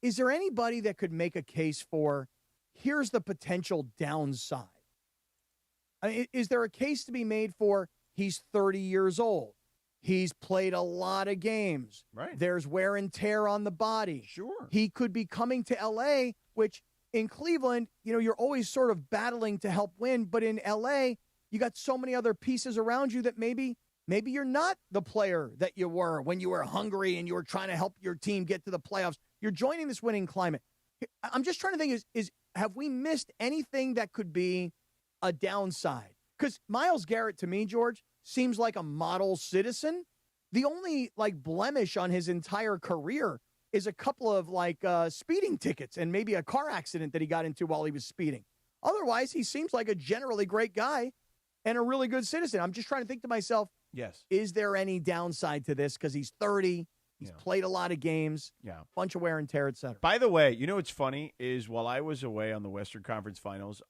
Is there anybody that could make a case for, here's the potential downside? I mean, is there a case to be made for, he's 30 years old, he's played a lot of games, right? There's wear and tear on the body. Sure. He could be coming to L.A., which in Cleveland, you're always sort of battling to help win, but in L.A., you got so many other pieces around you that maybe you're not the player that you were when you were hungry and you were trying to help your team get to the playoffs. You're joining this winning climate. I'm just trying to think, is have we missed anything that could be a downside? Because Myles Garrett, to me, George, seems like a model citizen. The only, blemish on his entire career is a couple of, speeding tickets and maybe a car accident that he got into while he was speeding. Otherwise, he seems like a generally great guy and a really good citizen. I'm just trying to think to myself, yes, is there any downside to this? Because he's 30. He's played a lot of games, bunch of wear and tear, et cetera. By the way, what's funny is while I was away on the Western Conference Finals,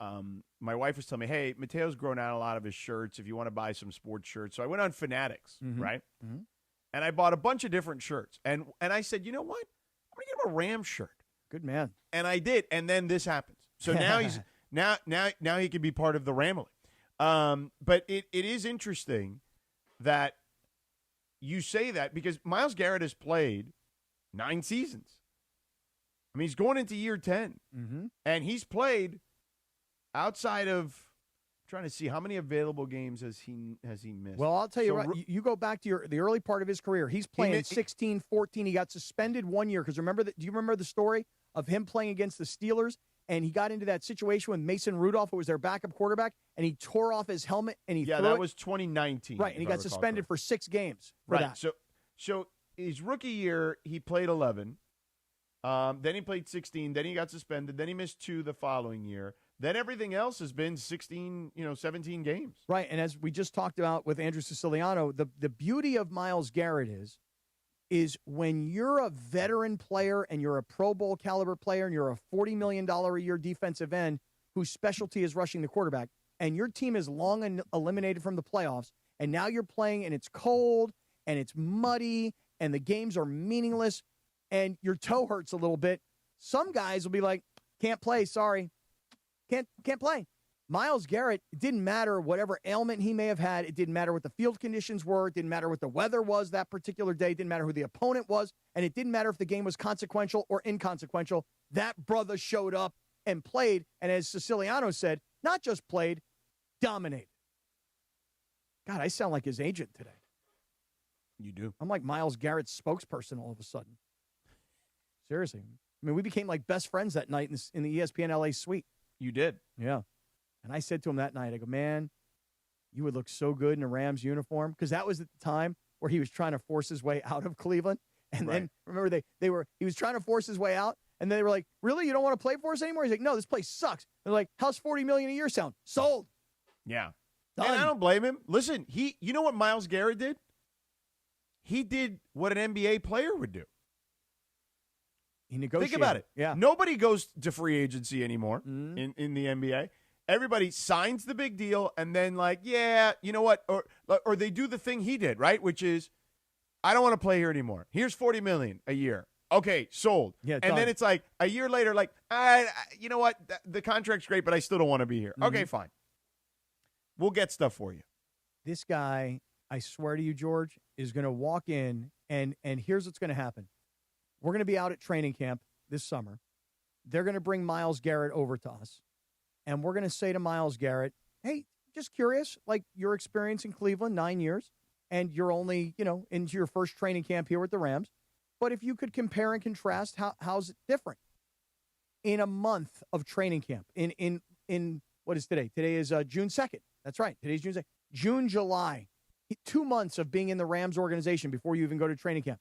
my wife was telling me, hey, Mateo's grown out a lot of his shirts if you want to buy some sports shirts. So I went on Fanatics, right? Mm-hmm. And I bought a bunch of different shirts. And I said, you know what? I'm going to get him a Rams shirt. Good man. And I did. And then this happens. So now he's now he can be part of the Ramily. But it is interesting that you say that because Myles Garrett has played 9 seasons. I mean, he's going into year 10. Mm-hmm. And he's played outside of, I'm trying to see, how many available games has he missed? Well, I'll tell you, you go back to the early part of his career. He's playing 16, 14. He got suspended 1 year because do you remember the story of him playing against the Steelers? And he got into that situation with Mason Rudolph, who was their backup quarterback, and he tore off his helmet and he threw that it. was 2019. Right, and he got suspended for 6 games for that. So his rookie year, he played 11. Then he played 16. Then he got suspended. Then he missed 2 the following year. Then everything else has been 16, 17 games. Right, and as we just talked about with Andrew Siciliano, the beauty of Myles Garrett is when you're a veteran player and you're a Pro Bowl caliber player and you're a $40 million a year defensive end whose specialty is rushing the quarterback, and your team is long eliminated from the playoffs, and now you're playing and it's cold and it's muddy and the games are meaningless and your toe hurts a little bit, some guys will be like, can't play, sorry. Can't play. Myles Garrett, it didn't matter whatever ailment he may have had. It didn't matter what the field conditions were. It didn't matter what the weather was that particular day. It didn't matter who the opponent was. And it didn't matter if the game was consequential or inconsequential. That brother showed up and played. And as Siciliano said, not just played, dominated. God, I sound like his agent today. You do. I'm like Myles Garrett's spokesperson all of a sudden. Seriously. I mean, we became like best friends that night in the ESPN LA suite. You did. Yeah. And I said to him that night, I go, man, you would look so good in a Rams uniform. Because that was at the time where he was trying to force his way out of Cleveland. And then, remember, he was trying to force his way out. And they were like, really? You don't want to play for us anymore? He's like, no, this place sucks. They're like, how's $40 million a year sound? Sold. Yeah. Done. And I don't blame him. Listen, you know what Myles Garrett did? He did what an NBA player would do. He negotiated. Think about it. Yeah. Nobody goes to free agency anymore in the NBA. Everybody signs the big deal, and then yeah, you know what? Or they do the thing he did, right? Which is, I don't want to play here anymore. Here's $40 million a year. Okay, sold. Yeah, and then it's like a year later, you know what? The contract's great, but I still don't want to be here. Okay, fine. We'll get stuff for you. This guy, I swear to you, George, is going to walk in, and here's what's going to happen. We're going to be out at training camp this summer. They're going to bring Myles Garrett over to us, and we're going to say to Myles Garrett, hey, just curious, your experience in Cleveland, 9 years, and you're only, into your first training camp here with the Rams. But if you could compare and contrast, how's it different? In a month of training camp, in what is today? Today is June 2nd. That's right. Today's June 2nd. June, July, 2 months of being in the Rams organization before you even go to training camp.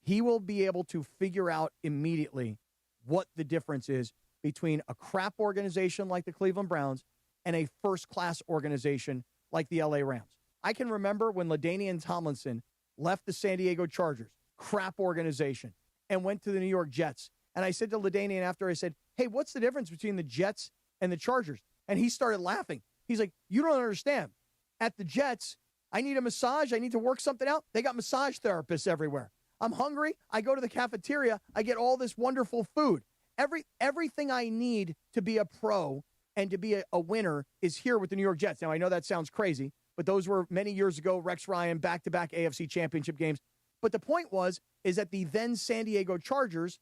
He will be able to figure out immediately what the difference is between a crap organization like the Cleveland Browns and a first-class organization like the LA Rams. I can remember when LaDainian Tomlinson left the San Diego Chargers, crap organization, and went to the New York Jets. And I said to LaDainian after, I said, hey, what's the difference between the Jets and the Chargers? And he started laughing. He's like, you don't understand. At the Jets, I need a massage. I need to work something out. They got massage therapists everywhere. I'm hungry. I go to the cafeteria. I get all this wonderful food. Everything I need to be a pro and to be a winner is here with the New York Jets. Now, I know that sounds crazy, but those were many years ago, Rex Ryan, back-to-back AFC championship games. But the point is that the then San Diego Chargers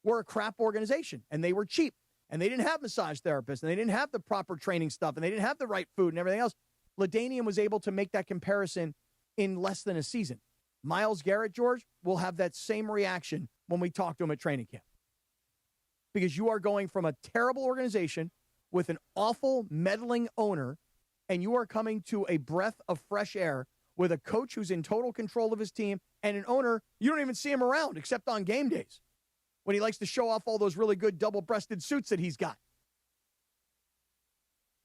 were a crap organization, and they were cheap, and they didn't have massage therapists, and they didn't have the proper training stuff, and they didn't have the right food and everything else. LaDainian was able to make that comparison in less than a season. Myles Garrett, George, will have that same reaction when we talk to him at training camp. Because you are going from a terrible organization with an awful, meddling owner, and you are coming to a breath of fresh air with a coach who's in total control of his team and an owner, you don't even see him around except on game days when he likes to show off all those really good double-breasted suits that he's got.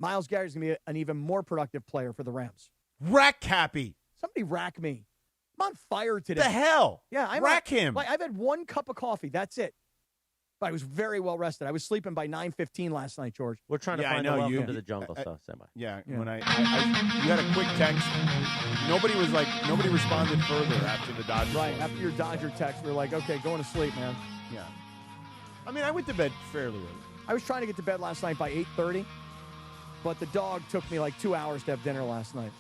Myles Garrett is going to be an even more productive player for the Rams. Rack Cappy. Somebody rack me. I'm on fire today. The hell? Yeah, I'm rack him. I've had one cup of coffee. That's it. But I was very well rested. I was sleeping by 9:15 last night, George. We're trying to find a welcome to the jungle stuff. Yeah. When I you had a quick text. Nobody responded further after the Dodgers. Right, after your Dodger text, we were like, okay, going to sleep, man. Yeah. I mean, I went to bed fairly early. I was trying to get to bed last night by 8:30, but the dog took me 2 hours to have dinner last night.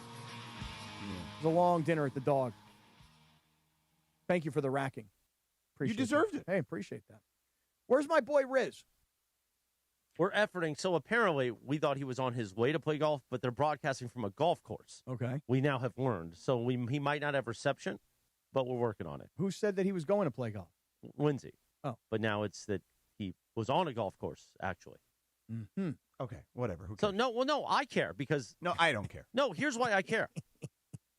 Yeah. It was a long dinner at the dog. Thank you for the racking. You deserved it. Hey, appreciate that. Where's my boy Riz? We're efforting. So apparently we thought he was on his way to play golf, but they're broadcasting from a golf course. Okay. We now have learned. So he might not have reception, but we're working on it. Who said that he was going to play golf? Lindsay. Oh. But now it's that he was on a golf course, actually. Mm-hmm. Okay, whatever. Who cares? No, I care because... No, I don't care. No, here's why I care.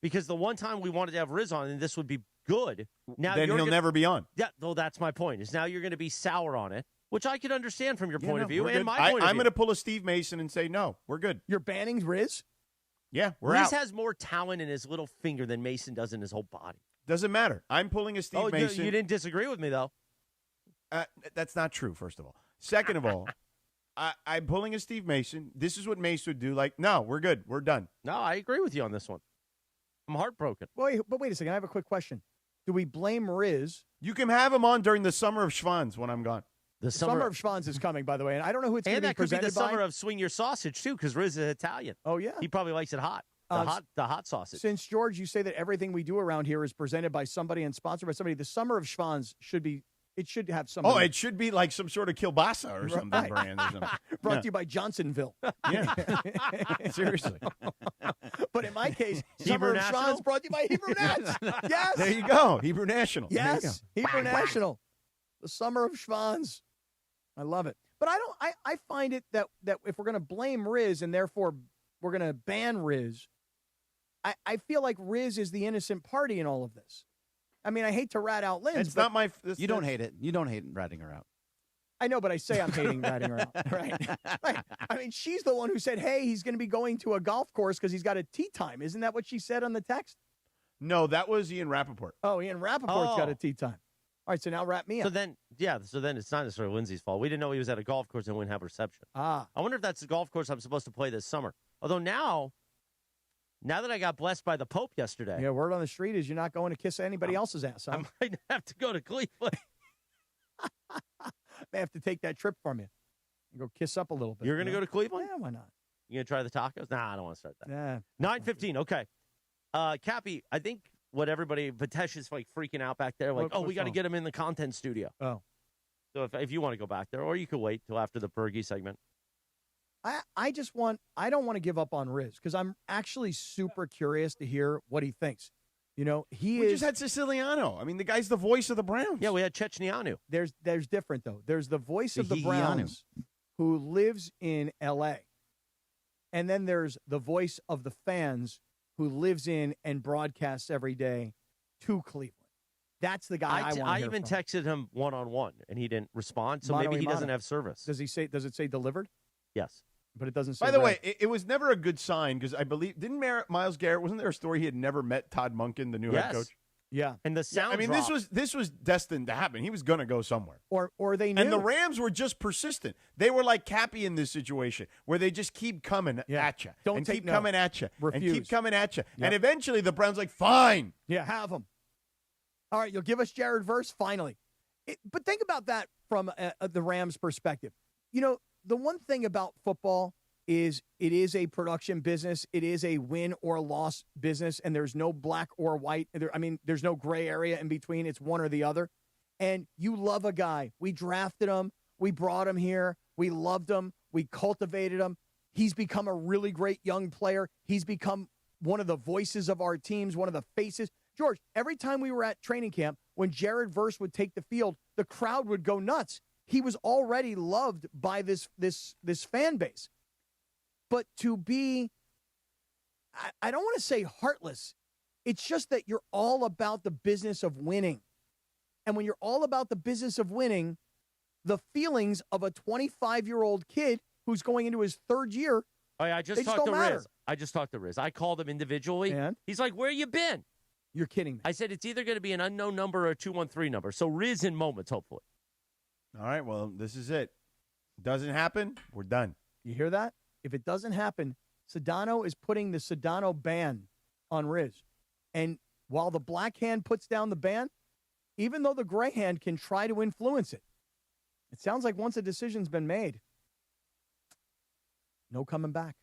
Because the one time we wanted to have Riz on, and this would be good. Now then he'll never be on. Yeah, well, that's my point. Is now you're going to be sour on it, which I could understand from your point of view and my point of view. I'm going to pull a Steve Mason and say, no, we're good. You're banning Riz? Yeah, we're Riz out. has more talent in his little finger than Mason does in his whole body. Doesn't matter. I'm pulling a Steve Mason. You didn't disagree with me, though. That's not true, first of all. Second of all, I'm pulling a Steve Mason. This is what Mace would do. No, we're good. We're done. No, I agree with you on this one. I'm heartbroken. But wait a second. I have a quick question. Do we blame Riz? You can have him on during the Summer of Schwanz when I'm gone. The summer of Schwanz is coming, by the way, and I don't know who it's going to be presented by. And that could be the summer of Swing Your Sausage, too, because Riz is Italian. Oh, yeah? He probably likes it hot. The hot sausage. Since, George, you say that everything we do around here is presented by somebody and sponsored by somebody, the Summer of Schwanz should have some. Oh, it should be like some sort of kielbasa or something brand or something. Brought to you by Johnsonville. Yeah. Seriously. But in my case, Summer of Schwanz brought to you by Hebrew Nats. Yes. There you go. Hebrew National. Yes. Hebrew National. The Summer of Schwanz. I love it. But I find it that if we're going to blame Riz and therefore we're going to ban Riz, I feel like Riz is the innocent party in all of this. I mean, I hate to rat out Linz. It's not my. You don't hate it. You don't hate ratting her out. I know, but I say I'm hating batting around. Right. I mean, she's the one who said, hey, he's going to be going to a golf course because he's got a tee time. Isn't that what she said on the text? No, that was Ian Rappaport. Oh, Ian Rappaport's got a tee time. All right, so now wrap me up. So then it's not necessarily Lindsay's fault. We didn't know he was at a golf course and wouldn't have reception. I wonder if that's the golf course I'm supposed to play this summer. Although now that I got blessed by the Pope yesterday. Yeah, word on the street is you're not going to kiss anybody else's ass, huh? I might have to go to Cleveland. May have to take that trip from you and go kiss up a little bit. You're going to go to Cleveland? Yeah, why not? You going to try the tacos? Nah, I don't want to start that. Yeah. 9:15, okay. Cappy, I think what everybody, Vitesh is like freaking out back there. Like, we got to get him in the content studio. Oh. So if you want to go back there, or you could wait till after the Bergie segment. I don't want to give up on Riz because I'm actually super curious to hear what he thinks. You know, we just had Siciliano. I mean, the guy's the voice of the Browns. Yeah, we had Chechnianu. There's different, though. There's the voice of the Browns who lives in L.A., and then there's the voice of the fans who lives in and broadcasts every day to Cleveland. That's the guy I want to hear I even from. texted him one-on-one, and he didn't respond, so Mano maybe he a mano. doesn't have service. Does it say delivered? Yes. But it doesn't say By the red. way, it was never a good sign because I believe, Myles Garrett, wasn't there a story he had never met Todd Monken, the new head coach? Yeah. And the sound this dropped. this was destined to happen. He was going to go somewhere. Or they knew. And the Rams were just persistent. They were like Cappy in this situation where they just keep coming at you. Don't and take keep no. coming at you. Refuse. And keep coming at you. Yep. And eventually the Browns like, fine. Yeah, have him. All right, you'll give us Jared Verse finally. But think about that from the Rams' perspective. You know, the one thing about football is it is a production business. It is a win or loss business, and there's no black or white. There's no gray area in between. It's one or the other. And you love a guy. We drafted him. We brought him here. We loved him. We cultivated him. He's become a really great young player. He's become one of the voices of our teams, one of the faces. George, every time we were at training camp, when Jared Verse would take the field, the crowd would go nuts. He was already loved by this fan base. But to be, I don't want to say heartless. It's just that you're all about the business of winning. And when you're all about the business of winning, the feelings of a 25-year-old kid who's going into his third year, I just talked to Riz. I called him individually. And? He's like, where you been? You're kidding me. I said, it's either going to be an unknown number or a 213 number. So Riz in moments, hopefully. All right, well, this is it. Doesn't happen, we're done. You hear that? If it doesn't happen, Sedano is putting the Sedano ban on Riz. And while the black hand puts down the ban, even though the gray hand can try to influence it, it sounds like once a decision's been made, no coming back.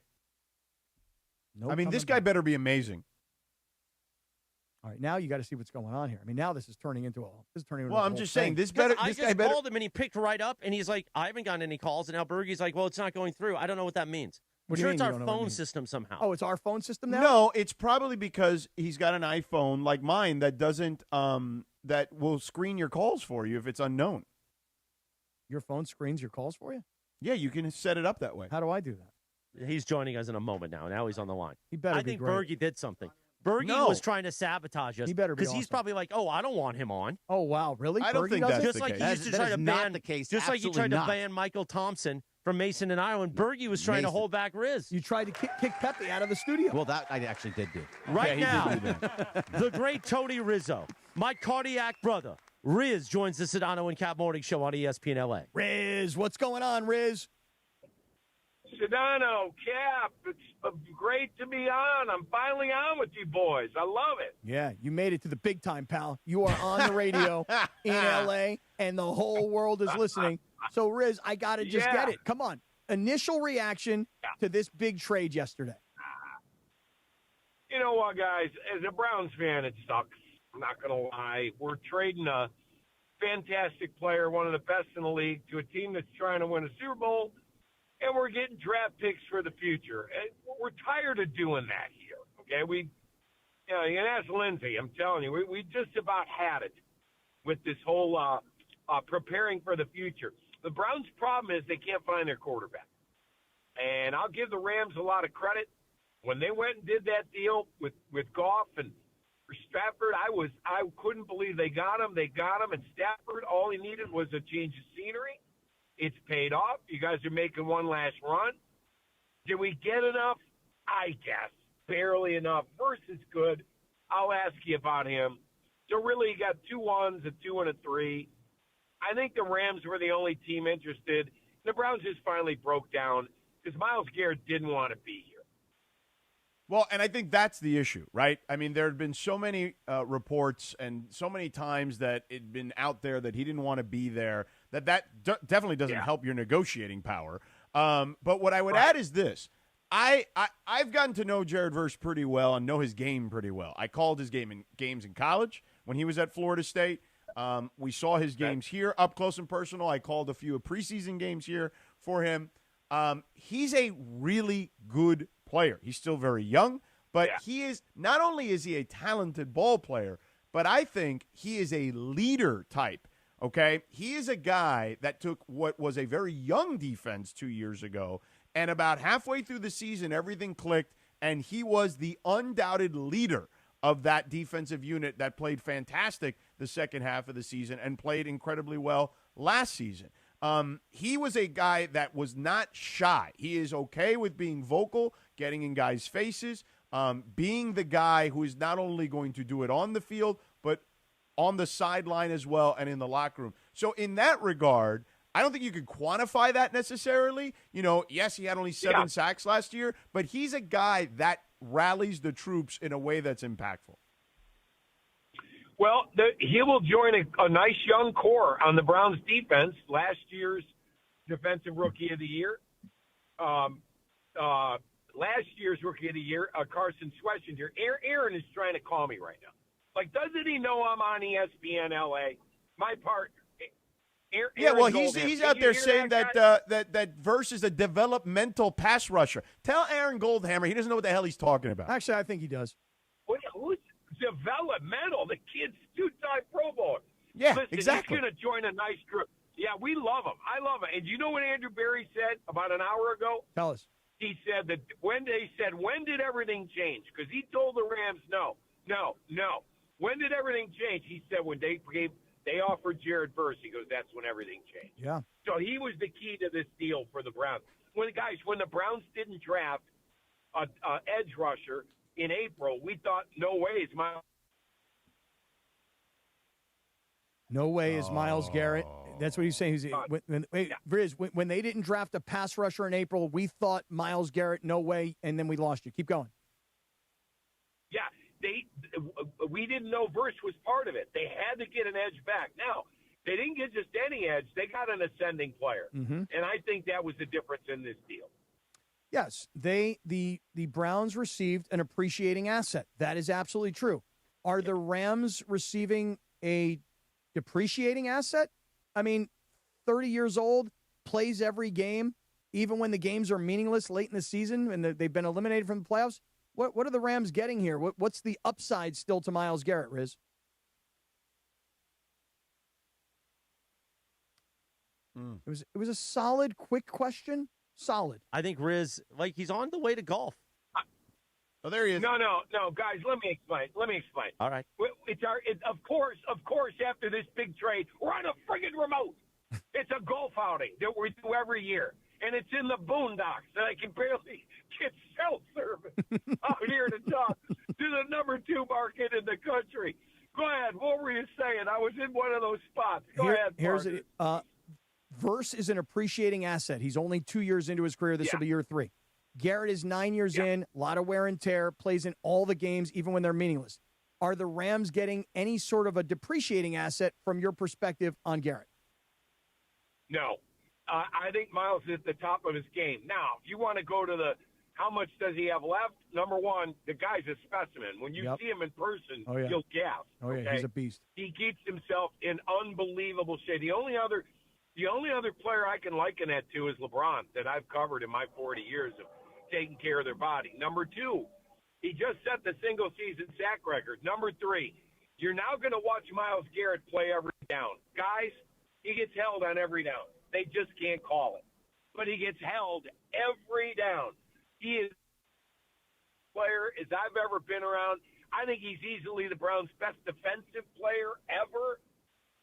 This guy better be amazing. All right, now you got to see what's going on here. I mean, now this is turning into a Well, I'm just saying, this I just called him and he picked right up and he's like, I haven't gotten any calls. And now Bergie's like, well, it's not going through. I don't know what that means. I'm sure it's our phone system somehow. Oh, it's our phone system now? No, it's probably because he's got an iPhone like mine that doesn't that will screen your calls for you if it's unknown. Your phone screens your calls for you? Yeah, you can set it up that way. How do I do that? He's joining us in a moment now. Now he's on the line. He better I be think great. Bergie did something. Bergie was trying to sabotage us. He better be because he's awesome. probably like, oh, I don't want him on. Oh, wow, really? I don't Bergie think does that's it? Just the like case. he used to That try is to not ban the case. Just like he Absolutely tried not. to ban Michael Thompson from Mason and Ireland. Bergie was trying to Mason. hold back Riz. You tried to kick Pepe out of the studio. Well, that I actually did do. Right Yeah, now, he did do that. the great Tony Rizzo, my cardiac brother, Riz, joins the Sedano and Cap Morning Show on ESPN LA. Riz, what's going on, Riz? Sedano, Cap, it's great to be on. I'm finally on with you boys. I love it. Yeah, you made it to the big time, pal. You are on the radio in L.A., and the whole world is listening. So, Riz, I got to just get it. Come on. Initial reaction to this big trade yesterday. You know what, guys? As a Browns fan, it sucks. I'm not going to lie. We're trading a fantastic player, one of the best in the league, to a team that's trying to win a Super Bowl, and we're getting draft picks for the future. And we're tired of doing that here, okay? You can ask Lindsay. I'm telling you, we just about had it with this whole preparing for the future. The Browns' problem is they can't find their quarterback. And I'll give the Rams a lot of credit. When they went and did that deal with Goff and for Stafford, I couldn't believe they got him. They got him, and Stafford, all he needed was a change of scenery. It's paid off. You guys are making one last run. Did we get enough? I guess. Barely enough. Verse is good. I'll ask you about him. So really, you got 2 1s, a 2, and a 3. I think the Rams were the only team interested. The Browns just finally broke down because Myles Garrett didn't want to be here. Well, and I think that's the issue, right? I mean, there had been so many reports and so many times that it'd been out there that he didn't want to be there, that definitely doesn't help your negotiating power. But what I would add is this. I've gotten to know Jared Verse pretty well and know his game pretty well. I called his games in college when he was at Florida State. We saw his games here up close and personal. I called a few preseason games here for him. He's a really good player. He's still very young, but he is not only is he a talented ball player, but I think he is a leader type. Okay, he is a guy that took what was a very young defense 2 years ago, and about halfway through the season, everything clicked, and he was the undoubted leader of that defensive unit that played fantastic the second half of the season and played incredibly well last season. He was a guy that was not shy. He is okay with being vocal, getting in guys' faces, being the guy who is not only going to do it on the field, but on the sideline as well and in the locker room. So in that regard, I don't think you could quantify that necessarily. You know, yes, he had only 7 sacks last year, but he's a guy that rallies the troops in a way that's impactful. Well, he will join a nice young core on the Browns defense. Last year's Defensive Rookie of the Year. Last year's Rookie of the Year, Carson Schwessinger. Aaron is trying to call me right now. Like, doesn't he know I'm on ESPN LA? My partner. Aaron he's out there saying that Verse is a developmental pass rusher. Tell Aaron Goldhammer he doesn't know what the hell he's talking about. Actually, I think he does. Who's developmental? The kid's 2-time Pro Bowler. Yeah, Listen, exactly. He's going to join a nice group. Yeah, we love him. I love him. And you know what Andrew Berry said about an hour ago? Tell us. He said that when did everything change? Because he told the Rams no. When did everything change? He said when they offered Jared Verse. He goes, that's when everything changed. Yeah. So he was the key to this deal for the Browns. When the Browns didn't draft an edge rusher in April, we thought, no way is Myles. No way is Myles Garrett. That's what he's saying. When they didn't draft a pass rusher in April, we thought Myles Garrett, no way, and then we lost you. Keep going. Yeah, we didn't know Verse was part of it. They had to get an edge back. Now, they didn't get just any edge. They got an ascending player. Mm-hmm. And I think that was the difference in this deal. Yes, the Browns received an appreciating asset. That is absolutely true. Are the Rams receiving a depreciating asset? I mean, 30 years old, plays every game, even when the games are meaningless late in the season and they've been eliminated from the playoffs. What are the Rams getting here? What's the upside still to Myles Garrett, Riz? It was a solid, quick question. Solid. I think Riz, he's on the way to golf. Oh, there he is. No, guys, let me explain. All right. Of course, after this big trade, we're on a friggin' remote. It's a golf outing that we do every year, and it's in the boondocks, and I can barely get cell service out here to talk to the number 2 market in the country. Go ahead. What were you saying? I was in one of those spots. Go ahead, Marcus. Verse is an appreciating asset. He's only 2 years into his career. This will be year 3. Garrett is 9 years in, a lot of wear and tear, plays in all the games, even when they're meaningless. Are the Rams getting any sort of a depreciating asset from your perspective on Garrett? No. I think Myles is at the top of his game. Now, if you want to go to how much does he have left? Number one, the guy's a specimen. When you see him in person, you'll gasp. Oh, yeah, he's a beast. He keeps himself in unbelievable shape. The only other player I can liken that to is LeBron that I've covered in my 40 years of taking care of their body. Number 2, he just set the single-season sack record. Number 3, you're now going to watch Myles Garrett play every down. Guys, he gets held on every down. They just can't call it. But he gets held every down. He is a player as I've ever been around. I think he's easily the Browns' best defensive player ever.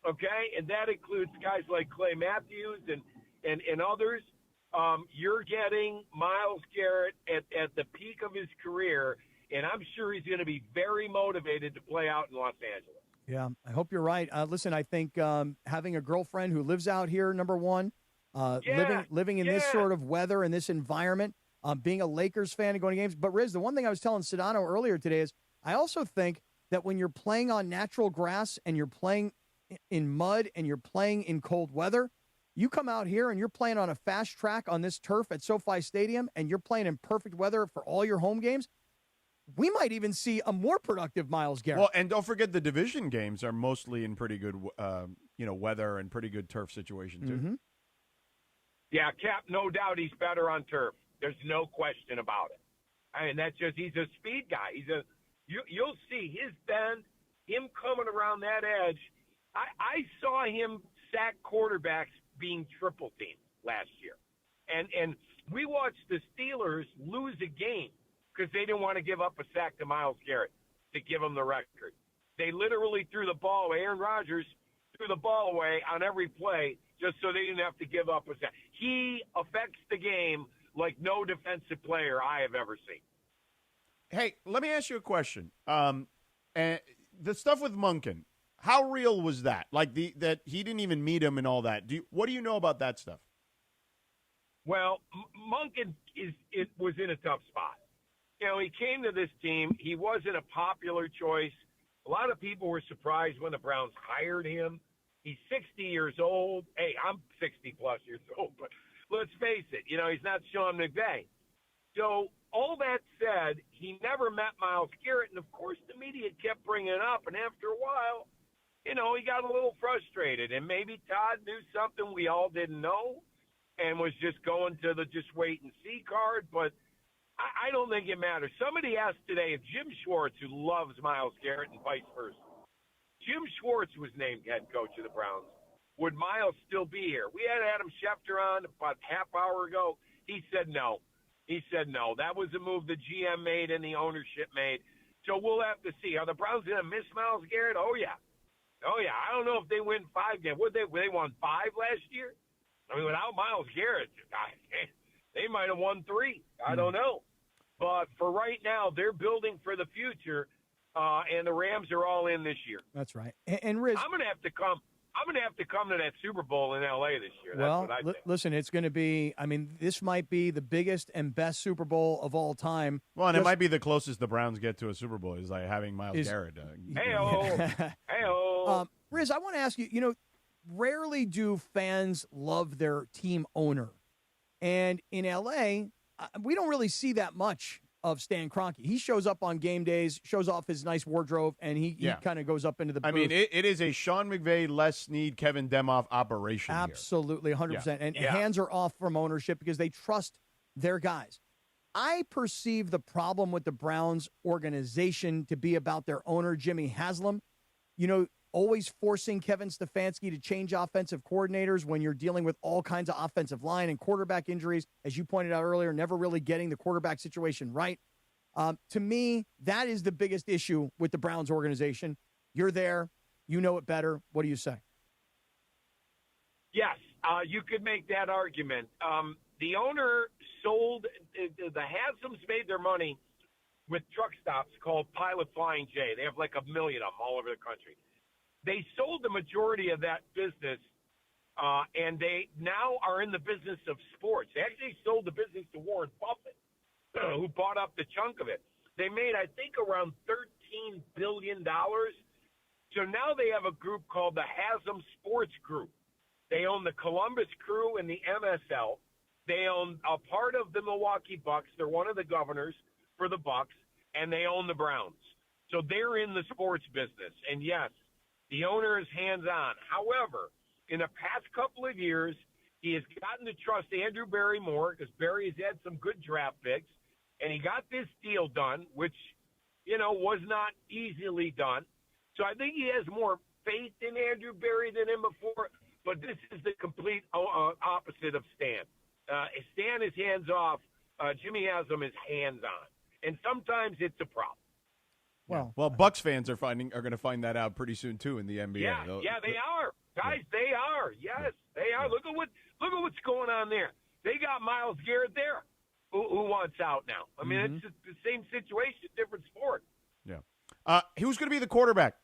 Okay, and that includes guys like Clay Matthews and and others, you're getting Myles Garrett at the peak of his career, and I'm sure he's going to be very motivated to play out in Los Angeles. Yeah, I hope you're right. Listen, I think having a girlfriend who lives out here, number one, living in this sort of weather and this environment, being a Lakers fan and going to games. But, Riz, the one thing I was telling Sedano earlier today is I also think that when you're playing on natural grass and you're playing in mud and you're playing in cold weather, you come out here and you're playing on a fast track on this turf at SoFi Stadium and you're playing in perfect weather for all your home games, we might even see a more productive Myles Garrett. Well, and don't forget the division games are mostly in pretty good weather and pretty good turf situation, too. Mm-hmm. Yeah, Cap, no doubt he's better on turf. There's no question about it. I mean, he's a speed guy. You'll see his bend, him coming around that edge. I saw him sack quarterbacks being triple teamed last year. And we watched the Steelers lose a game because they didn't want to give up a sack to Myles Garrett to give him the record. They literally threw the ball away. Aaron Rodgers threw the ball away on every play just so they didn't have to give up a sack. He affects the game like no defensive player I have ever seen. Hey, let me ask you a question. And the stuff with Monken, how real was that? Like that he didn't even meet him and all that. What do you know about that stuff? Well, Monken was in a tough spot. You know, he came to this team. He wasn't a popular choice. A lot of people were surprised when the Browns hired him. He's 60 years old. Hey, I'm 60-plus years old, but let's face it, he's not Sean McVay. So all that said, he never met Myles Garrett, and, of course, the media kept bringing it up, and after a while, he got a little frustrated, and maybe Todd knew something we all didn't know and was just going to the just wait and see card, but I don't think it matters. Somebody asked today if Jim Schwartz, who loves Myles Garrett and vice versa, Jim Schwartz was named head coach of the Browns, would Myles still be here? We had Adam Schefter on about half hour ago. He said no. That was a move the GM made and the ownership made. So we'll have to see. Are the Browns going to miss Myles Garrett? Oh, yeah. I don't know if they win 5 games. They won 5 last year? I mean, without Myles Garrett, they might have won 3. I don't know. But for right now, they're building for the future, and the Rams are all in this year. That's right. And Riz, I'm going to have to come to that Super Bowl in L.A. this year. That's what I think. Listen, it's going to be, this might be the biggest and best Super Bowl of all time. Well, and it might be the closest the Browns get to a Super Bowl is like having Myles Garrett. Hey-oh. Riz, I want to ask you, rarely do fans love their team owner. And in L.A., we don't really see that much of Stan Kroenke. He shows up on game days, shows off his nice wardrobe, and he kind of goes up into the booth. I mean, it is a Sean McVay, Les Snead, Kevin Demoff operation. Absolutely, 100%. Yeah. And hands are off from ownership because they trust their guys. I perceive the problem with the Browns organization to be about their owner, Jimmy Haslam. Always forcing Kevin Stefanski to change offensive coordinators when you're dealing with all kinds of offensive line and quarterback injuries, as you pointed out earlier, never really getting the quarterback situation right. To me, that is the biggest issue with the Browns organization. You're there. You know it better. What do you say? Yes, you could make that argument. The owner sold – the Haslams made their money with truck stops called Pilot Flying J. They have like 1 million of them all over the country. They sold the majority of that business, and they now are in the business of sports. They actually sold the business to Warren Buffett, who bought up the chunk of it. They made, I think, around $13 billion. So now they have a group called the Haslam Sports Group. They own the Columbus Crew and the MSL. They own a part of the Milwaukee Bucks. They're one of the governors for the Bucks, and they own the Browns. So they're in the sports business. And, yes, the owner is hands-on. However, in the past couple of years, he has gotten to trust Andrew Barry more because Barry has had some good draft picks, and he got this deal done, which, was not easily done. So I think he has more faith in Andrew Barry than him before, but this is the complete opposite of Stan. Stan is hands-off. Jimmy Haslam is hands-on, and sometimes it's a problem. Well, Bucks fans are going to find that out pretty soon too in the NBA. Yeah, they are, guys. They are. Yes, they are. Look Look at what's going on there. They got Myles Garrett there who wants out now. I mean, it's just the same situation, different sport. Yeah. Who's going to be the quarterback?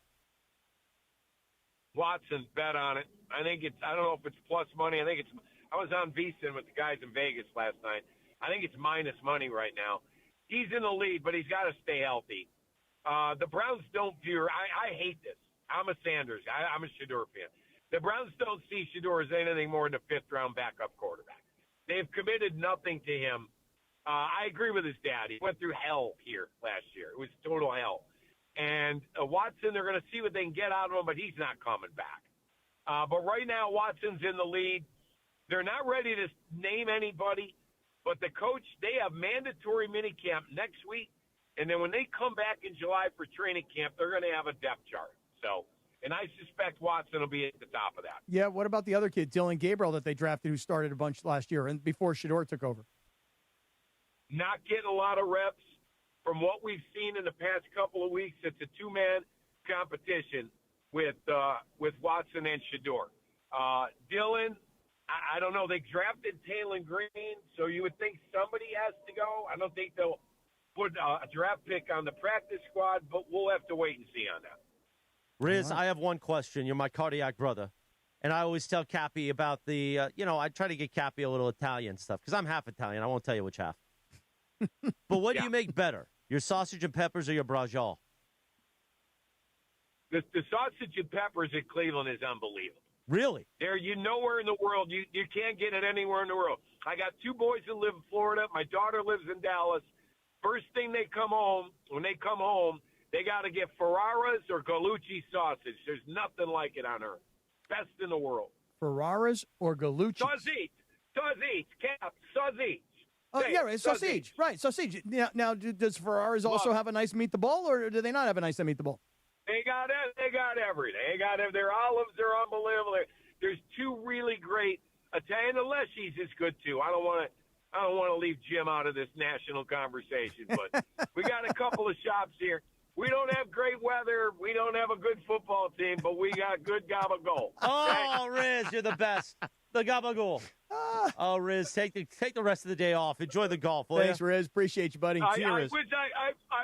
Watson, bet on it. I don't know if it's plus money. I was on VSiN with the guys in Vegas last night. I think it's minus money right now. He's in the lead, but he's got to stay healthy. The Browns don't view. I hate this. I'm a Sanders. I'm a Shedeur fan. The Browns don't see Shedeur as anything more than a fifth-round backup quarterback. They've committed nothing to him. I agree with his dad. He went through hell here last year. It was total hell. And Watson, they're going to see what they can get out of him, but he's not coming back. But right now, Watson's in the lead. They're not ready to name anybody, but the coach, they have mandatory minicamp next week. And then when they come back in July for training camp, they're going to have a depth chart. So, and I suspect Watson will be at the top of that. Yeah, what about the other kid, Dylan Gabriel, that they drafted, who started a bunch last year and before Shedeur took over? Not getting a lot of reps. From what we've seen in the past couple of weeks, it's a two-man competition with Watson and Shedeur. Dylan, I don't know. They drafted Taylon Green, so you would think somebody has to go. I don't think they'll put a draft pick on the practice squad, but we'll have to wait and see on that. Riz, I have one question. You're my cardiac brother. And I always tell Cappy about the, I try to get Cappy a little Italian stuff because I'm half Italian. I won't tell you which half. But what do you make better, your sausage and peppers or your braciole? The sausage and peppers at Cleveland is unbelievable. Really? Nowhere in the world. You can't get it anywhere in the world. I got two boys that live in Florida. My daughter lives in Dallas. First thing when they come home, they got to get Ferraras or Gallucci sausage. There's nothing like it on earth. Best in the world. Ferraras or Gallucci? Sausage, Cap, sausage. Oh, yeah, right, sausage. Right, sausage. Now, does Ferraras also have a nice meat the ball, or do they not have a nice meat the ball? They got everything. Their olives are unbelievable. There's two really great Italian. The Leschi's is good too. I don't want to leave Jim out of this national conversation, but we got a couple of shops here. We don't have great weather. We don't have a good football team, but we got good gabagool. Oh, Riz, you're the best. The gabagool. Oh, Riz, take the rest of the day off. Enjoy the golf. Thanks, Riz. Appreciate you, buddy. I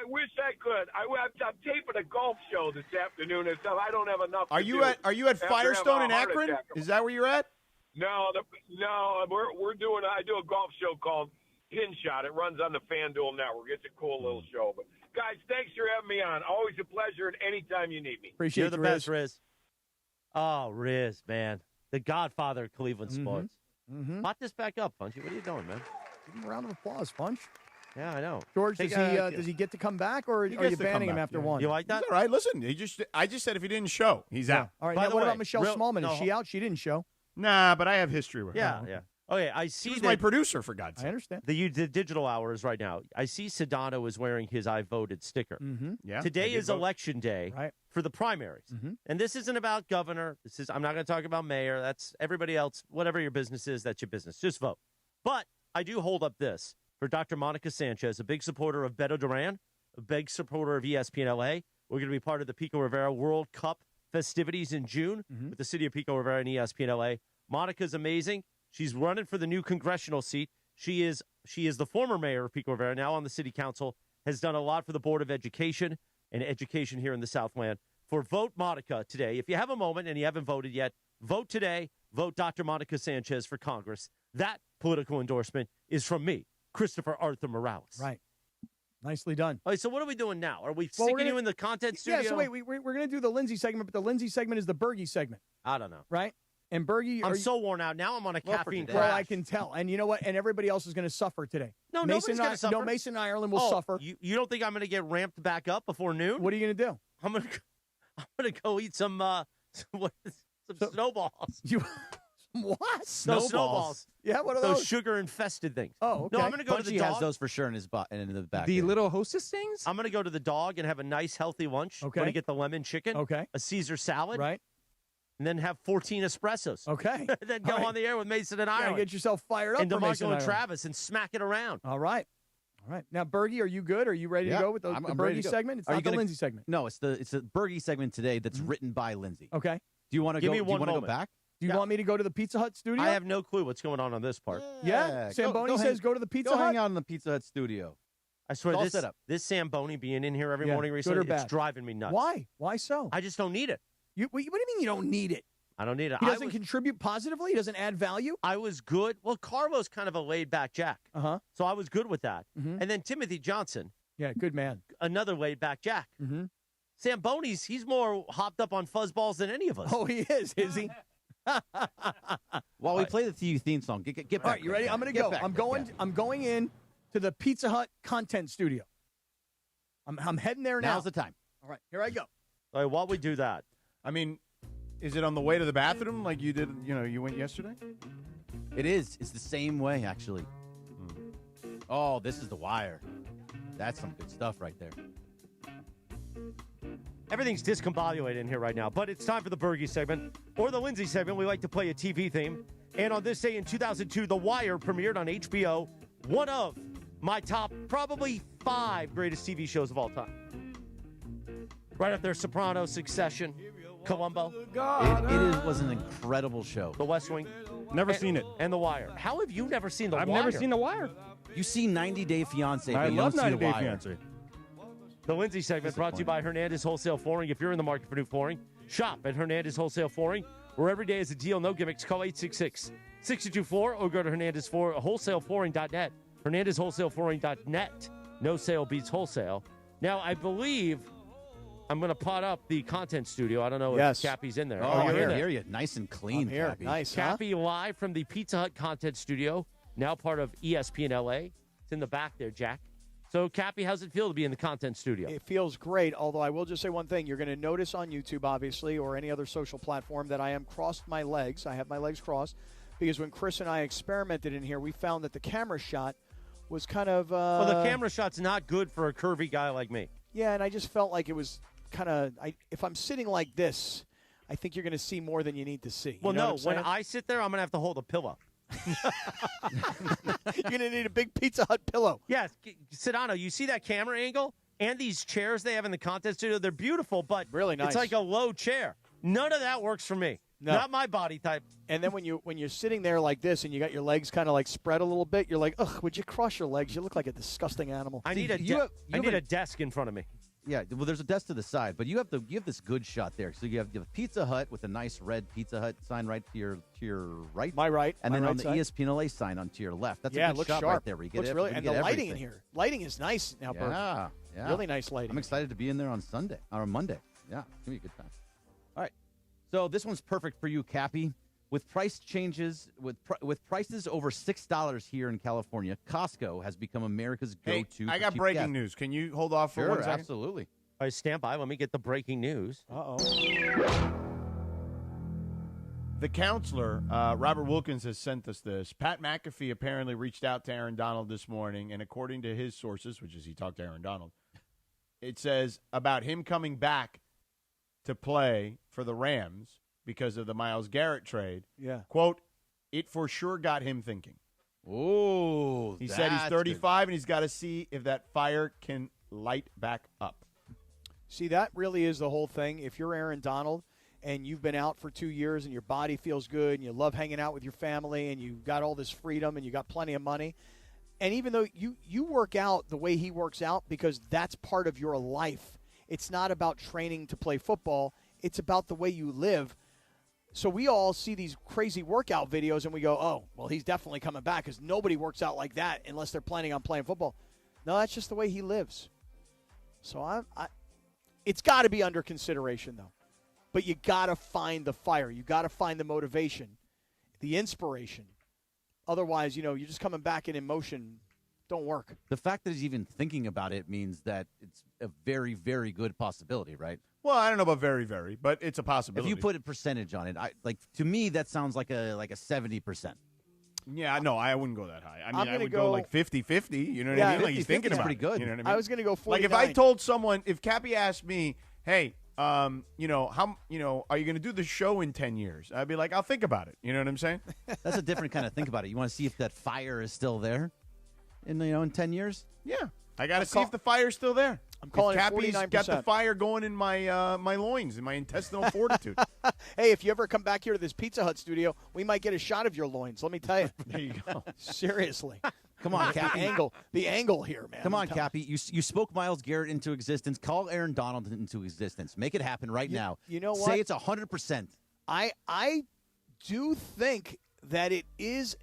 wish I could. I'm taping a golf show this afternoon and stuff. I don't have enough. Are you at Firestone in Akron? Is that where you're at? No. We're doing. I do a golf show called Pin Shot. It runs on the FanDuel Network. It's a cool little show. But guys, thanks for having me on. Always a pleasure, and anytime you need me. Appreciate You're the best, Riz. Oh, Riz, man, the godfather of Cleveland sports. Pot this back up, Punchy. What are you doing, man? Give him a round of applause, Punch. Yeah, I know. George, does he get to come back, or are you banning him after one? You like that? He's all right. Listen, I just said if he didn't show, he's out. All right. Now, what about Michelle Smallman? Is she out? She didn't show. Nah, but I have history with her. Yeah. Okay, I see. She's my producer, for God's sake. I understand. The digital hour is right now. I see Sedano is wearing his I voted sticker. Yeah. Today is election day for the primaries. And this isn't about governor. I'm not going to talk about mayor. That's everybody else. Whatever your business is, that's your business. Just vote. But I do hold up this for Dr. Monica Sanchez, a big supporter of Beto Duran, a big supporter of ESPN LA. We're going to be part of the Pico Rivera World Cup festivities in June with the city of Pico Rivera and ESPN LA. Monica's amazing. She's running for the new congressional seat. She is the former mayor of Pico Rivera, now on the city council, has done a lot for the Board of Education and education here in the Southland. For Vote Monica today, if you have a moment and you haven't voted yet, vote today. Vote Dr. Monica Sanchez for Congress. That political endorsement is from me, Christopher Arthur Morales. Right. Nicely done. All right, so what are we doing now? Are we sticking you in the content studio? Yeah, so wait, we're going to do the Lindsay segment, but the Lindsay segment is the Bergie segment. I don't know. Right? And Bergie, I'm so worn out. Now I'm on a caffeine crash. Well, I can tell. And you know what? And everybody else is going to suffer today. No, nobody's going to suffer. No, Mason and Ireland will suffer. You don't think I'm going to get ramped back up before noon? What are you going to do? I'm going to go eat some snowballs. What? Snowballs. Yeah, what are those? Those sugar-infested things. Oh, okay. No, I'm going to go to the dog. Has those for sure in his in the back. The little hostess things? I'm going to go to the dog and have a nice, healthy lunch. Okay. I'm going to get the lemon chicken. Okay. A Caesar salad. Right. And then have 14 espressos. Okay. Then go on the air with Mason and Ireland. Get yourself fired up and for Mason DeMarco and Ireland. Travis and smack it around. All right. Now, Bergie, are you good? Are you ready to go with the Bergie segment? It's not the Lindsay segment. No, it's the Bergie segment today that's written by Lindsay. Okay. Do you want to Give go? me Do you one want to go moment. back? Do you want me to go to the Pizza Hut studio? I have no clue what's going on this part. Yeah? Samboni says go to the Pizza Hut? Go hang out in the Pizza Hut studio. I swear, It's all set up. this Samboni being in here every Yeah, morning good recently, or bad? it's driving me nuts. Why? Why so? I just don't need it. What do you mean you don't need it? I don't need it. He doesn't contribute positively? He doesn't add value? I was good. Well, Carvo's kind of a laid-back Jack. Uh-huh. So I was good with that. And then Timothy Johnson. Yeah, good man. Another laid-back Jack. Mm-hmm. Samboni's, he's more hopped up on fuzzballs than any of us. Oh, he is he? While we play the theme song, get back. All right, you ready? I'm going to go. I'm going in to the Pizza Hut content studio. I'm heading there now. Now's the time. All right, here I go. All right, while we do that. I mean, is it on the way to the bathroom like you did, you went yesterday? It is. It's the same way, actually. Oh, this is The Wire. That's some good stuff right there. Everything's discombobulated in here right now, but it's time for the Bergie segment or the Lindsay segment. We like to play a TV theme. And on this day in 2002, The Wire premiered on HBO, one of my top probably 5 greatest TV shows of all time. Right up there, Sopranos, Succession, Columbo. It was an incredible show. The West Wing. Never seen it. And The Wire. How have you never seen The Wire? I've never seen The Wire. You see 90 Day Fiancé, I but you love don't see 90 The Day Wire. Fiancé. The Lindsay segment brought to you by Hernandez Wholesale Flooring. If you're in the market for new flooring, shop at Hernandez Wholesale Flooring, where every day is a deal, no gimmicks. Call 866-622-4 or go to HernandezWholesaleFlooring.net. HernandezWholesaleFlooring.net. No sale beats wholesale. Now, I believe I'm going to pot up the content studio. I don't know if Cappy's in there. Oh, you're in I there. hear you. Nice and clean, I'm here. Cappy. Nice, Cappy live from the Pizza Hut content studio, now part of ESPN LA. It's in the back there, Jack. So, Cappy, how's it feel to be in the content studio? It feels great, although I will just say one thing. You're going to notice on YouTube, obviously, or any other social platform, that I am crossed my legs. I have my legs crossed because when Chris and I experimented in here, we found that the camera shot was kind of... well, the camera shot's not good for a curvy guy like me. Yeah, and I just felt like it was kind of... if I'm sitting like this, I think you're going to see more than you need to see. Well, you know no, what I'm when I sit there, I'm going to have to hold a pillow. You're going to need a big Pizza Hut pillow. Yes, Sedano, you see that camera angle and these chairs they have in the content studio? They're beautiful, but really nice. It's like a low chair. None of that works for me. No. Not my body type. And then when you're sitting there like this and you got your legs kind of like spread a little bit, you're like, ugh, would you cross your legs? You look like a disgusting animal. I need a desk in front of me. Yeah, well, there's a desk to the side, but you have this good shot there. So you have Pizza Hut with a nice red Pizza Hut sign right to your right. My right. And then right on the side. ESPN LA sign onto your left. That's yeah, a it good looks shot sharp. right there. Where you get looks really, and the lighting in here. Lighting is nice now, Bert. Yeah. Really nice lighting. I'm excited to be in there on Sunday or Monday. Yeah, it's gonna be a good time. All right, so this one's perfect for you, Cappy. With price changes, with prices over $6 here in California, Costco has become America's go-to. I got breaking news. Can you hold off for 1 second? Absolutely. All right, stand by. Let me get the breaking news. Uh-oh. The counselor, Robert Wilkins, has sent us this. Pat McAfee apparently reached out to Aaron Donald this morning, and according to his sources, which is he talked to Aaron Donald, it says about him coming back to play for the Rams because of the Myles Garrett trade. Yeah. Quote, it for sure got him thinking. Oh, he said he's 35 and he's got to see if that fire can light back up. See, that really is the whole thing. If you're Aaron Donald and you've been out for 2 years and your body feels good and you love hanging out with your family and you've got all this freedom and you got plenty of money, and even though you work out the way he works out because that's part of your life, it's not about training to play football. It's about the way you live. So we all see these crazy workout videos and we go, oh, well, he's definitely coming back because nobody works out like that unless they're planning on playing football. No, that's just the way he lives. So it's got to be under consideration, though. But you got to find the fire. You got to find the motivation, the inspiration. Otherwise, you're just coming back in emotion. Don't work. The fact that he's even thinking about it means that it's a very, very good possibility, right? Well, I don't know about very, very, but it's a possibility. If you put a percentage on it, to me that sounds like a 70%. Yeah, no, I wouldn't go that high. I mean, I would go like 50-50. You know what I mean? Like he's thinking about pretty good. it. You know what I mean? I was going to go 49. Like if I told someone, if Cappy asked me, hey, are you going to do the show in 10 years? I'd be like, I'll think about it. You know what I'm saying? That's a different kind of think about it. You want to see if that fire is still there in 10 years? Yeah. I got to see if the fire's still there. I'm calling it Cappy's 49%. got the fire going in my my loins, in my intestinal fortitude. Hey, if you ever come back here to this Pizza Hut studio, we might get a shot of your loins. Let me tell you. There you go. Seriously. Come on, Cappy. The angle here, man. Come on, Cappy. You spoke Myles Garrett into existence. Call Aaron Donald into existence. Make it happen right now. You know what? Say it's 100%. I do think that it is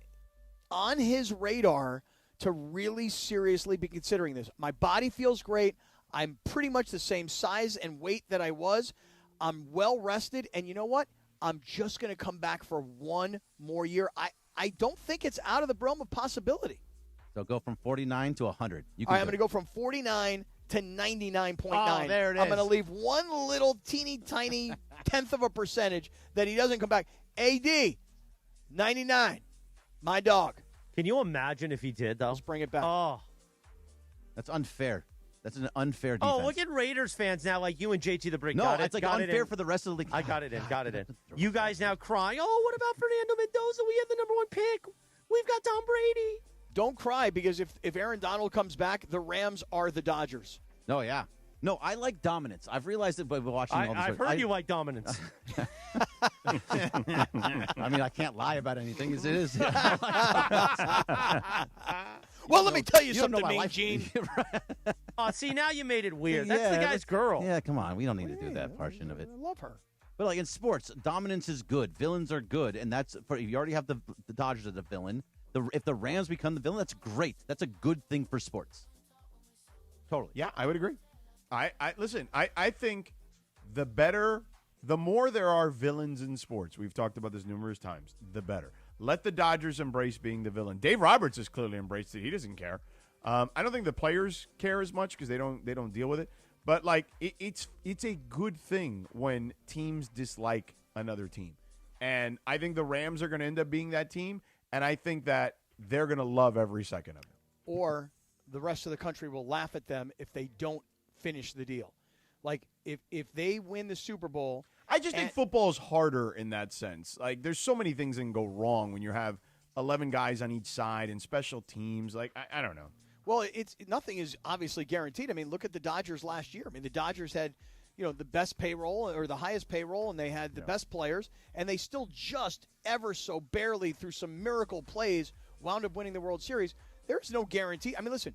on his radar to really seriously be considering this. My body feels great. I'm pretty much the same size and weight that I was. I'm well rested, and you know what? I'm just going to come back for one more year. I don't think it's out of the realm of possibility. So go from 49 to 100. All right, I'm going to go from 49 to 99.9. Oh, there it I'm is. going to leave one little teeny tiny tenth of a percentage that he doesn't come back. AD, 99, my dog. Can you imagine if he did, though? Let's bring it back. Oh. That's unfair. That's an unfair defense. Oh, look at Raiders fans now, like you and JT the Brick. No, got it, it's like got unfair it for the rest of the league. I got it in, got it in. You guys now crying, oh, what about Fernando Mendoza? We have the number 1 pick. We've got Tom Brady. Don't cry, because if Aaron Donald comes back, the Rams are the Dodgers. No, yeah. No, I like dominance. I've realized it by watching all this. I've heard you like dominance. I mean, I can't lie about anything. It is. Well, let me tell you don't know something, my Mean life. Gene. Oh, see, now you made it weird. That's the guy's girl. Yeah, come on. We don't need to do that portion of it. I love her. But like in sports, dominance is good. Villains are good, and that's for you already have the Dodgers as a villain. If the Rams become the villain, that's great. That's a good thing for sports. Totally. Yeah, I would agree. Listen, I think the more there are villains in sports, we've talked about this numerous times, the better. Let the Dodgers embrace being the villain. Dave Roberts has clearly embraced it. He doesn't care. I don't think the players care as much because they don't deal with it. But like it's a good thing when teams dislike another team. And I think the Rams are going to end up being that team, and I think that they're going to love every second of it. Or the rest of the country will laugh at them if they don't finish the deal. Like, if they win the Super Bowl. I just think football is harder in that sense. Like, there's so many things that can go wrong when you have 11 guys on each side and special teams. Like, I don't know. Well, nothing is obviously guaranteed. I mean, look at the Dodgers last year. I mean, the Dodgers had, the best payroll or the highest payroll, and they had the best players, and they still just ever so barely through some miracle plays wound up winning the World Series. There's no guarantee. I mean, listen,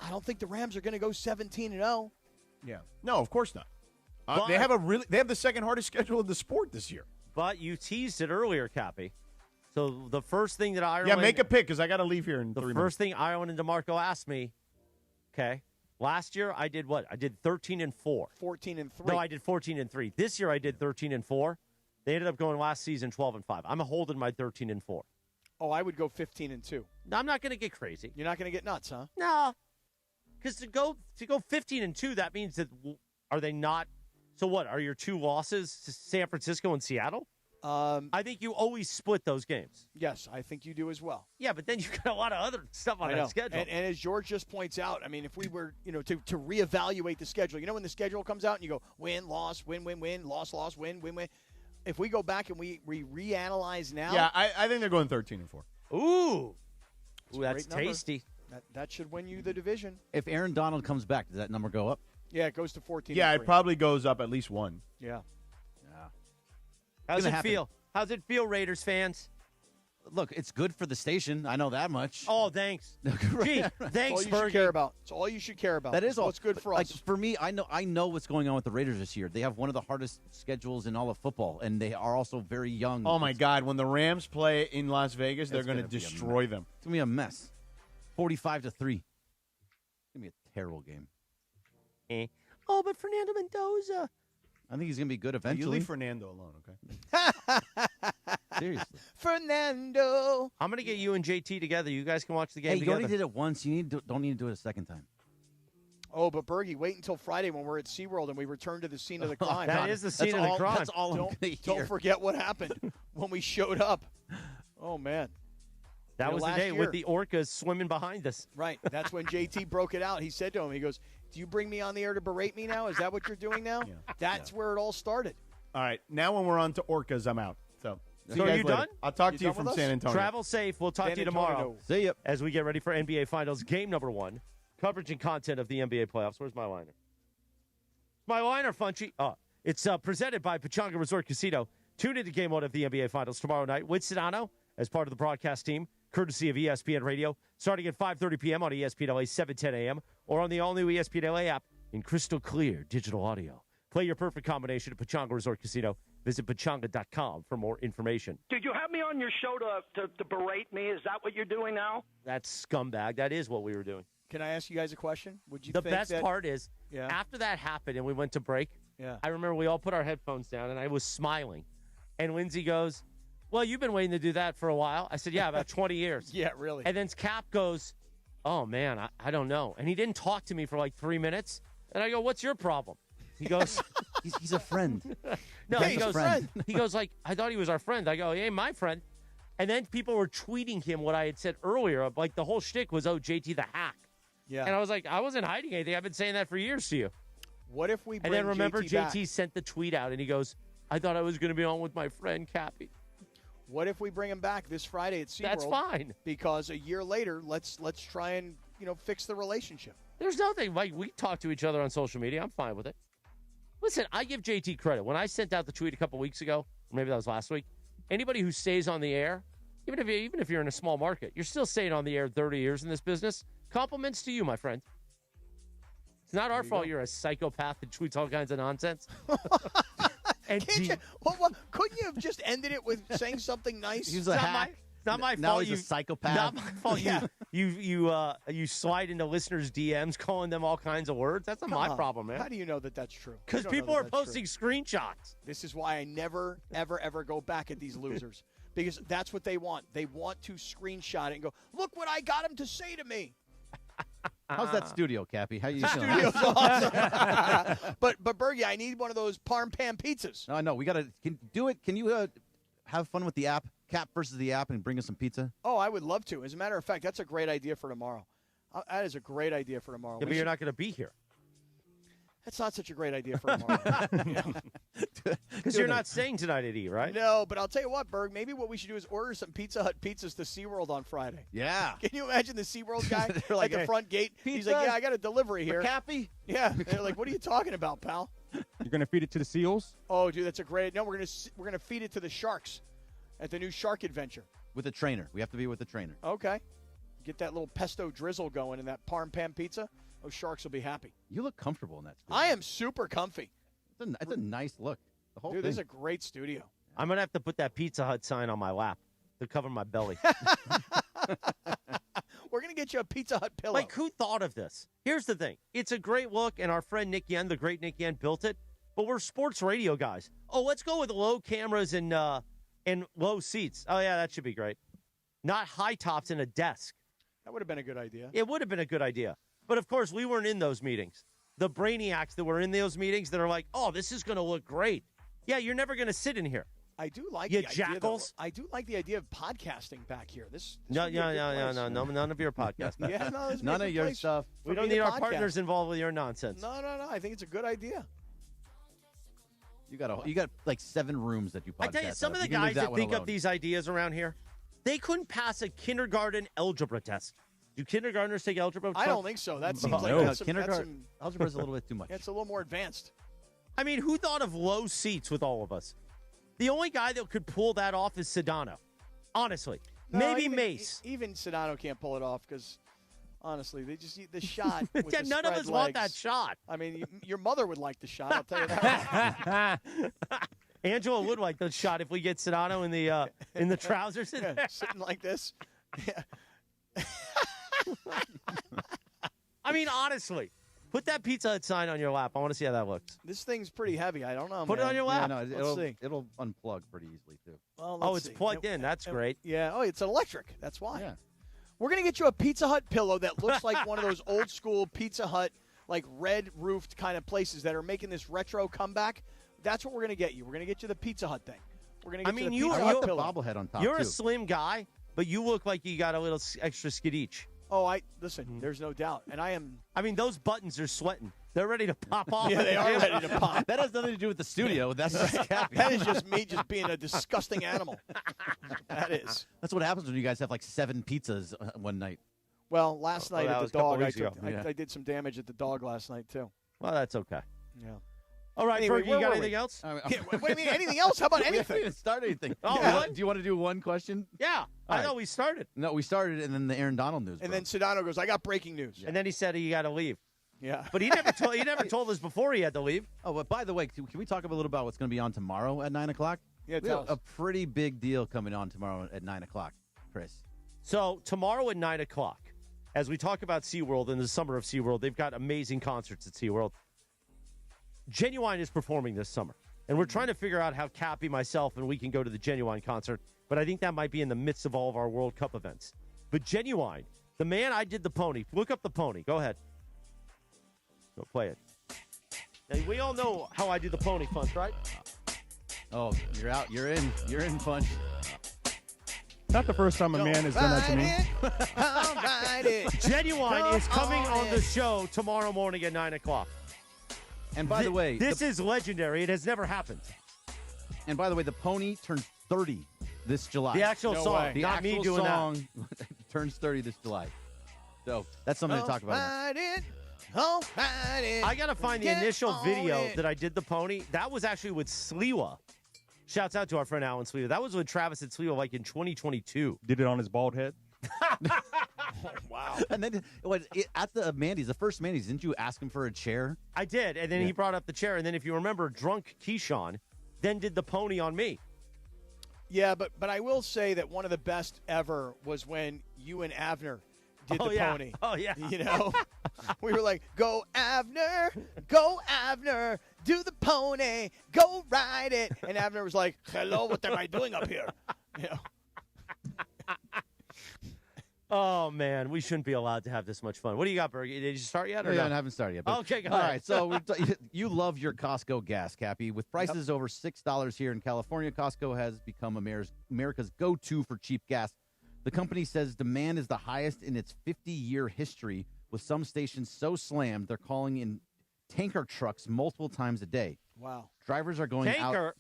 I don't think the Rams are going to go 17-0. Yeah. No, of course not. They have the second hardest schedule of the sport this year. But you teased it earlier, Cappy. So the first thing that Ireland... Yeah, make a pick because I got to leave here in 3 minutes. The first thing Ireland and DeMarco asked me, okay, last year I did what? I did 13-4. 14-3. No, I did 14-3. This year I did 13-4. They ended up going last season 12-5. I'm holding my 13-4. Oh, I would go 15-2. No, I'm not going to get crazy. You're not going to get nuts, huh? No. Because to go 15-2, that means that are they not? So what are your two losses to San Francisco and Seattle? I think you always split those games. Yes, I think you do as well. Yeah, but then you've got a lot of other stuff on that schedule. And as George just points out, I mean, if we were, to reevaluate the schedule, when the schedule comes out and you go win, loss, win, win, win, loss, loss, win, win, win. If we go back and we reanalyze now. Yeah, I think they're going 13-4. Ooh, that's tasty. That should win you the division. If Aaron Donald comes back, does that number go up? Yeah, it goes to 14. Yeah, it probably goes up at least one. Yeah. How's it feel? How's it feel, Raiders fans? Look, it's good for the station. I know that much. Oh, thanks. Gee, thanks, Fergie. It's all you should care about. That is all. What's good for us. For me, I know what's going on with the Raiders this year. They have one of the hardest schedules in all of football, and they are also very young. Oh, my God. When the Rams play in Las Vegas, they're going to destroy them. It's going to be a mess. 45-3. It's going to be a terrible game. Oh, but Fernando Mendoza. I think he's going to be good eventually. You leave Fernando alone, okay? Seriously. Fernando. I'm going to get you and JT together. You guys can watch the game together. together. You already did it once. You don't need to do it a second time. Oh, but Bergie, wait until Friday when we're at SeaWorld and we return to the scene of the crime. That is the scene of the crime. That's all Don't forget what happened when we showed up. Oh, man. That was the day with the orcas swimming behind us. Right. That's when JT broke it out. He said to him, he goes, do you bring me on the air to berate me now? Is that what you're doing now? Yeah. That's where it all started. All right. Now when we're on to orcas, I'm out. So are you done? I'll talk to you from San Antonio. Travel safe. We'll talk to you tomorrow. See you. As we get ready for NBA Finals game number 1. Coverage and content of the NBA playoffs. Where's my liner? My liner, Funchy. It's presented by Pechanga Resort Casino. Tune into Game 1 of the NBA Finals tomorrow night with Sedano as part of the broadcast team, courtesy of ESPN Radio, starting at 5:30 p.m. on ESPN LA, 7:10 a.m., or on the all-new ESPN LA app in crystal clear digital audio. Play your perfect combination at Pechanga Resort Casino. Visit pechanga.com for more information. Did you have me on your show to berate me? Is that what you're doing now? That's scumbag. That is what we were doing. Can I ask you guys a question? Would you? The think best that, part is, yeah. after that happened and we went to break, yeah. I remember we all put our headphones down and I was smiling. And Lindsay goes, well, you've been waiting to do that for a while. I said, yeah, about 20 years. Yeah, really. And then Cap goes, oh, man, I don't know. And he didn't talk to me for like 3 minutes. And I go, what's your problem? He goes, he's a friend. No, Yeah, he goes, he goes like, I thought he was our friend. I go, he ain't my friend. And then people were tweeting him what I had said earlier. Like the whole shtick was, oh, JT the hack. Yeah. And I was like, I wasn't hiding anything. I've been saying that for years to you. What if we bring And then remember JT back? sent the tweet out and he goes, I thought I was going to be on with my friend Cappy. What if we bring him back this Friday at SeaWorld? That's fine. Because a year later, let's try and fix the relationship. There's nothing. Like, we talk to each other on social media. I'm fine with it. Listen, I give JT credit. When I sent out the tweet a couple weeks ago, or maybe that was last week, anybody who stays on the air, even if you're in a small market, you're still staying on the air 30 years in this business. Compliments to you, my friend. It's not our fault you're a psychopath that tweets all kinds of nonsense. Couldn't you have just ended it with saying something nice? He's a hack. Not my Now fault. he's a psychopath. Not my fault. You slide into listeners' DMs calling them all kinds of words. That's not my problem, man. How do you know that that's true? Because people are posting screenshots. This is why I never, ever, ever go back at these losers. Because that's what they want. They want to screenshot it and go, look what I got him to say to me. How's that studio, Cappy? How you feeling? Studio's awesome. But Bergie, I need one of those parm pan pizzas. No, we got to do it. Can you have fun with the app, Cap versus the app, and bring us some pizza? Oh, I would love to. As a matter of fact, that's a great idea for tomorrow. That is a great idea for tomorrow. Yeah, but you're not going to be here. That's not such a great idea for tomorrow. Because you're not staying tonight at E, right? No, but I'll tell you what, Berg, maybe what we should do is order some Pizza Hut pizzas to SeaWorld on Friday. Yeah. Can you imagine the SeaWorld guy They're like, at the front gate? He's pizza like, yeah, I got a delivery here. For Cappy? Yeah. They're like, what are you talking about, pal? You're going to feed it to the seals? Oh, dude, that's a great. No, we're gonna feed it to the sharks at the new shark adventure. With a trainer. We have to be with the trainer. Okay. Get that little pesto drizzle going in that parm pan pizza. Those sharks will be happy. You look comfortable in that studio. I am super comfy. It's a nice look. The whole Dude, thing. this is a great studio. I'm going to have to put that Pizza Hut sign on my lap to cover my belly. We're going to get you a Pizza Hut pillow. Like, who thought of this? Here's the thing. It's a great look, and our friend Nick Yen, the great Nick Yen, built it. But we're sports radio guys. Oh, let's go with low cameras and low seats. Oh, yeah, that should be great. Not high tops in a desk. That would have been a good idea. It would have been a good idea. But, of course, we weren't in those meetings. The brainiacs that were in those meetings that are like, oh, this is going to look great. Yeah, you're never going to sit in here. I do like you the jackals. idea, though. I do like the idea of podcasting back here. This No, would be a good place. none of your podcast. Yeah, no, this would be a None of good your place stuff. for We don't me to need our podcast. partners involved with your nonsense. No. I think it's a good idea. You got like 7 rooms that you podcast. I tell you, some out of the can leave guys that one think alone. of these ideas around here, they couldn't pass a kindergarten algebra test. Do kindergartners take algebra? I don't think so. That seems like No, that's some, kindergarten algebra is a little bit too much. It's a little more advanced. I mean, who thought of low seats with all of us? The only guy that could pull that off is Sedano. Honestly. No, Maybe even, Mace. Even Sedano can't pull it off because, honestly, they just the shot. With Yeah, the none of spread us want legs. that shot. I mean, your mother would like the shot. I'll tell you that. Angela would like the shot if we get Sedano in the trousers. Yeah, sitting like this. Yeah. I mean, honestly, put that Pizza Hut sign on your lap. I want to see how that looks. This thing's pretty heavy. I don't know. Put it man. on your lap. Yeah, no, Let's see. it'll unplug pretty easily too. Well, Oh, let's it's see. plugged in. That's great. Yeah. Oh, it's electric. That's why. Yeah. We're gonna get you a Pizza Hut pillow that looks like one of those old school Pizza Hut, like red roofed kind of places that are making this retro comeback. That's what we're gonna get you. We're gonna get you the Pizza Hut thing. We're gonna get you the Pizza I Hut like the pillow. bobblehead on top. You're too. a slim guy, but you look like you got a little extra skid each. Oh, listen. There's no doubt, and I am. I mean, those buttons are sweating. They're ready to pop off. Yeah, they are ready to pop. That has nothing to do with the studio. That's just Cappy. That is just me just being a disgusting animal. That is. That's what happens when you guys have like 7 pizzas one night. Well, last night that at was the a couple dog, weeks ago. I did some damage at the dog last night too. Well, that's okay. Yeah. All right, Anyway, Fergie, where you got were anything we? else? What do you mean? Anything else? How about We anything? didn't start anything. Oh, Yeah. really? Do you want to do one question? Yeah, I thought we started. No, we started, and then the Aaron Donald news. And broke. then Sedano goes, I got breaking news. And then he said he got to leave. Yeah. But he never told us before he had to leave. Oh, but by the way, can we talk a little about what's going to be on tomorrow at 9 o'clock? Yeah, We tell have us. a pretty big deal coming on tomorrow at 9 o'clock, Chris. So tomorrow at 9 o'clock, as we talk about SeaWorld and the summer of SeaWorld, they've got amazing concerts at SeaWorld. Genuine is performing this summer. And we're trying to figure out how Cappy, myself, and we can go to the Genuine concert. But I think that might be in the midst of all of our World Cup events. But Genuine, the man I did the pony. Look up the pony. Go ahead. Go play it. Now, we all know how I do the pony punch, right? Oh, you're out. You're in. You're in, Punch. Not the first time a man has done that to me. I'll ride it. Genuine is coming on the show tomorrow morning at 9 o'clock. And by the way, this is legendary. It has never happened. And by the way, the pony turns 30 this July. The actual song, the not actual me doing song turns 30 this July. So that's something to talk about. Ride it. I'll ride it. I got to find the Get initial on video it. that I did the pony. That was actually with Sliwa. Shouts out to our friend Alan Sliwa. That was with Travis at Sliwa like in 2022. Did it on his bald head? Wow. And then at the Mandy's, the first Mandy's, didn't you ask him for a chair? I did, and then he brought up the chair. And then if you remember, drunk Keyshawn then did the pony on me. Yeah, but I will say that one of the best ever was when you and Avner did the yeah. pony. Oh, yeah. You know? We were like, go Avner, do the pony, go ride it. And Avner was like, hello, what am I doing up here? You know? Oh, man, we shouldn't be allowed to have this much fun. What do you got, Bergie? Did you start yet? Or Yeah, no? I haven't started yet. But, Okay, go all ahead. right, so you love your Costco gas, Cappy. With prices over $6 here in California, Costco has become America's go-to for cheap gas. The company says demand is the highest in its 50-year history, with some stations so slammed they're calling in tanker trucks multiple times a day. Wow. Drivers are going out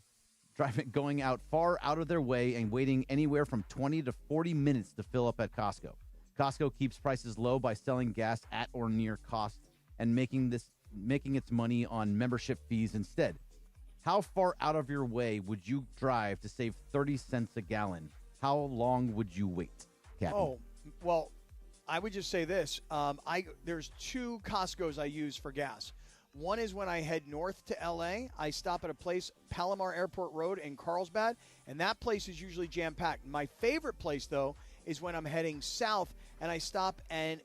far out of their way and waiting anywhere from 20 to 40 minutes to fill up at Costco. Costco keeps prices low by selling gas at or near cost and making its money on membership fees instead. How far out of your way would you drive to save 30 cents a gallon? How long would you wait, Captain? Oh, well, I would just say this. There's two Costcos I use for gas. One is when I head north to L.A. I stop at a place, Palomar Airport Road in Carlsbad, and that place is usually jam-packed. My favorite place, though, is when I'm heading south, and I stop in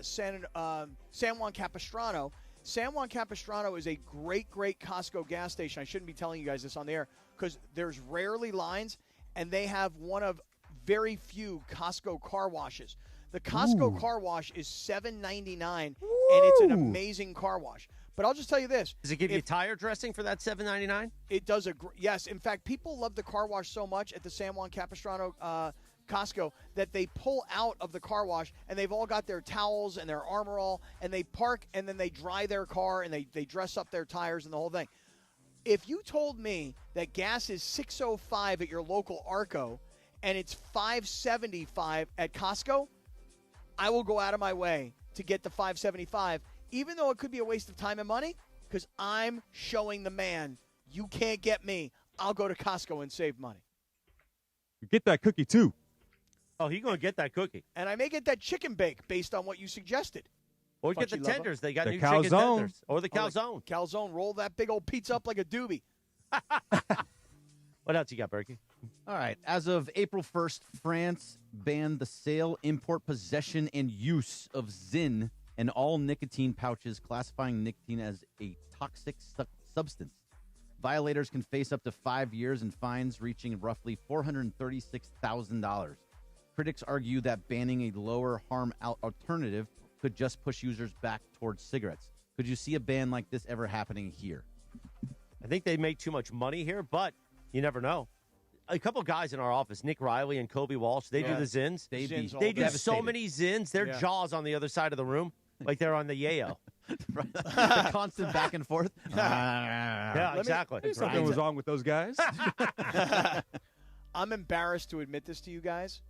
San Juan Capistrano. San Juan Capistrano is a great, great Costco gas station. I shouldn't be telling you guys this on the air because there's rarely lines, and they have one of very few Costco car washes. The Costco car wash is $7.99, and it's an amazing car wash. But I'll just tell you this. Does it give you tire dressing for that $7.99? It does. Yes. In fact, people love the car wash so much at the San Juan Capistrano Costco that they pull out of the car wash, and they've all got their towels and their Armor All, and they park, and then they dry their car, and they dress up their tires and the whole thing. If you told me that gas is $6.05 at your local Arco and it's $5.75 at Costco, I will go out of my way to get the $5.75, even though it could be a waste of time and money, because I'm showing the man, you can't get me. I'll go to Costco and save money. You get that cookie, too. Oh, he's going to get that cookie. And I may get that chicken bake based on what you suggested. Or get the Funchy lover. tenders. They got The new chicken calzone. tenders. Or the calzone. Calzone, roll that big old pizza up like a doobie. What else you got, Berkey? All right. As of April 1st, France banned the sale, import, possession, and use of Zyn and all nicotine pouches, classifying nicotine as a toxic substance. Violators can face up to 5 years and fines reaching roughly $436,000. Critics argue that banning a lower harm alternative could just push users back towards cigarettes. Could you see a ban like this ever happening here? I think they make too much money here, but you never know. A couple guys in our office, Nick Riley and Kobe Walsh, they do the Zins. They do so many Zins. Their jaws on the other side of the room, like they're on the yayo. The constant back and forth. Yeah, exactly. Something was wrong with those guys. I'm embarrassed to admit this to you guys.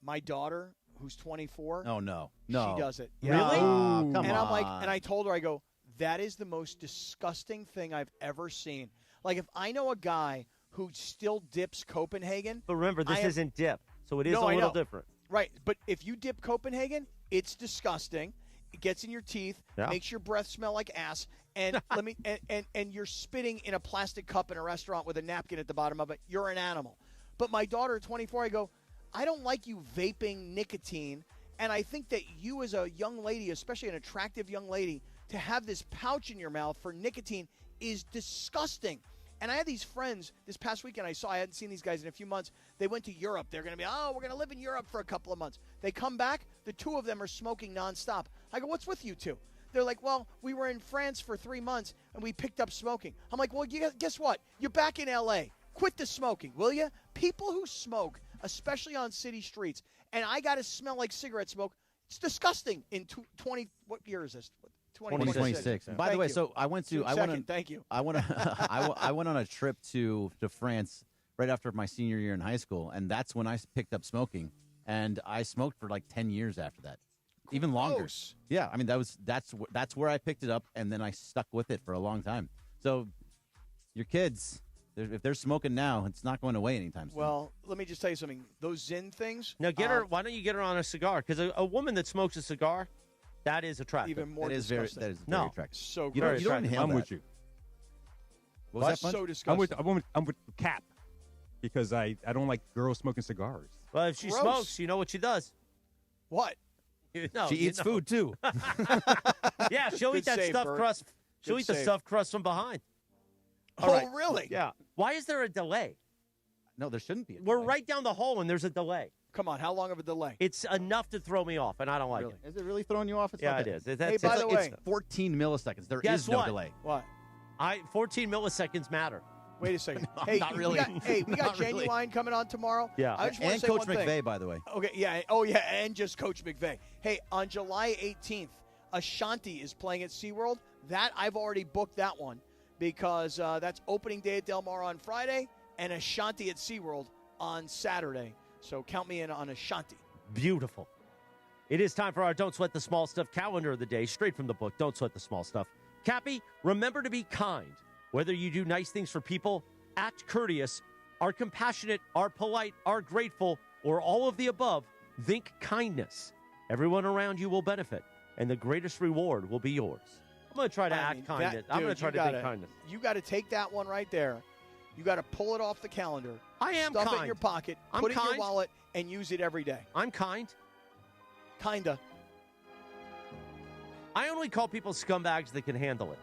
My daughter, who's 24. Oh, no. She does it. Really? Come come and I'm like, on. and I told her, I go, That is the most disgusting thing I've ever seen. Like, if I know a guy who still dips Copenhagen. But remember, this isn't dip, so it is a I little know. different. Right, but if you dip Copenhagen, it's disgusting. It gets in your teeth, makes your breath smell like ass, and and you're spitting in a plastic cup in a restaurant with a napkin at the bottom of it. You're an animal. But my daughter, 24, I go, I don't like you vaping nicotine, and I think that you as a young lady, especially an attractive young lady, to have this pouch in your mouth for nicotine is disgusting. And I had these friends this past weekend I hadn't seen these guys in a few months. They went to Europe. They're going to be, we're going to live in Europe for a couple of months. They come back. The two of them are smoking nonstop. I go, what's with you two? They're like, well, we were in France for 3 months, and we picked up smoking. I'm like, well, guess what? You're back in L.A. Quit the smoking, will you? People who smoke, especially on city streets, and I got to smell like cigarette smoke, it's disgusting in 20, what year is this? 2026. By the way, so I went to Thank you. I went I went on a trip to France right after my senior year in high school, and that's when I picked up smoking, and I smoked for like 10 years after that. Even longer. Yeah, I mean that's where I picked it up, and then I stuck with it for a long time. So your kids, if they're smoking now, it's not going away anytime soon. Well, let me just tell you something. Those Zyn things. Now get her. Why don't you get her on a cigar? Because a woman that smokes a cigar, that is attractive. Even more disgusting. That is very attractive. So you don't inhale I'm that. with you. What was that, Punch? So disgusting. I'm with Cap because I don't like girls smoking cigars. Well, if she smokes, you know what she does. What? She eats food too. Yeah, she'll eat that stuffed crust. She'll eat the stuffed crust from behind. Really? Yeah. Why is there a delay? No, there shouldn't be. We're right down the hall, and there's a delay. Come on, how long of a delay? It's enough to throw me off, and I don't like it. Is it really throwing you off? It's Yeah, not it that- is. Hey, by the way, it's 14 milliseconds. There is Guess no what? delay. What? 14 milliseconds matter. Wait a second. No, hey, not really. we got Not really. Genuine coming on tomorrow. Yeah. I just want And to say Coach one McVay, thing. by the way. Okay, yeah. Oh, yeah, and just Coach McVay. Hey, on July 18th, Ashanti is playing at SeaWorld. That, I've already booked that one because that's opening day at Del Mar on Friday and Ashanti at SeaWorld on Saturday. So count me in on Ashanti. Beautiful. It is time for our Don't Sweat the Small Stuff calendar of the day, straight from the book, Don't Sweat the Small Stuff. Cappy, remember to be kind. Whether you do nice things for people, act courteous, are compassionate, are polite, are grateful, or all of the above, think kindness. Everyone around you will benefit, and the greatest reward will be yours. I'm going to try to act kindness. I'm going to try to think kindness. You got to take that one right there. You got to pull it off the calendar. I am Stuff kind. it in your pocket, I'm put it in kind. your wallet, and use it every day. I'm kind. Kinda. I only call people scumbags that can handle it.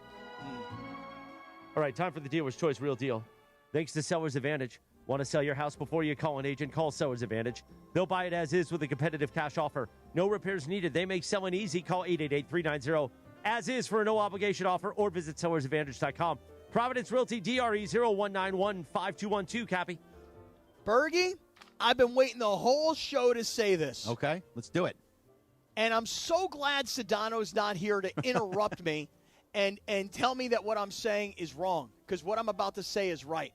All right, time for the Dealer's Choice Real Deal. Thanks to Seller's Advantage. Want to sell your house before you call an agent? Call Seller's Advantage. They'll buy it as is with a competitive cash offer. No repairs needed. They make selling easy. Call 888-390-AS-IS for a no-obligation offer or visit sellersadvantage.com. Providence Realty, DRE 0191-5212, Cappy. Bergie, I've been waiting the whole show to say this. Okay, let's do it. And I'm so glad Sedano's not here to interrupt me and tell me that what I'm saying is wrong, because what I'm about to say is right.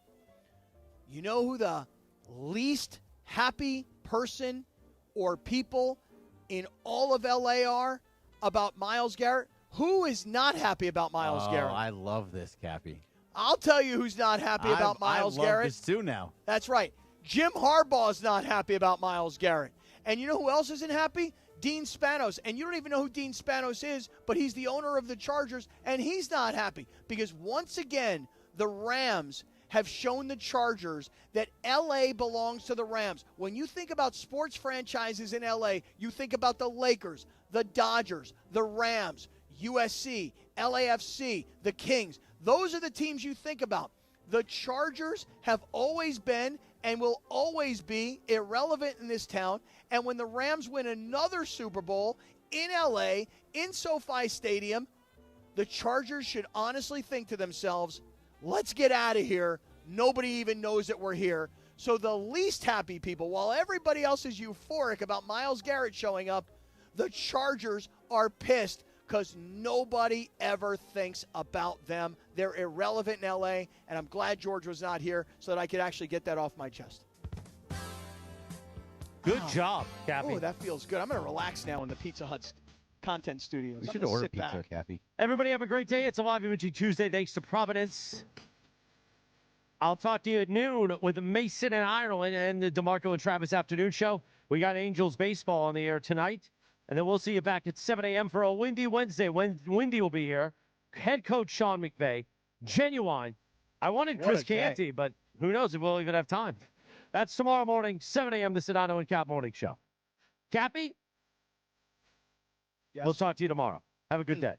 You know who the least happy person or people in all of L.A. are about Myles Garrett? Who is not happy about Myles Garrett? I love this, Cappy. I'll tell you who's not happy about Myles Garrett. I love this too now. That's right. Jim Harbaugh's not happy about Myles Garrett. And you know who else isn't happy? Dean Spanos. And you don't even know who Dean Spanos is, but he's the owner of the Chargers, and he's not happy because once again, the Rams have shown the Chargers that L.A. belongs to the Rams. When you think about sports franchises in L.A., you think about the Lakers, the Dodgers, the Rams, USC, LAFC, the Kings. Those are the teams you think about. The Chargers have always been and will always be irrelevant in this town. And when the Rams win another Super Bowl in L.A., in SoFi Stadium, the Chargers should honestly think to themselves, let's get out of here. Nobody even knows that we're here. So the least happy people, while everybody else is euphoric about Myles Garrett showing up, the Chargers are pissed because nobody ever thinks about them. They're irrelevant in L.A., and I'm glad George was not here so that I could actually get that off my chest. Good job, Cappy. Oh, that feels good. I'm going to relax now in the Pizza Hut content studios. We I'm should gonna order sit pizza, back. Cappy. Everybody have a great day. It's a live imaging Tuesday. Thanks to Providence. I'll talk to you at noon with Mason and Ireland and the DeMarco and Travis afternoon show. We got Angels baseball on the air tonight. And then we'll see you back at 7 a.m. for a Windy Wednesday. When Windy will be here. Head coach Sean McVay. Genuine. I wanted Chris Canty, but who knows if we'll even have time. That's tomorrow morning, 7 a.m. the Sedano and Cap Morning Show. Cappy? Yes. We'll talk to you tomorrow. Have a good day.